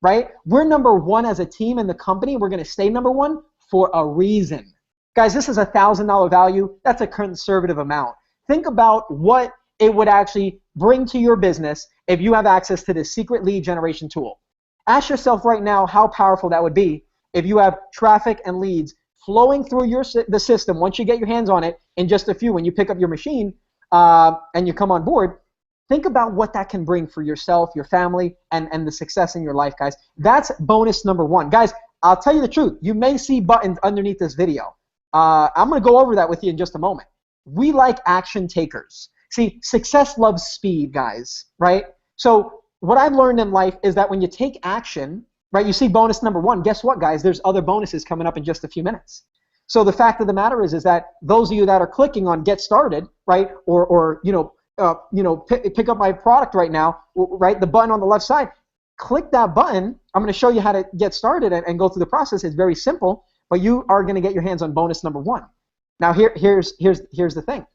Speaker 5: right? We're number 1 as a team in the company. We're going to stay number 1 for a reason. Guys, this is a $1,000 value. That's a conservative amount. Think about what it would actually bring to your business if you have access to this secret lead generation tool. Ask yourself right now how powerful that would be if you have traffic and leads flowing through the system once you get your hands on it in just a few when you pick up your machine and you come on board. Think about what that can bring for yourself, your family, and the success in your life, guys. That's bonus number 1. Guys, I'll tell you the truth. You may see buttons underneath this video. I'm going to go over that with you in just a moment. We like action takers. See, success loves speed, guys, right? So what I've learned in life is that when you take action, right, you see bonus number 1. Guess what, guys? There's other bonuses coming up in just a few minutes. So the fact of the matter is that those of you that are clicking on get started, right, or pick up my product right now, right, the button on the left side, click that button. I'm going to show you how to get started and go through the process. It's very simple. But you are going to get your hands on bonus number 1. Now here's the thing.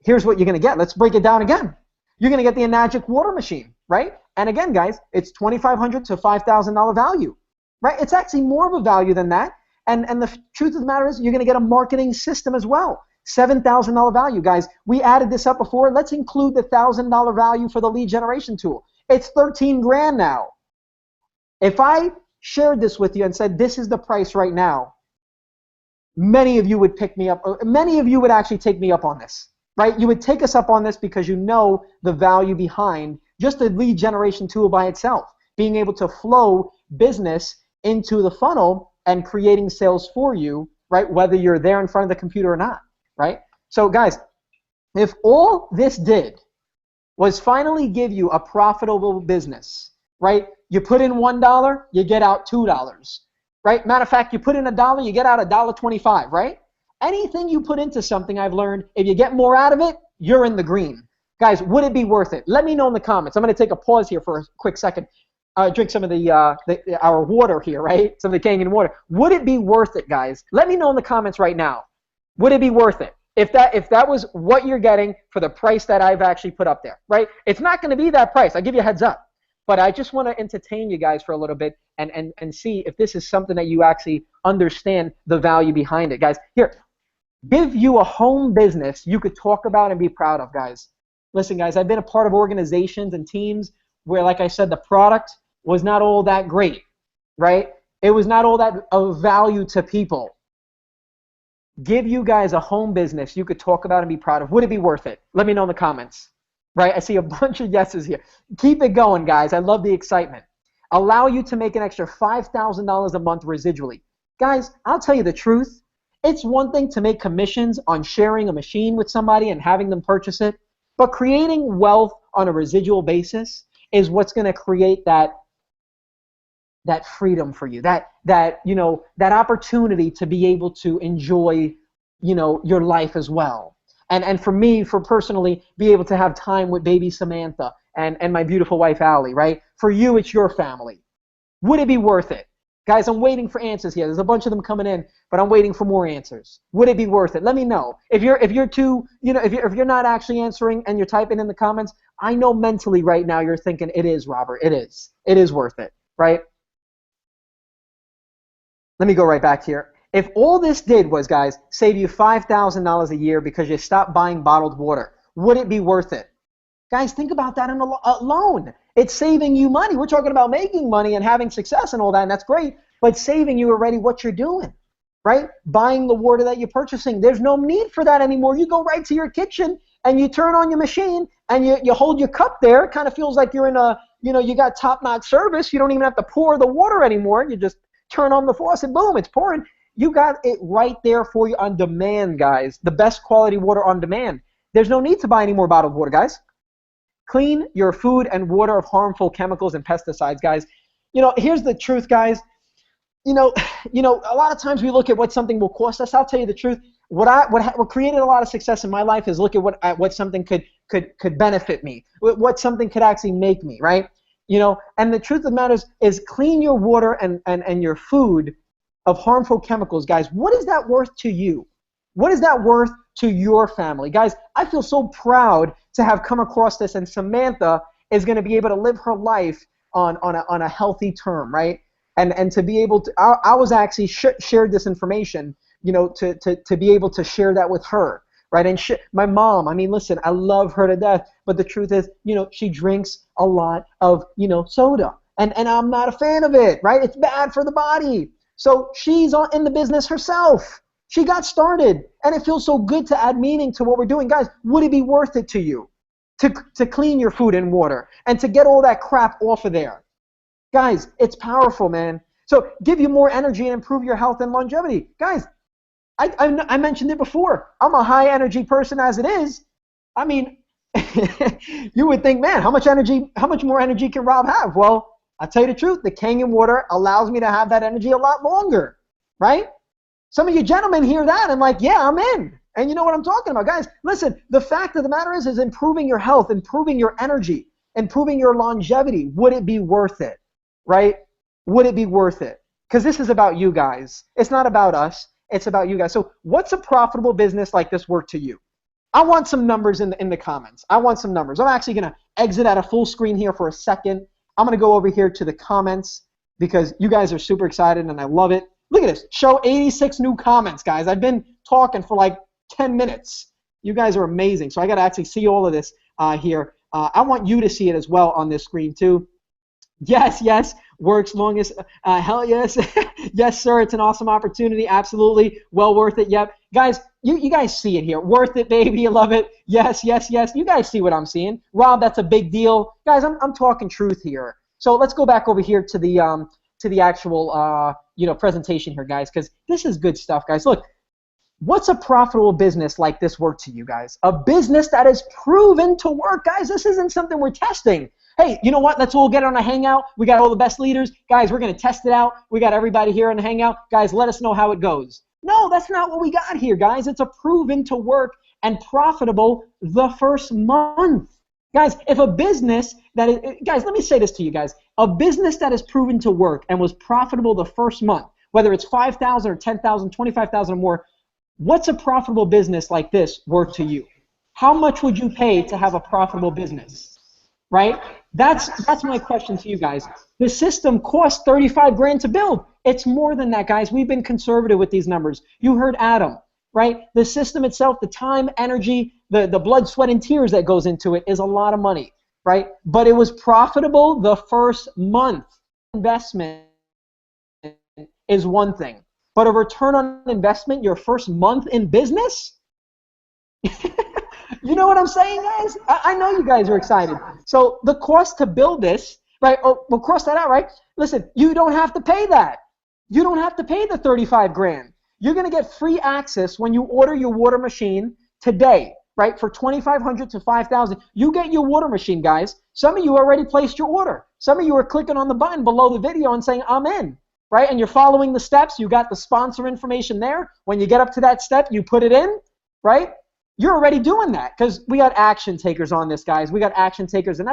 Speaker 5: Here's what you're going to get. Let's break it down again. You're going to get the Enagic water machine, right? And again, guys, it's $2,500 to $5,000 value, right? It's actually more of a value than that. And the truth of the matter is you're going to get a marketing system as well. $7,000 value, guys. We added this up before. Let's include the $1,000 value for the lead generation tool. It's 13 grand now. If I shared this with you and said this is the price right now, many of you would pick me up. Many of you would actually take me up on this, right? You would take us up on this because you know the value behind just the lead generation tool by itself, being able to flow business into the funnel and creating sales for you, right? Whether you're there in front of the computer or not, right? So guys, if all this did was finally give you a profitable business, right? You put in $1, you get out $2. Right? Matter of fact, you put in $1, you get out $1.25, right? Anything you put into something, I've learned, if you get more out of it, you're in the green. Guys, would it be worth it? Let me know in the comments. I'm going to take a pause here for a quick second. Drink some of our water here, right? Some of the Kangen water. Would it be worth it, guys? Let me know in the comments right now. Would it be worth it? If that was what you're getting for the price that I've actually put up there, right? It's not going to be that price. I'll give you a heads up. But I just want to entertain you guys for a little bit and see if this is something that you actually understand the value behind it. Guys, here, give you a home business you could talk about and be proud of, guys. Listen, guys, I've been a part of organizations and teams where, like I said, the product was not all that great, right? It was not all that of value to people. Give you guys a home business you could talk about and be proud of. Would it be worth it? Let me know in the comments. Right? I see a bunch of yeses here. Keep it going, guys. I love the excitement. Allow you to make an extra $5,000 a month residually. Guys, I'll tell you the truth. It's one thing to make commissions on sharing a machine with somebody and having them purchase it, but creating wealth on a residual basis is what's going to create that freedom for you, that opportunity to be able to enjoy, your life as well. And for me, for personally, be able to have time with baby Samantha and my beautiful wife, Allie, right? For you, it's your family. Would it be worth it? Guys, I'm waiting for answers here. There's a bunch of them coming in, but I'm waiting for more answers. Would it be worth it? Let me know. If you're too, if you're not actually answering and you're typing in the comments, I know mentally right now you're thinking it is, Robert. It is. It is worth it, right? Let me go right back here. If all this did was, guys, save you $5,000 a year because you stopped buying bottled water, would it be worth it? Guys, think about that alone. It's saving you money. We're talking about making money and having success and all that, and that's great, but saving you already what you're doing, right? Buying the water that you're purchasing. There's no need for that anymore. You go right to your kitchen and you turn on your machine and you hold your cup there. It kind of feels like you're in a, you got top-notch service. You don't even have to pour the water anymore. You just turn on the faucet, boom, it's pouring. You got it right there for you on demand, guys. The best quality water on demand. There's no need to buy any more bottled water, guys. Clean your food and water of harmful chemicals and pesticides, guys. Here's the truth, guys. A lot of times we look at what something will cost us. I'll tell you the truth. What created a lot of success in my life is look at what something could benefit me, what something could actually make me, right? And the truth of the matter is clean your water and your food of harmful chemicals, guys. What is that worth to you? What is that worth to your family? Guys, I feel so proud to have come across this, and Samantha is going to be able to live her life on a healthy term, right? And to be able to, I was actually shared this information, to be able to share that with her, right? And my mom, I mean, listen, I love her to death, but the truth is, she drinks a lot of, soda, and I'm not a fan of it, right? It's bad for the body. So she's in the business herself. She got started, and it feels so good to add meaning to what we're doing. Guys, would it be worth it to you to clean your food and water and to get all that crap off of there? Guys, it's powerful, man. So give you more energy and improve your health and longevity. Guys, I mentioned it before. I'm a high energy person as it is. I mean, you would think, man, how much more energy can Rob have? Well, I'll tell you the truth. The Kangen water allows me to have that energy a lot longer, right? Some of you gentlemen hear that and like, yeah, I'm in. And you know what I'm talking about. Guys, listen, the fact of the matter is improving your health, improving your energy, improving your longevity. Would it be worth it, right? Would it be worth it? Because this is about you guys. It's not about us. It's about you guys. So what's a profitable business like this worth to you? I want some numbers in the comments. I want some numbers. I'm actually going to exit out of full screen here for a second. I'm going to go over here to the comments because you guys are super excited and I love it. Look at this. Show 86 new comments, guys. I've been talking for like 10 minutes. You guys are amazing. So I got to actually see all of this here. I want you to see it as well on this screen too. Yes, works longest. Hell yes. Yes, sir. It's an awesome opportunity. Absolutely. Well worth it. Yep. Guys, you guys see it here. Worth it, baby. You love it. Yes. You guys see what I'm seeing. Rob, that's a big deal. Guys, I'm talking truth here. So let's go back over here to the actual presentation here, guys, because this is good stuff, guys. Look, what's a profitable business like this work to you guys? A business that is proven to work, guys. This isn't something we're testing. Hey, you know what? Let's all get on a hangout. We got all the best leaders. Guys, we're going to test it out. We got everybody here on the hangout. Guys, let us know how it goes. No, that's not what we got here, guys. It's a proven to work and profitable the first month. Guys, if a business that is, guys, let me say this to you guys. A business that is proven to work and was profitable the first month, whether it's 5,000 or 10,000, 25,000 or more, what's a profitable business like this worth to you? How much would you pay to have a profitable business? Right? That's my question to you guys. The system cost 35 grand to build. It's more than that, guys. We've been conservative with these numbers. You heard Adam, right? The system itself, the time, energy, the blood, sweat, and tears that goes into it is a lot of money, right? But it was profitable the first month. Investment is one thing. But a return on investment your first month in business? You know what I'm saying, guys? I know you guys are excited. So the cost to build this, right? Oh, we'll cross that out, right? Listen, you don't have to pay that. You don't have to pay the 35 grand. You're going to get free access when you order your water machine today, right? For 2,500 to 5,000. You get your water machine, guys. Some of you already placed your order. Some of you are clicking on the button below the video and saying, I'm in, right? And you're following the steps. You got the sponsor information there. When you get up to that step, you put it in, right? you're already doing that because we got action takers on this, guys. We got action takers, and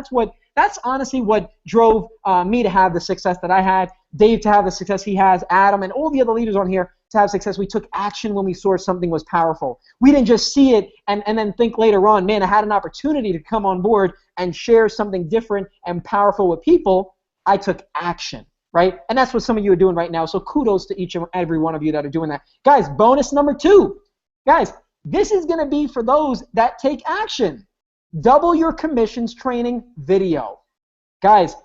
Speaker 5: that's honestly what drove me to have the success that I had, Dave to have the success he has, Adam, and all the other leaders on here to have success. We took action when we saw something was powerful. We didn't just see it and then think later on, man, I had an opportunity to come on board and share something different and powerful with people. I took action, right? And that's what some of you are doing right now. So kudos to each and every one of you that are doing that. Guys, bonus number 2. Guys, this is going to be for those that take action. Double your commissions training video. Guys,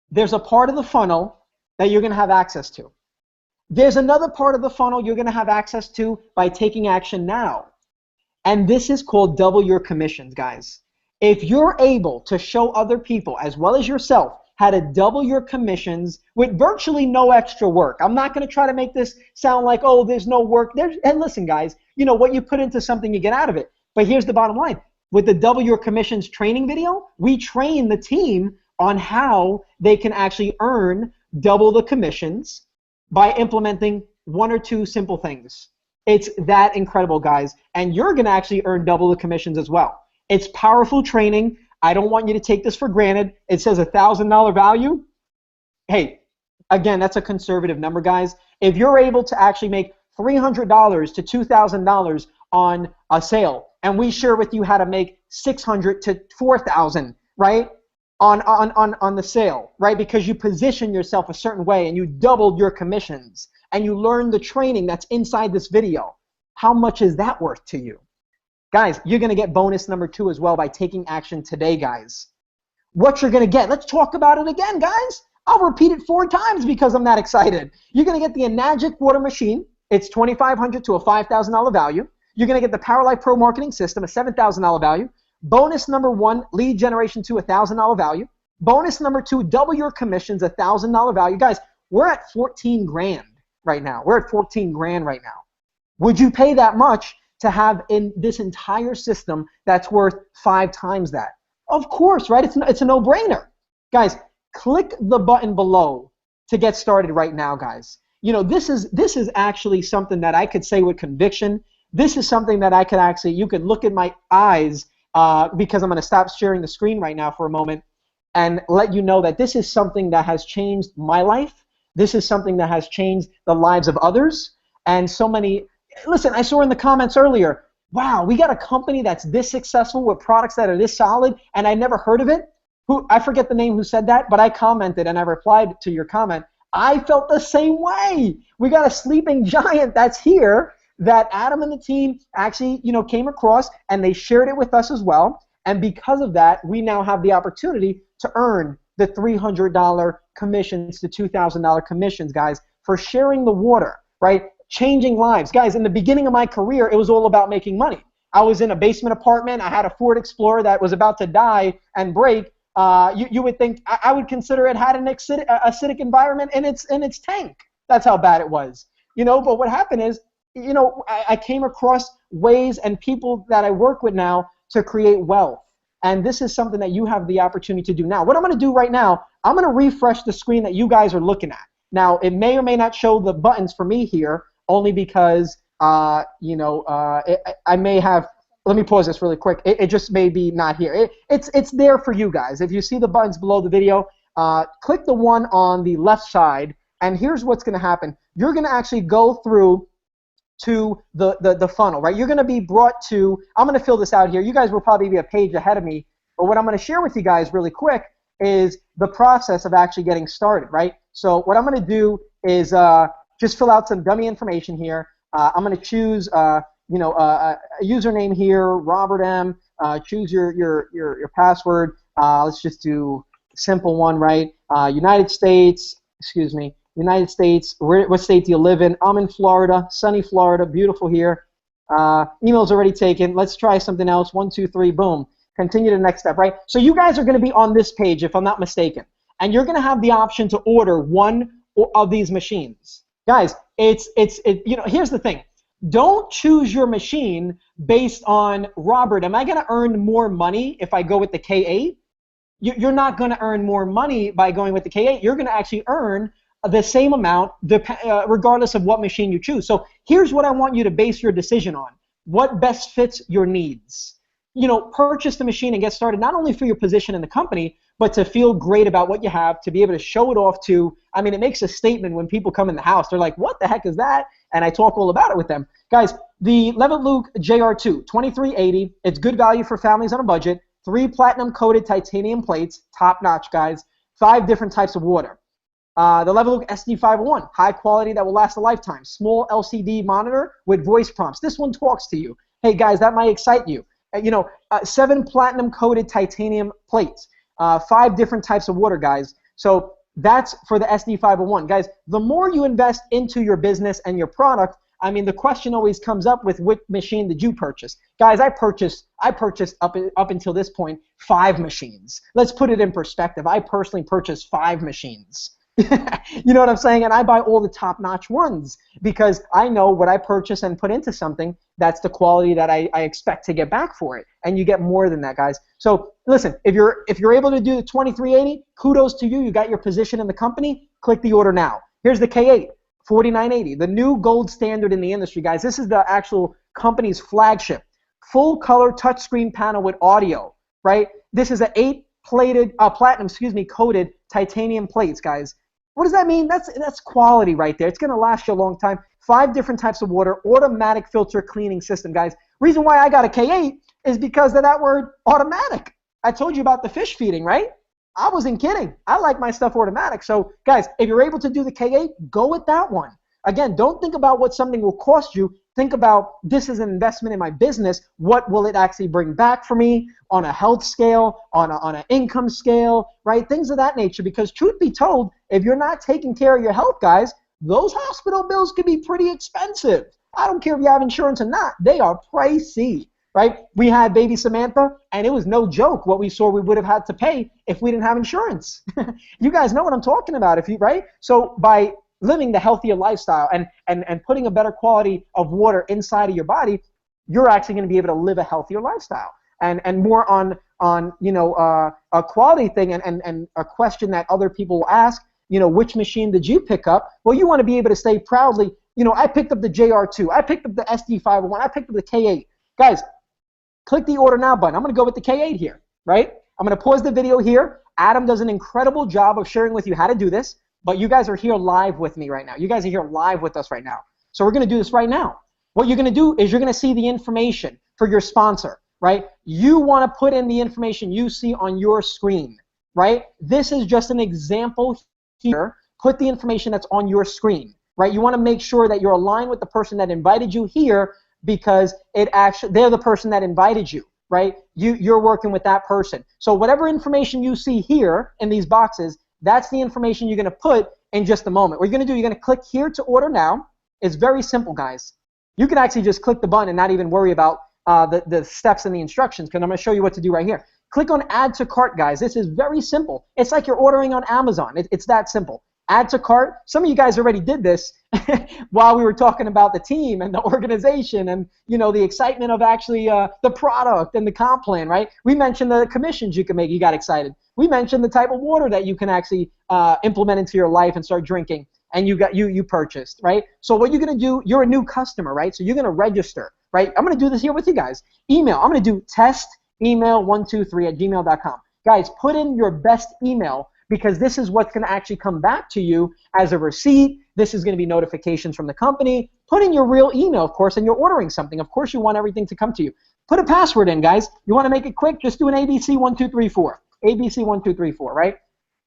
Speaker 5: there's a part of the funnel that you're going to have access to. There's another part of the funnel you're going to have access to by taking action now. And this is called double your commissions, guys. If you're able to show other people as well as yourself how to double your commissions with virtually no extra work. I'm not going to try to make this sound like, oh, there's no work. And listen, guys, you know, what you put into something, you get out of it. But here's the bottom line. With the double your commissions training video, we train the team on how they can actually earn double the commissions by implementing 1 or 2 simple things. It's that incredible, guys. And you're going to actually earn double the commissions as well. It's powerful training. I don't want you to take this for granted. It says $1,000 value. Hey, again, that's a conservative number, guys. If you're able to actually make $300 to $2,000 on a sale, and we share with you how to make $600 to $4,000, right, on the sale, right, because you position yourself a certain way and you doubled your commissions and you learned the training that's inside this video, how much is that worth to you? Guys, you're going to get bonus number 2 as well by taking action today, guys. What you're going to get, let's talk about it again, guys. I'll repeat it 4 times because I'm that excited. You're going to get the Enagic water machine. It's $2,500 to a $5,000 value. You're going to get the PowerLife Pro marketing system, a $7,000 value. Bonus number 1, lead generation to a $1,000 value. Bonus number 2, double your commissions, a $1,000 value. Guys, we're at 14 grand right now. We're at 14 grand right now. Would you pay that much to have in this entire system that's worth 5 times that? Of course, right? It's a no-brainer. Guys, click the button below to get started right now, guys. You know, this is actually something that I could say with conviction. This is something that I could actually, you could look at my eyes because I'm going to stop sharing the screen right now for a moment and let you know that this is something that has changed my life. This is something that has changed the lives of others. And so many, listen, I saw in the comments earlier, wow, we got a company that's this successful with products that are this solid, and I never heard of it. I forget the name who said that, but I commented and I replied to your comment. I felt the same way. We got a sleeping giant that's here that Adam and the team actually, you know, came across and they shared it with us as well. And because of that, we now have the opportunity to earn the $300 commissions to $2,000 commissions, guys, for sharing the water, right? Changing lives. Guys, in the beginning of my career, it was all about making money. I was in a basement apartment. I had a Ford Explorer that was about to die and break. You would think, I would consider it had an acidic environment in its tank. That's how bad it was. You know, but what happened is, you know, I came across ways and people that I work with now to create wealth. And this is something that you have the opportunity to do now. What I'm going to do right now, I'm going to refresh the screen that you guys are looking at. Now, it may or may not show the buttons for me here, only because, I may have, let me pause this really quick. It just may be not here. It's there for you guys. If you see the buttons below the video, click the one on the left side, and here's what's going to happen. You're going to actually go through to the funnel, right? You're going to be brought to, I'm going to fill this out here. You guys will probably be a page ahead of me, but what I'm going to share with you guys really quick is the process of actually getting started, right? So what I'm going to do is just fill out some dummy information here. I'm going to choose, a username here, Robert M. Choose your password. Let's just do a simple one, right? United States, what state do you live in? I'm in Florida, sunny Florida, beautiful here. Email's already taken. Let's try something else. 1, 2, 3, boom. Continue to the next step, right? So you guys are going to be on this page, if I'm not mistaken. And you're going to have the option to order one of these machines. Guys, here's the thing. Don't choose your machine based on, Robert, am I going to earn more money if I go with the K8? You're not going to earn more money by going with the K8. You're going to actually earn the same amount regardless of what machine you choose. So here's what I want you to base your decision on. what best fits your needs. You know, purchase the machine and get started not only for your position in the company, but to feel great about what you have, to be able to show it off to, I mean, it makes a statement when people come in the house. They're like, what the heck is that? And I talk all about it with them. Guys, the Levaluke JR2, 2380, it's good value for families on a budget, 3 platinum-coated titanium plates, top-notch, guys, 5 different types of water. The Levaluke SD501, high quality that will last a lifetime, small LCD monitor with voice prompts. This one talks to you. Hey, guys, that might excite you. 7 platinum-coated titanium plates, 5 different types of water, guys. So that's for the SD501. Guys, the more you invest into your business and your product, I mean, the question always comes up with which machine did you purchase? Guys, I purchased up until this point 5 machines. Let's put it in perspective. I personally purchased 5 machines. You know what I'm saying? And I buy all the top-notch ones because I know what I purchase and put into something, that's the quality that I expect to get back for it. And you get more than that, guys. So listen, if you're able to do the 2380, kudos to you. You got your position in the company. Click the order now. Here's the K8, 4980, the new gold standard in the industry, guys. This is the actual company's flagship. Full-color touchscreen panel with audio, right? This is an 8-plated, coated titanium plates, guys. What does that mean? That's quality right there. It's going to last you a long time. 5 different types of water, automatic filter cleaning system, guys. Reason why I got a K8 is because of that word automatic. I told you about the fish feeding, right? I wasn't kidding. I like my stuff automatic. So, guys, if you're able to do the K8, go with that one. Again, don't think about what something will cost you. Think about, this is an investment in my business. What will it actually bring back for me on a health scale, on an income scale, right? Things of that nature. Because truth be told, if you're not taking care of your health, guys, those hospital bills can be pretty expensive. I don't care if you have insurance or not. They are pricey, right? We had baby Samantha, and it was no joke what we saw we would have had to pay if we didn't have insurance. You guys know what I'm talking about, right? So by living the healthier lifestyle and putting a better quality of water inside of your body, you're actually going to be able to live a healthier lifestyle. And more on a quality thing and a question that other people will ask, which machine did you pick up? Well, you want to be able to say proudly, I picked up the JR2, I picked up the SD501, I picked up the K8. Guys, click the order now button. I'm going to go with the K8 here, right? I'm going to pause the video here. Adam does an incredible job of sharing with you how to do this. But you guys are here live with me right now. You guys are here live with us right now. So we're going to do this right now. What you're going to do is you're going to see the information for your sponsor, right? You want to put in the information you see on your screen, right? This is just an example here. Put the information that's on your screen, right? You want to make sure that you're aligned with the person that invited you here because they're the person that invited you, right? You're working with that person. So whatever information you see here in these boxes, that's the information you're going to put in just a moment. What you're going to do, you're going to click here to order now. It's very simple, guys. You can actually just click the button and not even worry about the steps and the instructions, because I'm going to show you what to do right here. Click on Add to Cart, guys. This is very simple. It's like you're ordering on Amazon. It's that simple. Add to Cart. Some of you guys already did this while we were talking about the team and the organization and the excitement of actually the product and the comp plan, right? We mentioned the commissions you can make. You got excited. We mentioned the type of water that you can actually implement into your life and start drinking, and you purchased, right? So what you're going to do, you're a new customer, right? So you're going to register, right? I'm going to do this here with you guys. Email. I'm going to do testemail123@gmail.com. Guys, put in your best email because this is what's going to actually come back to you as a receipt. This is going to be notifications from the company. Put in your real email, of course, and you're ordering something. Of course, you want everything to come to you. Put a password in, guys. You want to make it quick? Just do an ABC1234. ABC1234, right?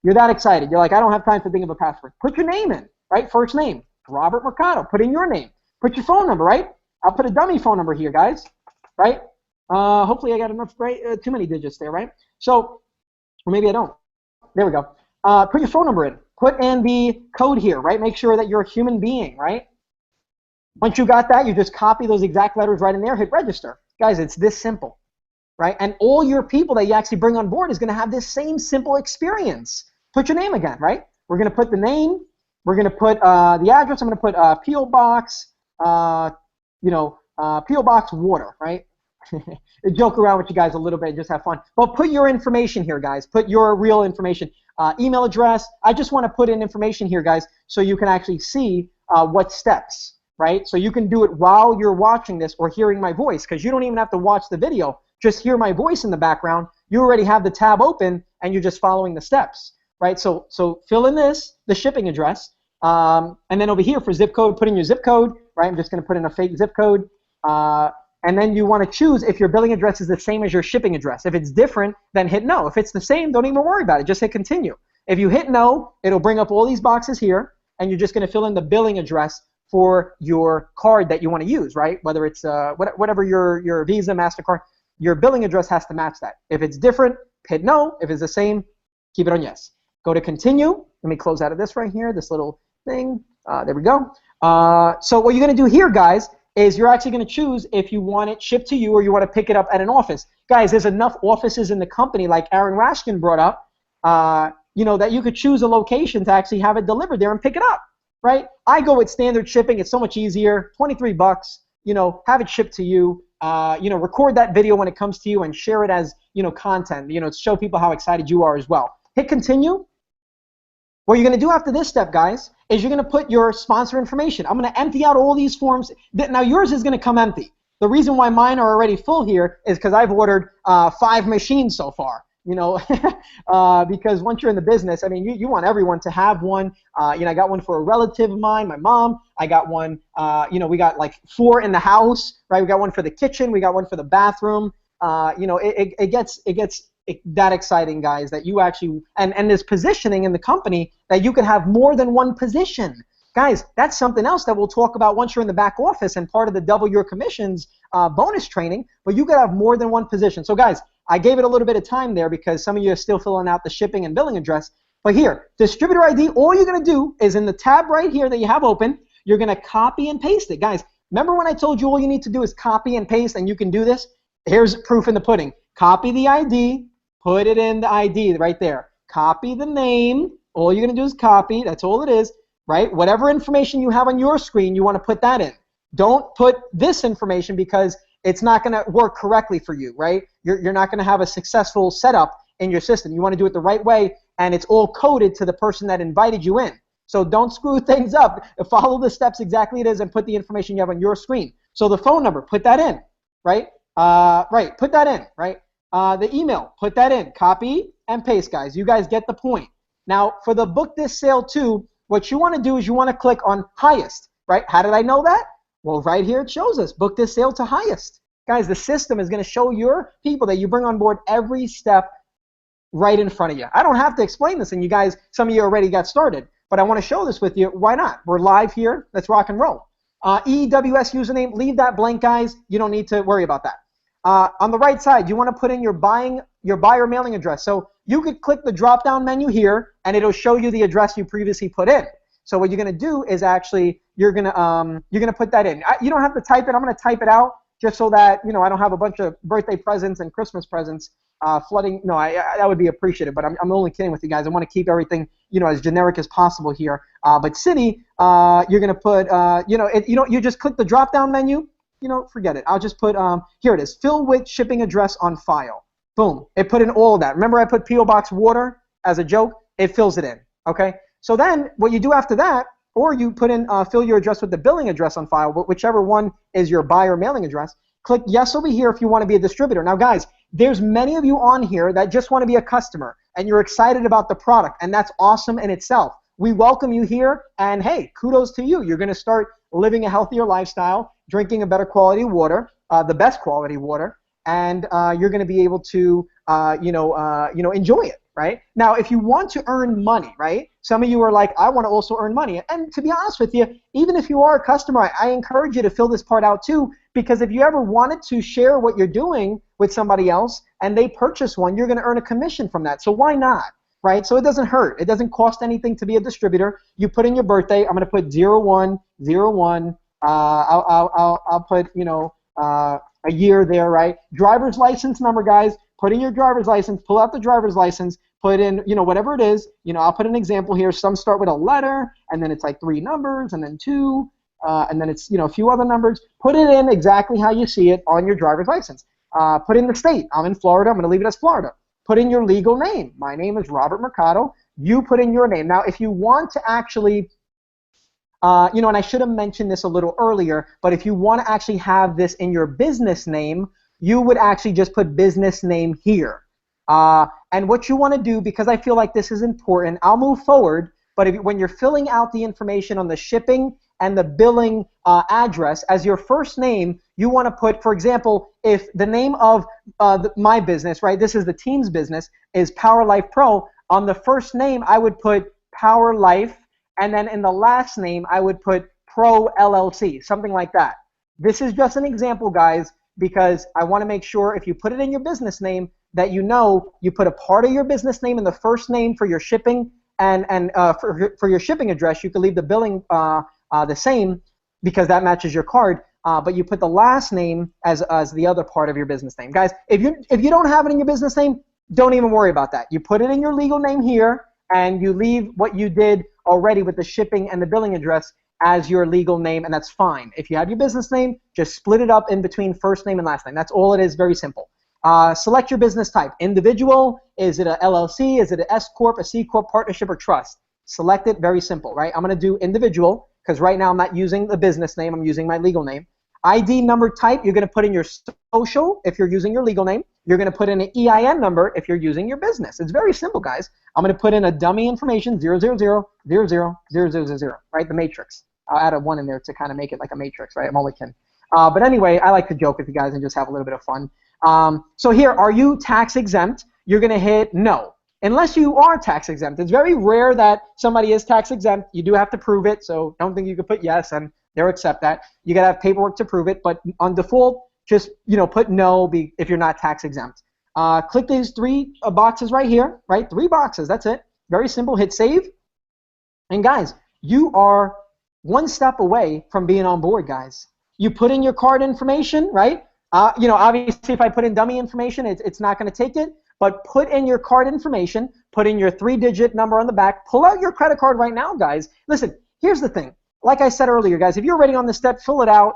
Speaker 5: You're that excited. You're like, I don't have time to think of a password. Put your name in, right? First name, Robert Mercado. Put in your name. Put your phone number, right? I'll put a dummy phone number here, guys, right? Hopefully I got enough, right? Too many digits there, right? So, or maybe I don't. There we go. Put your phone number in. Put in the code here, right? Make sure that you're a human being, right? Once you got that, you just copy those exact letters right in there, hit register. Guys, it's this simple. Right? And all your people that you actually bring on board is going to have this same simple experience. Put your name again, right? We're going to put the name. We're going to put the address. I'm going to put P.O. Box, P.O. Box Water, right? Joke around with you guys a little bit and just have fun. But put your information here, guys. Put your real information. Email address. I just want to put in information here, guys, so you can actually see what steps, right? So you can do it while you're watching this or hearing my voice, because you don't even have to watch the video. Just hear my voice in the background. You already have the tab open, and you're just following the steps, right? So fill in the shipping address, and then over here for zip code, put in your zip code, right? I'm just going to put in a fake zip code, and then you want to choose if your billing address is the same as your shipping address. If it's different, then hit no. If it's the same, don't even worry about it. Just hit continue. If you hit no, it'll bring up all these boxes here, and you're just going to fill in the billing address for your card that you want to use, right? Whether it's whatever your Visa, MasterCard, your billing address has to match that. If it's different, hit no. If it's the same, keep it on yes. Go to continue. Let me close out of this right here, this little thing. There we go. So what you're going to do here, guys, is you're actually going to choose if you want it shipped to you or you want to pick it up at an office. Guys, there's enough offices in the company, like Aaron Rashkin brought up, that you could choose a location to actually have it delivered there and pick it up, right? I go with standard shipping. It's so much easier. $23, have it shipped to you. Record that video when it comes to you and share it as, content, to show people how excited you are as well. Hit continue. What you're going to do after this step, guys, is you're going to put your sponsor information. I'm going to empty out all these forms. Now, yours is going to come empty. The reason why mine are already full here is because I've ordered 5 machines so far. Because once you're in the business, I mean, you want everyone to have one. I got one for a relative of mine, my mom. I got one, we got like 4 in the house, right? We got one for the kitchen. We got one for the bathroom. It gets that exciting, guys, that you actually, and there's positioning in the company that you can have more than one position. Guys, that's something else that we'll talk about once you're in the back office and part of the double your commissions bonus training, but you can have more than one position. So guys, I gave it a little bit of time there because some of you are still filling out the shipping and billing address. But here, distributor ID, all you're going to do is in the tab right here that you have open, you're going to copy and paste it. Guys, remember when I told you all you need to do is copy and paste and you can do this? Here's proof in the pudding. Copy the ID, put it in the ID right there. Copy the name. All you're going to do is copy. That's all it is, right? Whatever information you have on your screen, you want to put that in. Don't put this information because it's not going to work correctly for you, right? You're not going to have a successful setup in your system. You want to do it the right way, and it's all coded to the person that invited you in. So don't screw things up. Follow the steps exactly it is and put the information you have on your screen. So the phone number, put that in, right? Put that in, right? The email, put that in. Copy and paste, guys. You guys get the point. Now, for the book this sale too, what you want to do is you want to click on highest, right? How did I know that? Well, right here it shows us, book this sale to highest. Guys, the system is going to show your people that you bring on board every step right in front of you. I don't have to explain this, and you guys, some of you already got started, but I want to show this with you. Why not? We're live here. Let's rock and roll. EWS username, leave that blank, guys. You don't need to worry about that. On the right side, you want to put in your buyer mailing address. So you could click the drop-down menu here, and it'll show you the address you previously put in. So what you're going to do is actually you're going to put that in. You don't have to type it. I'm going to type it out just so that I don't have a bunch of birthday presents and Christmas presents flooding. No, that would be appreciated, but I'm only kidding with you guys. I want to keep everything as generic as possible here. But city, you're going to put you just click the drop-down menu. Forget it. I'll just put here it is. Fill with shipping address on file. Boom. It put in all of that. Remember I put P.O. Box Water as a joke? It fills it in. Okay. So then what you do after that, or you put in fill your address with the billing address on file, whichever one is your buyer mailing address. Click yes over here if you want to be a distributor. Now guys, there's many of you on here that just want to be a customer and you're excited about the product, and that's awesome in itself. We welcome you here, and hey, kudos to you. You're going to start living a healthier lifestyle, drinking a better quality water, the best quality water, and you're going to be able to enjoy it. Right? Now, if you want to earn money, right? Some of you are like, I want to also earn money. And to be honest with you, even if you are a customer, I encourage you to fill this part out too, because if you ever wanted to share what you're doing with somebody else and they purchase one, you're going to earn a commission from that. So why not? Right? So it doesn't hurt. It doesn't cost anything to be a distributor. You put in your birthday. I'm going to put 0101. I'll put a year there, right? Driver's license number, guys. Put in your driver's license. Pull out the driver's license. Put in, whatever it is. I'll put an example here. Some start with a letter, and then it's like 3 numbers, and then 2, and then it's, a few other numbers. Put it in exactly how you see it on your driver's license. Put in the state. I'm in Florida. I'm going to leave it as Florida. Put in your legal name. My name is Robert Mercado. You put in your name. Now, if you want to actually and I should have mentioned this a little earlier, but if you want to actually have this in your business name, you would actually just put business name here. And what you want to do, because I feel like this is important, I'll move forward, but when you're filling out the information on the shipping and the billing address as your first name, you want to put, for example, if the name of my business, right, this is the team's business, is Power Life Pro, on the first name I would put Power Life, and then in the last name I would put Pro LLC, something like that. This is just an example, guys, because I want to make sure if you put it in your business name that you know you put a part of your business name in the first name for your shipping, and for your shipping address you can leave the billing the same because that matches your card, but you put the last name as the other part of your business name. Guys, if you don't have it in your business name, don't even worry about that. You put it in your legal name here, and you leave what you did already with the shipping and the billing address as your legal name, and that's fine. If you have your business name, just split it up in between first name and last name. That's all it is, very simple. Select your business type. Individual, is it a LLC, is it an S Corp, a C Corp, partnership, or trust? Select it, very simple, right? I'm going to do individual because right now I'm not using the business name, I'm using my legal name. ID number type, you're going to put in your social if you're using your legal name. You're going to put in an EIN number if you're using your business. It's very simple, guys. I'm going to put in a dummy information, 000000000, right? The matrix. I'll add a 1 in there to kind of make it like a matrix, right? I'm only kidding. But anyway, I like to joke with you guys and just have a little bit of fun. So here, are you tax exempt? You're going to hit no. Unless you are tax exempt. It's very rare that somebody is tax exempt. You do have to prove it, so don't think you can put yes and they'll accept that. You got to have paperwork to prove it, but on default, just put no if you're not tax exempt. Click these 3 boxes right here, right? 3 boxes, that's it. Very simple. Hit save. And guys, you are 1 step away from being on board, guys. You put in your card information, right? Obviously if I put in dummy information, it's not going to take it, but put in your card information, put in your 3-digit number on the back, pull out your credit card right now, guys. Listen, here's the thing. Like I said earlier, guys, if you're already on this step, fill it out,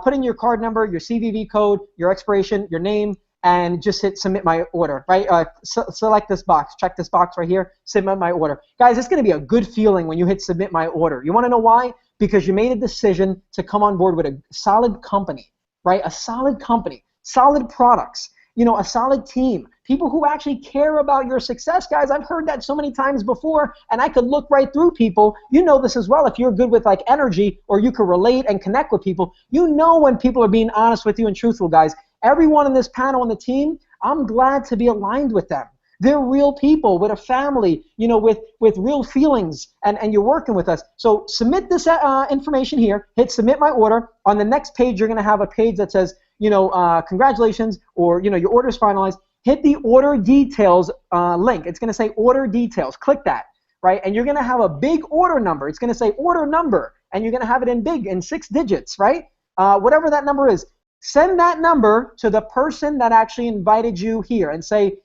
Speaker 5: put in your card number, your CVV code, your expiration, your name, and just hit submit my order, right? Select this box, check this box right here, submit my order. Guys, it's going to be a good feeling when you hit submit my order. You want to know why? Because you made a decision to come on board with a solid company, right? A solid company, solid products, a solid team, people who actually care about your success. Guys, I've heard that so many times before, and I could look right through people. You know this as well. If you're good with like energy, or you can relate and connect with people, you know when people are being honest with you and truthful, guys. Everyone in this panel on the team, I'm glad to be aligned with them. They're real people with a family, with real feelings, and you're working with us. So submit this information here, hit submit my order. On the next page, you're going to have a page that says, congratulations, or, your order's finalized. Hit the order details link. It's going to say order details. Click that, right? And you're going to have a big order number. It's going to say order number, and you're going to have it in big, in 6 digits, right? Whatever that number is. Send that number to the person that actually invited you here and say,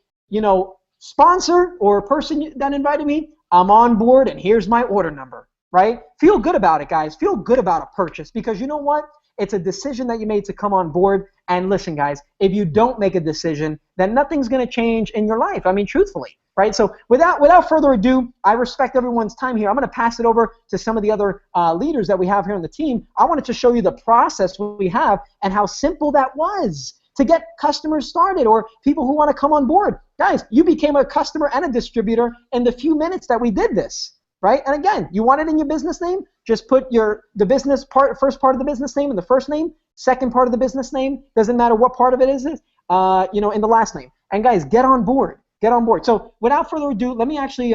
Speaker 5: sponsor or person that invited me, I'm on board and here's my order number, right? Feel good about it, guys. Feel good about a purchase because you know what? It's a decision that you made to come on board. And listen, guys, if you don't make a decision, then nothing's going to change in your life. I mean, truthfully, right? So without further ado, I respect everyone's time here. I'm going to pass it over to some of the other leaders that we have here on the team. I wanted to show you the process we have and how simple that was to get customers started or people who want to come on board. Guys, you became a customer and a distributor in the few minutes that we did this, right? And again, you want it in your business name, just put the business part, first part of the business name in the first name, second part of the business name, doesn't matter what part of it is, in the last name. And guys, get on board. Get on board. So without further ado, let me actually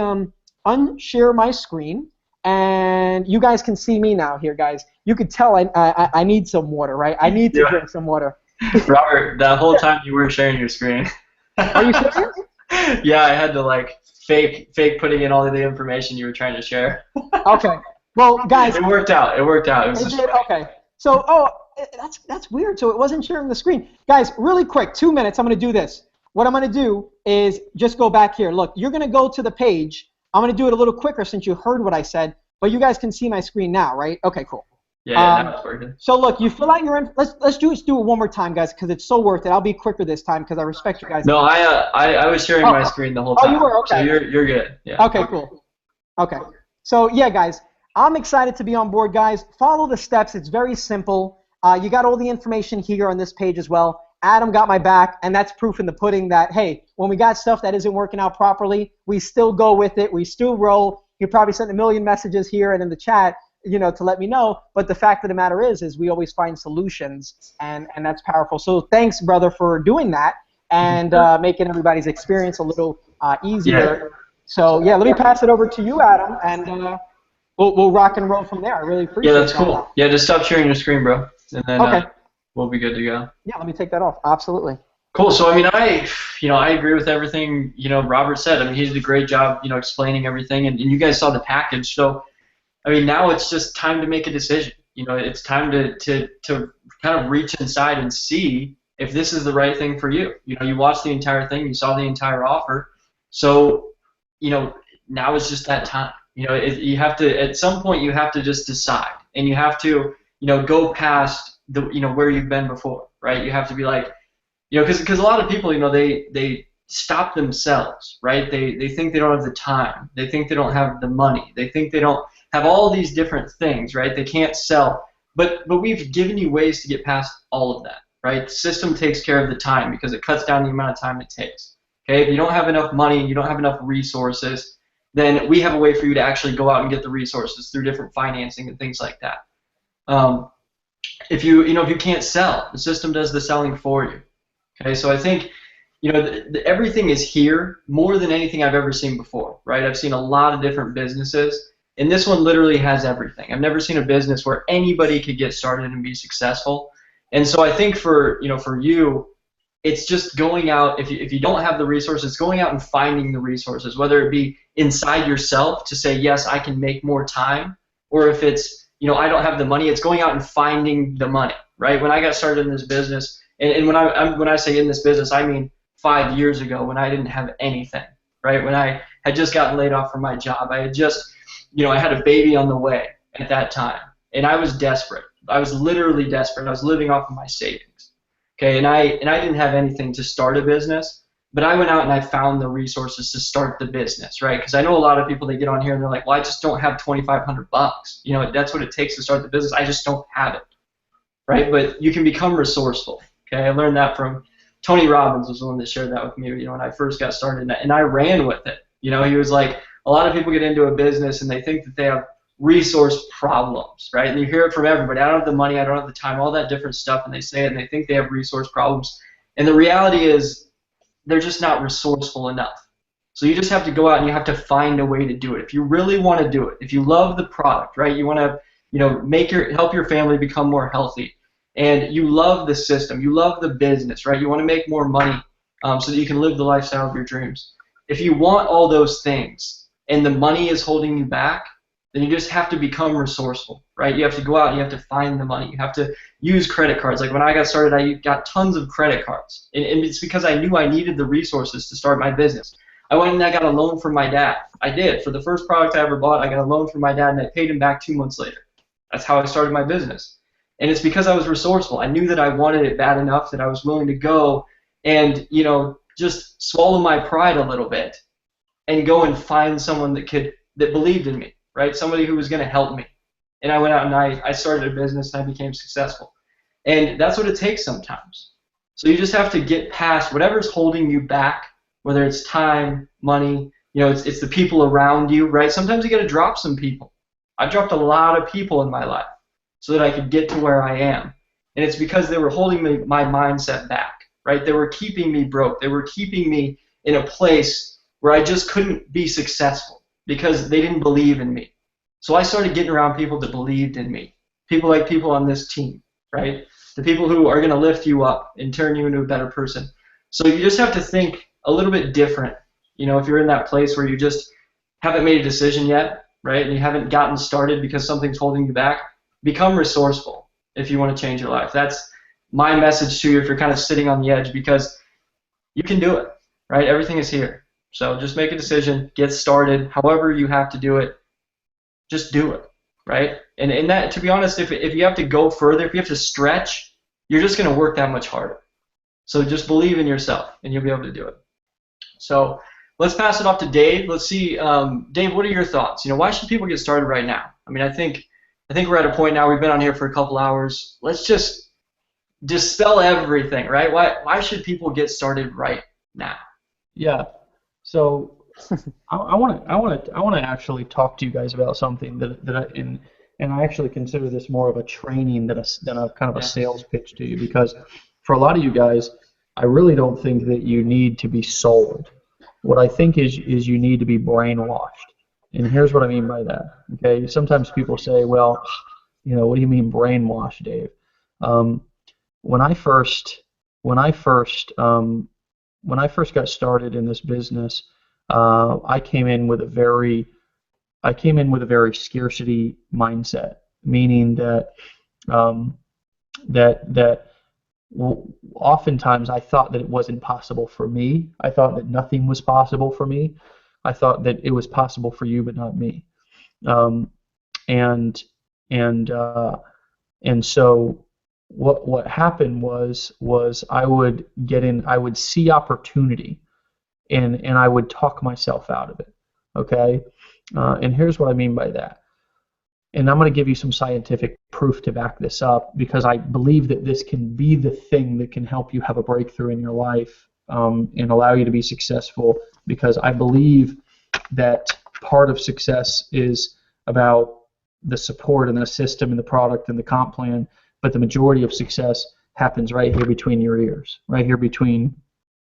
Speaker 5: unshare my screen, and you guys can see me now here, guys. You could tell I need some water, right? I need to drink some water.
Speaker 2: Robert, that whole time you weren't sharing your screen.
Speaker 5: Are you serious?
Speaker 2: Yeah, I had to fake putting in all of the information you were trying to share.
Speaker 5: Okay. Well, guys,
Speaker 2: it worked out. It worked out.
Speaker 5: It did. Okay. So, that's weird. So it wasn't sharing the screen. Guys, really quick, 2 minutes. I'm going to do this. What I'm going to do is just go back here. Look, you're going to go to the page. I'm going to do it a little quicker since you heard what I said, but you guys can see my screen now, right? Okay, cool.
Speaker 2: Yeah, now it's working.
Speaker 5: So look, you fill out your let's do it one more time, guys, because it's so worth it. I'll be quicker this time because I respect you guys.
Speaker 2: No, I was sharing my screen the whole time.
Speaker 5: Oh, you were? Okay.
Speaker 2: So you're good. Yeah.
Speaker 5: Okay, cool. Okay. So yeah, guys, I'm excited to be on board, guys. Follow the steps. It's very simple. You got all the information here on this page as well. Adam got my back, and that's proof in the pudding that, hey, when we got stuff that isn't working out properly, we still go with it. We still roll. You probably sent a million messages here and in the chat, to let me know. But the fact of the matter is we always find solutions, and that's powerful. So thanks, brother, for doing that and making everybody's experience a little easier.
Speaker 2: Yeah.
Speaker 5: So, yeah, let me pass it over to you, Adam, and we'll rock and roll from there. I really appreciate it.
Speaker 2: Yeah, that's cool. Yeah, just stop sharing your screen, bro, and then
Speaker 5: Okay.
Speaker 2: we'll be good to go.
Speaker 5: Yeah, let me take that off. Absolutely.
Speaker 2: Cool. So I mean, I agree with everything Robert said. I mean, he did a great job explaining everything, and you guys saw the package. So I mean, now it's just time to make a decision. It's time to kind of reach inside and see if this is the right thing for you. You watched the entire thing, you saw the entire offer. So now it's just that time. You have to, at some point, you have to just decide, and you have to go past the where you've been before, right? You have to be like, because a lot of people, they stop themselves, right? They think they don't have the time. They think they don't have the money. They think they don't have all these different things, right? They can't sell. But we've given you ways to get past all of that, right? The system takes care of the time because it cuts down the amount of time it takes. Okay? If you don't have enough money and you don't have enough resources, then we have a way for you to actually go out and get the resources through different financing and things like that. If you can't sell, the system does the selling for you. Okay, so I think everything is here more than anything I've ever seen before, right? I've seen a lot of different businesses, and this one literally has everything. I've never seen a business where anybody could get started and be successful. And so I think for you, it's just going out. If you don't have the resources, going out and finding the resources, whether it be inside yourself to say yes, I can make more time, or if it's I don't have the money, it's going out and finding the money, right? When I got started in this business. And when I say in this business, I mean 5 years ago when I didn't have anything, right? When I had just gotten laid off from my job, I had just, I had a baby on the way at that time, and I was desperate. I was literally desperate. I was living off of my savings, okay? And I didn't have anything to start a business, but I went out and I found the resources to start the business, right? Because I know a lot of people, they get on here and they're like, well, I just don't have $2,500. That's what it takes to start the business. I just don't have it, right? But you can become resourceful. Okay, I learned that from Tony Robbins was the one that shared that with me, when I first got started, and I ran with it. He was like, a lot of people get into a business and they think that they have resource problems, right? And you hear it from everybody. I don't have the money, I don't have the time, all that different stuff, and they say it and they think they have resource problems. And the reality is they're just not resourceful enough. So you just have to go out and you have to find a way to do it. If you really want to do it, if you love the product, right? You want to help your family become more healthy. And you love the system, you love the business, right? You want to make more money so that you can live the lifestyle of your dreams. If you want all those things and the money is holding you back, then you just have to become resourceful, right? You have to go out and you have to find the money. You have to use credit cards. Like when I got started, I got tons of credit cards. And it's because I knew I needed the resources to start my business. I went and I got a loan from my dad. I did. For the first product I ever bought, I got a loan from my dad and I paid him back 2 months later. That's how I started my business. And it's because I was resourceful. I knew that I wanted it bad enough that I was willing to go and, just swallow my pride a little bit and go and find someone that believed in me, right? Somebody who was going to help me. And I went out and I started a business and I became successful. And that's what it takes sometimes. So you just have to get past whatever's holding you back, whether it's time, money, it's the people around you, right? Sometimes you got to drop some people. I've dropped a lot of people in my life so that I could get to where I am. And it's because they were holding my mindset back, right? They were keeping me broke. They were keeping me in a place where I just couldn't be successful because they didn't believe in me. So I started getting around people that believed in me, people like people on this team, right? The people who are going to lift you up and turn you into a better person. So you just have to think a little bit different. If you're in that place where you just haven't made a decision yet, right, and you haven't gotten started because something's holding you back, become resourceful if you want to change your life. That's my message to you if you're kind of sitting on the edge, because you can do it, right? Everything is here. So just make a decision, get started, however you have to do it, just do it, right? And that, to be honest, if you have to go further, if you have to stretch, you're just going to work that much harder. So just believe in yourself, and you'll be able to do it. So let's pass it off to Dave. Let's see, Dave, what are your thoughts? Why should people get started right now? I mean, I think we're at a point now. We've been on here for a couple hours. Let's just dispel everything, right? Why should people get started right now?
Speaker 6: Yeah. So I want to actually talk to you guys about something and I actually consider this more of a training than a kind of a sales pitch to you, because for a lot of you guys, I really don't think that you need to be sold. What I think is you need to be brainwashed. And here's what I mean by that. Okay, sometimes people say, well, what do you mean brainwashed, Dave? When I first got started in this business, I came in with a very scarcity mindset, meaning that oftentimes I thought that it wasn't possible for me. I thought that nothing was possible for me. I thought that it was possible for you, but not me. And so what happened was I would see opportunity, and I would talk myself out of it. Okay, and here's what I mean by that. And I'm going to give you some scientific proof to back this up, because I believe that this can be the thing that can help you have a breakthrough in your life and allow you to be successful, because I believe that part of success is about the support and the system and the product and the comp plan, but the majority of success happens right here between your ears, right here between,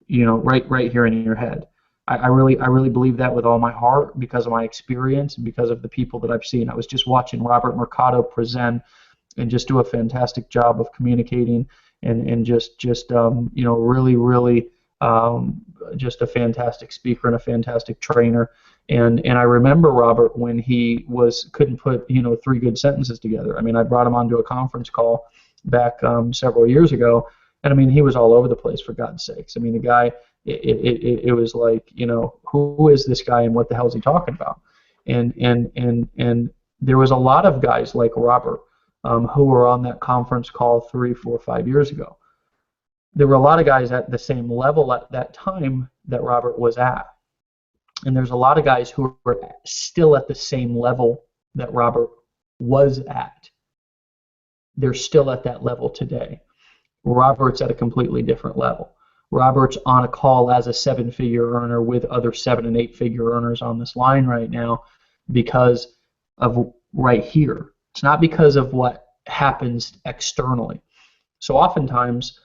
Speaker 6: right here in your head. I really believe that with all my heart, because of my experience and because of the people that I've seen. I was just watching Robert Mercado present and just do a fantastic job of communicating and just really just a fantastic speaker and a fantastic trainer. And I remember Robert when he couldn't put 3 good sentences together. I mean, I brought him onto a conference call back several years ago, and I mean, he was all over the place, for God's sakes. I mean, the guy, it was like, who is this guy and what the hell is he talking about? And there was a lot of guys like Robert who were on that conference call 3, 4, 5 years ago. There were a lot of guys at the same level at that time that Robert was at. And there's a lot of guys who are still at the same level that Robert was at. They're still at that level today. Robert's at a completely different level. Robert's on a call as a 7-figure earner with other 7- and 8-figure earners on this line right now because of right here. It's not because of what happens externally. So oftentimes,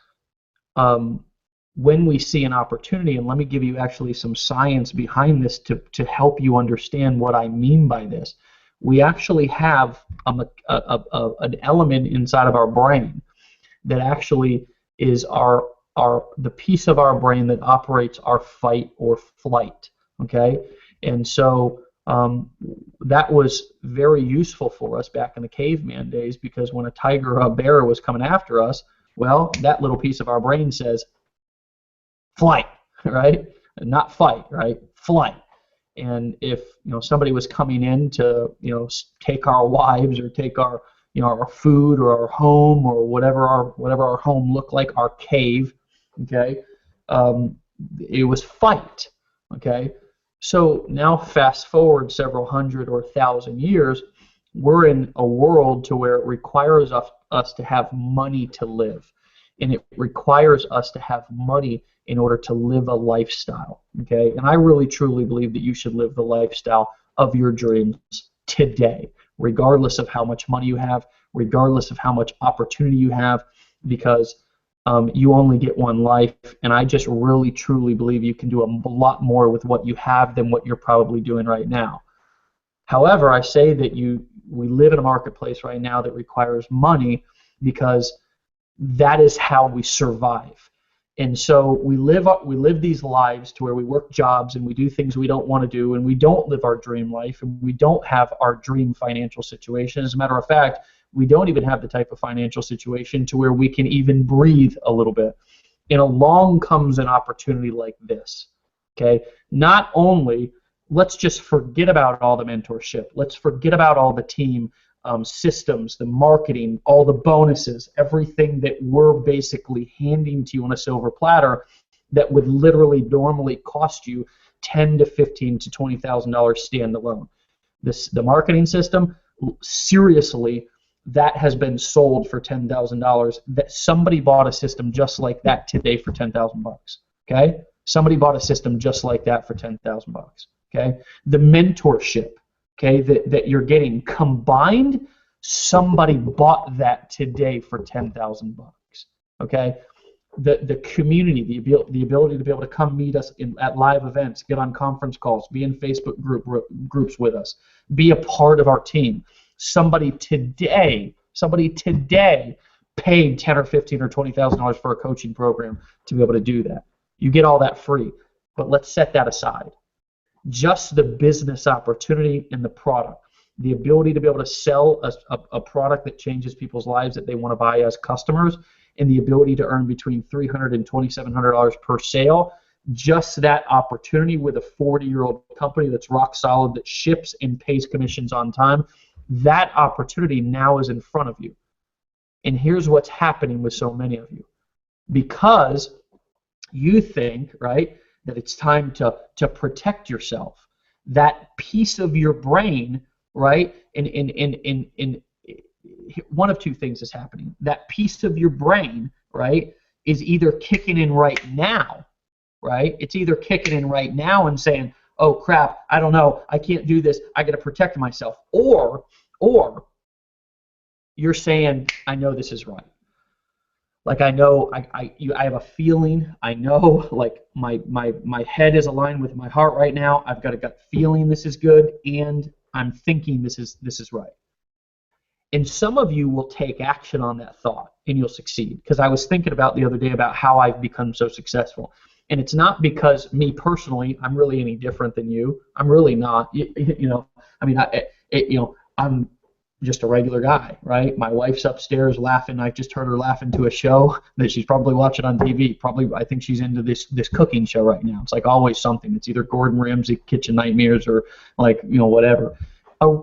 Speaker 6: when we see an opportunity, and let me give you actually some science behind this to help you understand what I mean by this, we actually have an element inside of our brain that actually is the piece of our brain that operates our fight or flight. Okay, and so that was very useful for us back in the caveman days, because when a tiger or a bear was coming after us, well, that little piece of our brain says flight, right? Not fight, right? Flight. And if somebody was coming in to take our wives or take our our food or our home or whatever our home looked like, our cave, okay, it was fight, okay. So now fast forward several hundred or 1,000 years, we're in a world to where it requires us to have money to live, and it requires us to have money in order to live a lifestyle, okay? And I really truly believe that you should live the lifestyle of your dreams today, regardless of how much money you have, regardless of how much opportunity you have, because you only get one life, and I just really truly believe you can do a lot more with what you have than what you're probably doing right now. However, I say that we live in a marketplace right now that requires money, because that is how we survive. And so we live these lives to where we work jobs and we do things we don't want to do, and we don't live our dream life, and we don't have our dream financial situation. As a matter of fact, we don't even have the type of financial situation to where we can even breathe a little bit. And along comes an opportunity like this. Okay? Not only let's just forget about all the mentorship. Let's forget about all the team systems, the marketing, all the bonuses, everything that we're basically handing to you on a silver platter that would literally normally cost you $10,000 to $15,000 to $20,000 standalone. The marketing system, seriously, that has been sold for $10,000. That somebody bought a system just like that today for $10,000. Okay, somebody bought a system just like that for $10,000. Okay, the mentorship, okay, that you're getting combined, somebody bought that today for $10,000. Okay, the community, the ability to be able to come meet us at live events, get on conference calls, be in Facebook groups with us, be a part of our team. Somebody today paid $10 or $15 or $20,000 for a coaching program to be able to do that. You get all that free, but let's set that aside. Just the business opportunity and the product, the ability to be able to sell a product that changes people's lives that they want to buy as customers, and the ability to earn between $300 and $2,700 per sale. Just that opportunity with a 40-year-old company that's rock solid, that ships and pays commissions on time, that opportunity now is in front of you. And here's what's happening with so many of you. Because you think, right, that it's time to protect yourself, that piece of your brain, right, in one of two things is happening. That piece of your brain, right, is either kicking in right now, right? It's either kicking in right now and saying, oh crap, I don't know, I can't do this, I got to protect myself. Or you're saying, I know this is right. Like I know, I have a feeling, I know, like my head is aligned with my heart right now, I've got a gut feeling this is good, and I'm thinking this is right. And some of you will take action on that thought, and you'll succeed. Because I was thinking about the other day about how I've become so successful. And it's not because me personally, I'm really any different than you. I'm really not. You know, I mean, I'm just a regular guy, right? My wife's upstairs laughing. I just heard her laughing to a show that she's probably watching on TV. Probably, I think she's into this cooking show right now. It's like always something. It's either Gordon Ramsay Kitchen Nightmares or like, you know, whatever.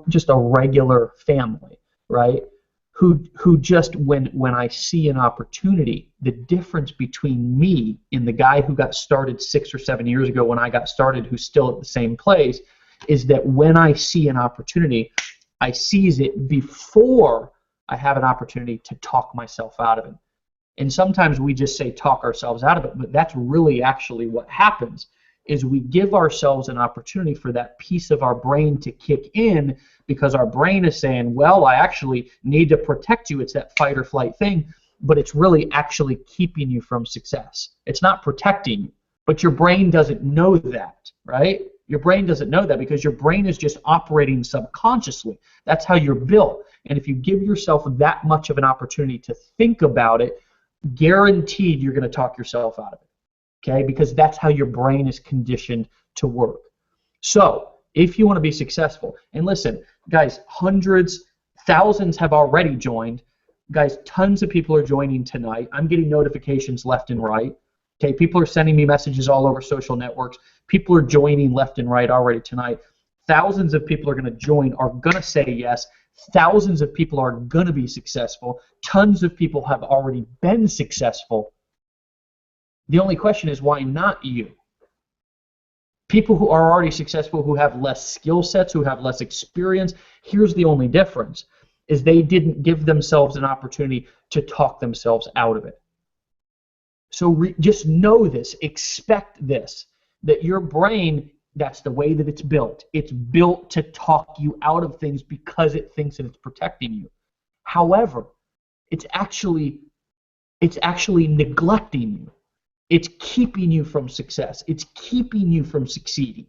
Speaker 6: Just a regular family, right? Who just when I see an opportunity, the difference between me and the guy who got started 6 or 7 years ago when I got started, who's still at the same place, is that when I see an opportunity, I seize it before I have an opportunity to talk myself out of it. And sometimes we just say talk ourselves out of it, but that's really actually what happens, is we give ourselves an opportunity for that piece of our brain to kick in, because our brain is saying, well, I actually need to protect you. It's that fight or flight thing, but it's really actually keeping you from success. It's not protecting you, but your brain doesn't know that, right? Your brain doesn't know that because your brain is just operating subconsciously. That's how you're built. And if you give yourself that much of an opportunity to think about it, guaranteed you're going to talk yourself out of it. Okay, because that's how your brain is conditioned to work. So, if you want to be successful, and listen, guys, hundreds, thousands have already joined. Guys, tons of people are joining tonight. I'm getting notifications left and right. Okay, people are sending me messages all over social networks. People are joining left and right already tonight. Thousands of people are going to join, are going to say yes. Thousands of people are going to be successful. Tons of people have already been successful. The only question is, why not you? People who are already successful, who have less skill sets, who have less experience, here's the only difference, is they didn't give themselves an opportunity to talk themselves out of it. So just know this, expect this, that your brain, that's the way that it's built. It's built to talk you out of things because it thinks that it's protecting you. However, it's actually neglecting you. It's keeping you from success. It's keeping you from succeeding.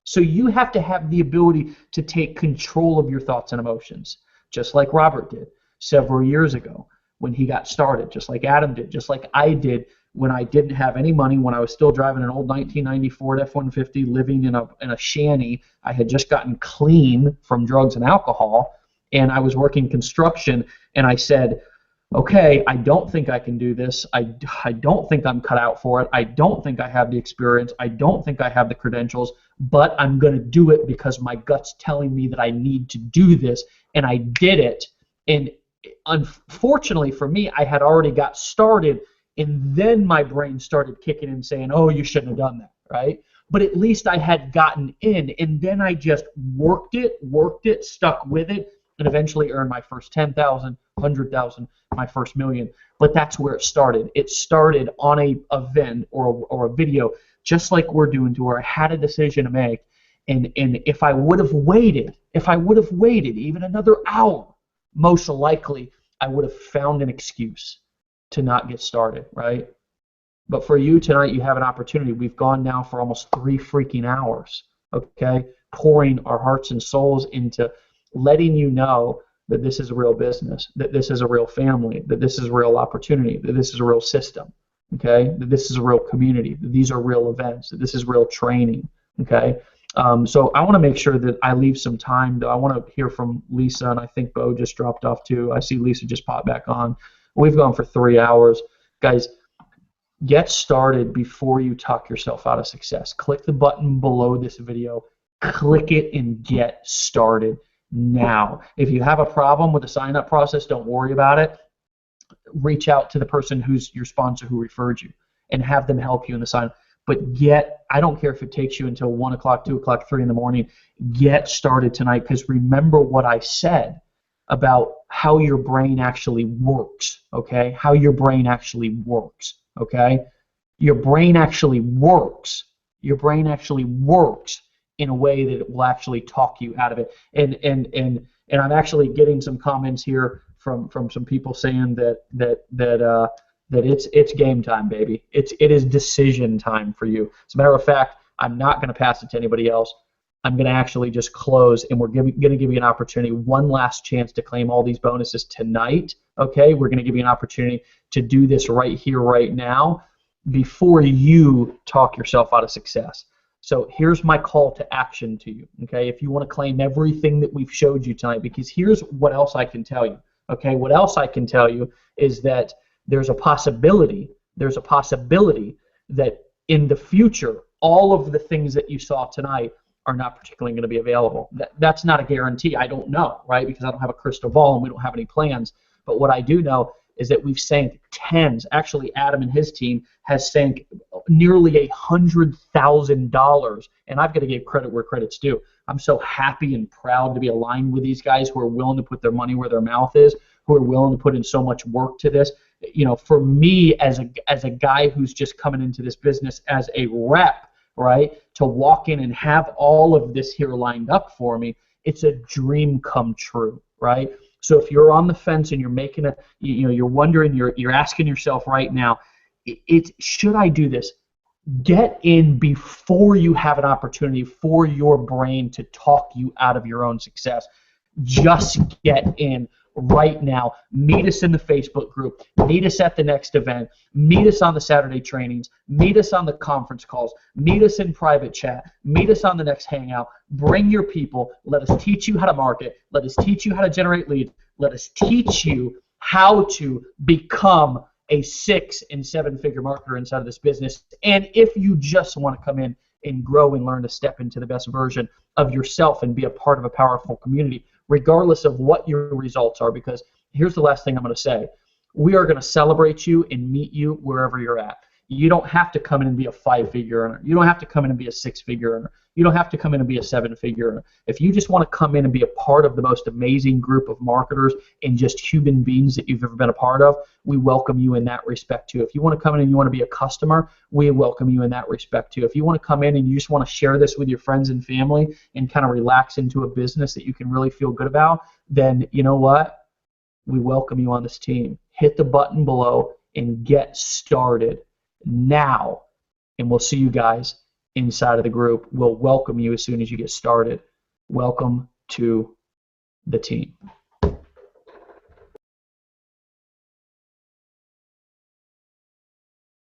Speaker 6: So you have to have the ability to take control of your thoughts and emotions, just like Robert did several years ago when he got started, just like Adam did, just like I did when I didn't have any money, when I was still driving an old 1990 Ford F-150, living in a shanty. I had just gotten clean from drugs and alcohol, and I was working construction, and I said, okay, I don't think I can do this. I don't think I'm cut out for it. I don't think I have the experience. I don't think I have the credentials, but I'm going to do it because my gut's telling me that I need to do this, and I did it. And unfortunately for me, I had already got started, and then my brain started kicking in saying, oh, you shouldn't have done that, right? but at least I had gotten in, and then I just worked it, stuck with it, and eventually earned my first 10,000, 100,000, my first million. But that's where it started. It started on a event or a video, just like we're doing, to where I had a decision to make, and if I would have waited even another hour, most likely I would have found an excuse to not get started, right? But for you tonight, you have an opportunity. We've gone now for almost 3 freaking hours, okay, pouring our hearts and souls into letting you know that this is a real business, that this is a real family, that this is a real opportunity, that this is a real system, okay, that this is a real community, that these are real events, that this is real training, okay. So I want to make sure that I leave some time, though. I want to hear from Lisa, and I think Bo just dropped off too. I see Lisa just popped back on. We've gone for 3 hours. Guys, get started before you talk yourself out of success. Click the button below this video. Click it and get started now. If you have a problem with the sign-up process, don't worry about it. Reach out to the person who's your sponsor who referred you and have them help you in the sign-up. But I don't care if it takes you until 1 o'clock, 2 o'clock, 3 in the morning, get started tonight, because remember what I said about how your brain actually works, okay? How your brain actually works, okay? Your brain actually works. Your brain actually works in a way that it will actually talk you out of it. And I'm actually getting some comments here from some people saying that it's game time, baby. It is decision time for you. As a matter of fact, I'm not going to pass it to anybody else. I'm going to actually just close, and we're going to give you an opportunity, one last chance to claim all these bonuses tonight. Okay, we're going to give you an opportunity to do this right here, right now, before you talk yourself out of success. So here's my call to action to you. Okay, if you want to claim everything that we've showed you tonight, because here's what else I can tell you. Okay, what else I can tell you is that there's a possibility that in the future, all of the things that you saw tonight are not particularly going to be available. That's not a guarantee. I don't know, right? Because I don't have a crystal ball and we don't have any plans. But what I do know is that we've sank tens. Actually, Adam and his team has sank nearly $100,000. And I've got to give credit where credit's due. I'm so happy and proud to be aligned with these guys who are willing to put their money where their mouth is, who are willing to put in so much work to this. You know, for me as a guy who's just coming into this business as a rep, right, to walk in and have all of this here lined up for me, it's a dream come true, right? So if you're on the fence and you're making you're wondering, you're asking yourself right now, should I do this? Get in before you have an opportunity for your brain to talk you out of your own success. Just get in right now. Meet us in the Facebook group. Meet us at the next event. Meet us on the Saturday trainings. Meet us on the conference calls. Meet us in private chat. Meet us on the next hangout. Bring your people. Let us teach you how to market. Let us teach you how to generate leads. Let us teach you how to become a 6- and 7-figure marketer inside of this business. And if you just want to come in and grow and learn to step into the best version of yourself and be a part of a powerful community, regardless of what your results are, because here's the last thing I'm going to say. We are going to celebrate you and meet you wherever you're at. You don't have to come in and be a 5-figure earner. You don't have to come in and be a 6-figure earner. You don't have to come in and be a 7-figure earner. If you just want to come in and be a part of the most amazing group of marketers and just human beings that you've ever been a part of, we welcome you in that respect too. If you want to come in and you want to be a customer, we welcome you in that respect too. If you want to come in and you just want to share this with your friends and family and kind of relax into a business that you can really feel good about, then you know what? We welcome you on this team. Hit the button below and get started now, and we'll see you guys inside of the group. We'll welcome you as soon as you get started. Welcome to the team.